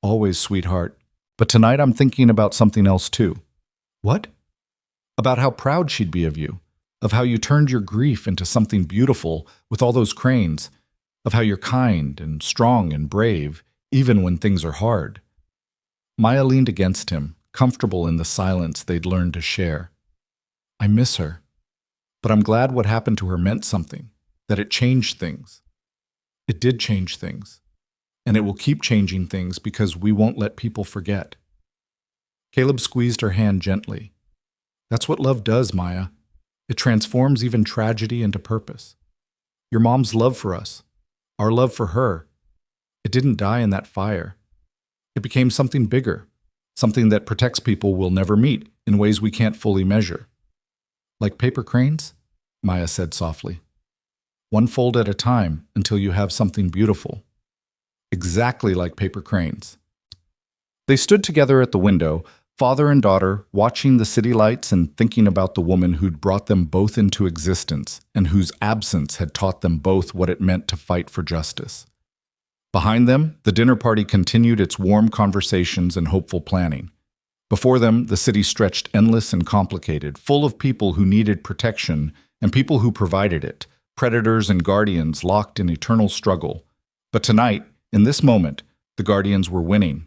Speaker 1: Always, sweetheart. But tonight I'm thinking about something else too. What? about how proud she'd be of you, of how you turned your grief into something beautiful with all those cranes, of how you're kind and strong and brave, even when things are hard. Maya leaned against him, comfortable in the silence they'd learned to share. I miss her, but I'm glad what happened to her meant something, that it changed things. It did change things, and it will keep changing things because we won't let people forget. Caleb squeezed her hand gently. That's what love does, Maya. It transforms even tragedy into purpose. Your mom's love for us, our love for her, it didn't die in that fire. It became something bigger, something that protects people we'll never meet in ways we can't fully measure. Like paper cranes? Maya said softly. One fold at a time until you have something beautiful. Exactly like paper cranes. They stood together at the window, father and daughter, watching the city lights and thinking about the woman who'd brought them both into existence and whose absence had taught them both what it meant to fight for justice. Behind them, the dinner party continued its warm conversations and hopeful planning. Before them, the city stretched endless and complicated, full of people who needed protection and people who provided it, predators and guardians locked in eternal struggle. But tonight, in this moment, the guardians were winning.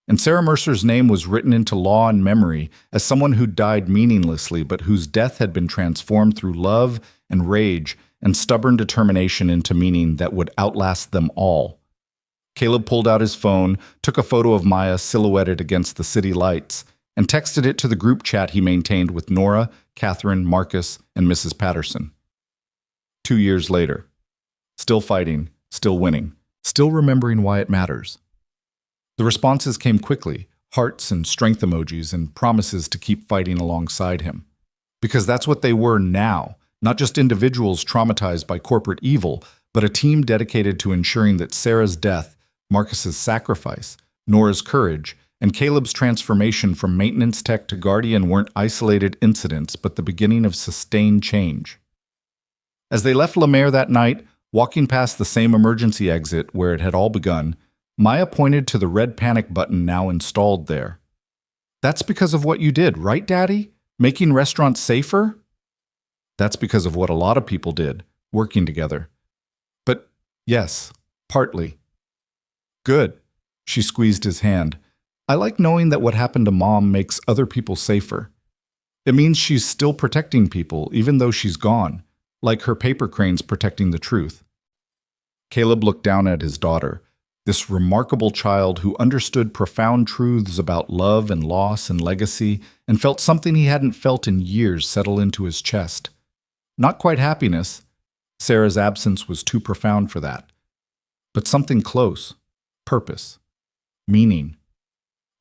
Speaker 1: And Sarah Mercer's name was written into law and memory as someone who died meaninglessly but whose death had been transformed through love and rage and stubborn determination into meaning that would outlast them all. Caleb pulled out his phone, took a photo of Maya silhouetted against the city lights, and texted it to the group chat he maintained with Nora, Catherine, Marcus, and Mrs. Patterson. 2 years later. Still fighting, still winning, still remembering why it matters. The responses came quickly, hearts and strength emojis and promises to keep fighting alongside him. Because that's what they were now, not just individuals traumatized by corporate evil, but a team dedicated to ensuring that Sarah's death, Marcus's sacrifice, Nora's courage, and Caleb's transformation from maintenance tech to guardian weren't isolated incidents, but the beginning of sustained change. As they left Lemaire that night, walking past the same emergency exit where it had all begun, Maya pointed to the red panic button now installed there. That's because of what you did, right, Daddy? Making restaurants safer? That's because of what a lot of people did, working together. But yes, partly. Good. She squeezed his hand. I like knowing that what happened to Mom makes other people safer. It means she's still protecting people, even though she's gone, like her paper cranes protecting the truth. Caleb looked down at his daughter, this remarkable child who understood profound truths about love and loss and legacy and felt something he hadn't felt in years settle into his chest. Not quite happiness. Sarah's absence was too profound for that. But something close. Purpose. Meaning.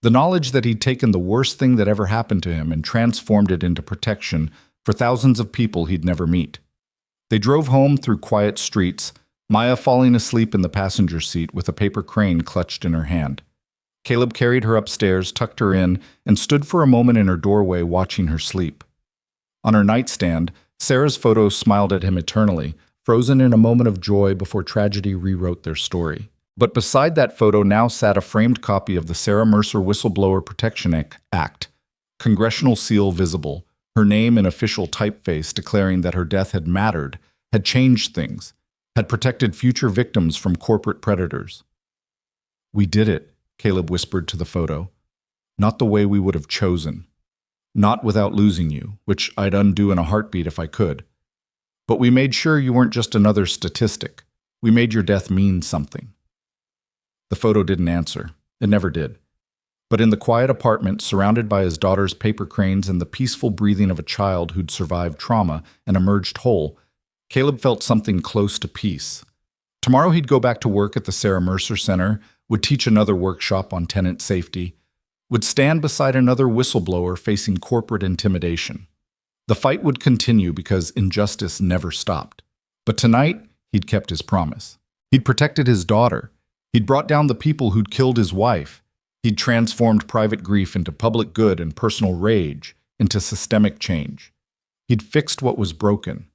Speaker 1: The knowledge that he'd taken the worst thing that ever happened to him and transformed it into protection for thousands of people he'd never meet. They drove home through quiet streets, Maya falling asleep in the passenger seat with a paper crane clutched in her hand. Caleb carried her upstairs, tucked her in, and stood for a moment in her doorway watching her sleep. On her nightstand, Sarah's photo smiled at him eternally, frozen in a moment of joy before tragedy rewrote their story. But beside that photo now sat a framed copy of the Sarah Mercer Whistleblower Protection Act, congressional seal visible, her name in official typeface declaring that her death had mattered, had changed things, had protected future victims from corporate predators. We did it, Caleb whispered to the photo. Not the way we would have chosen. Not without losing you, which I'd undo in a heartbeat if I could. But we made sure you weren't just another statistic. We made your death mean something. The photo didn't answer. It never did. But in the quiet apartment, surrounded by his daughter's paper cranes and the peaceful breathing of a child who'd survived trauma and emerged whole, Caleb felt something close to peace. Tomorrow he'd go back to work at the Sarah Mercer Center, would teach another workshop on tenant safety, would stand beside another whistleblower facing corporate intimidation. The fight would continue because injustice never stopped. But tonight, he'd kept his promise. He'd protected his daughter. He'd brought down the people who'd killed his wife. He'd transformed private grief into public good and personal rage, into systemic change. He'd fixed what was broken.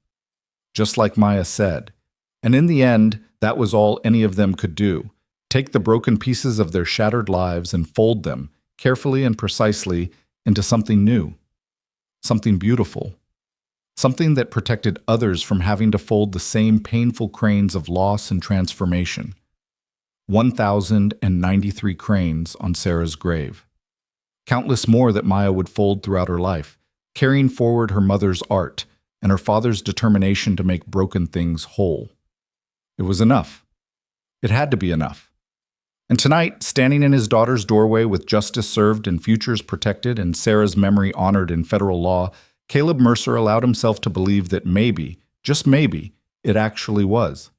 Speaker 1: Just like Maya said. And in the end, that was all any of them could do. Take the broken pieces of their shattered lives and fold them, carefully and precisely, into something new. something beautiful, something that protected others from having to fold the same painful cranes of loss and transformation. 1,093 cranes on Sarah's grave. Countless more that Maya would fold throughout her life, carrying forward her mother's art and her father's determination to make broken things whole. It was enough. It had to be enough. And tonight, standing in his daughter's doorway with justice served and futures protected and Sarah's memory honored in federal law, Caleb Mercer allowed himself to believe that maybe, just maybe, it actually was.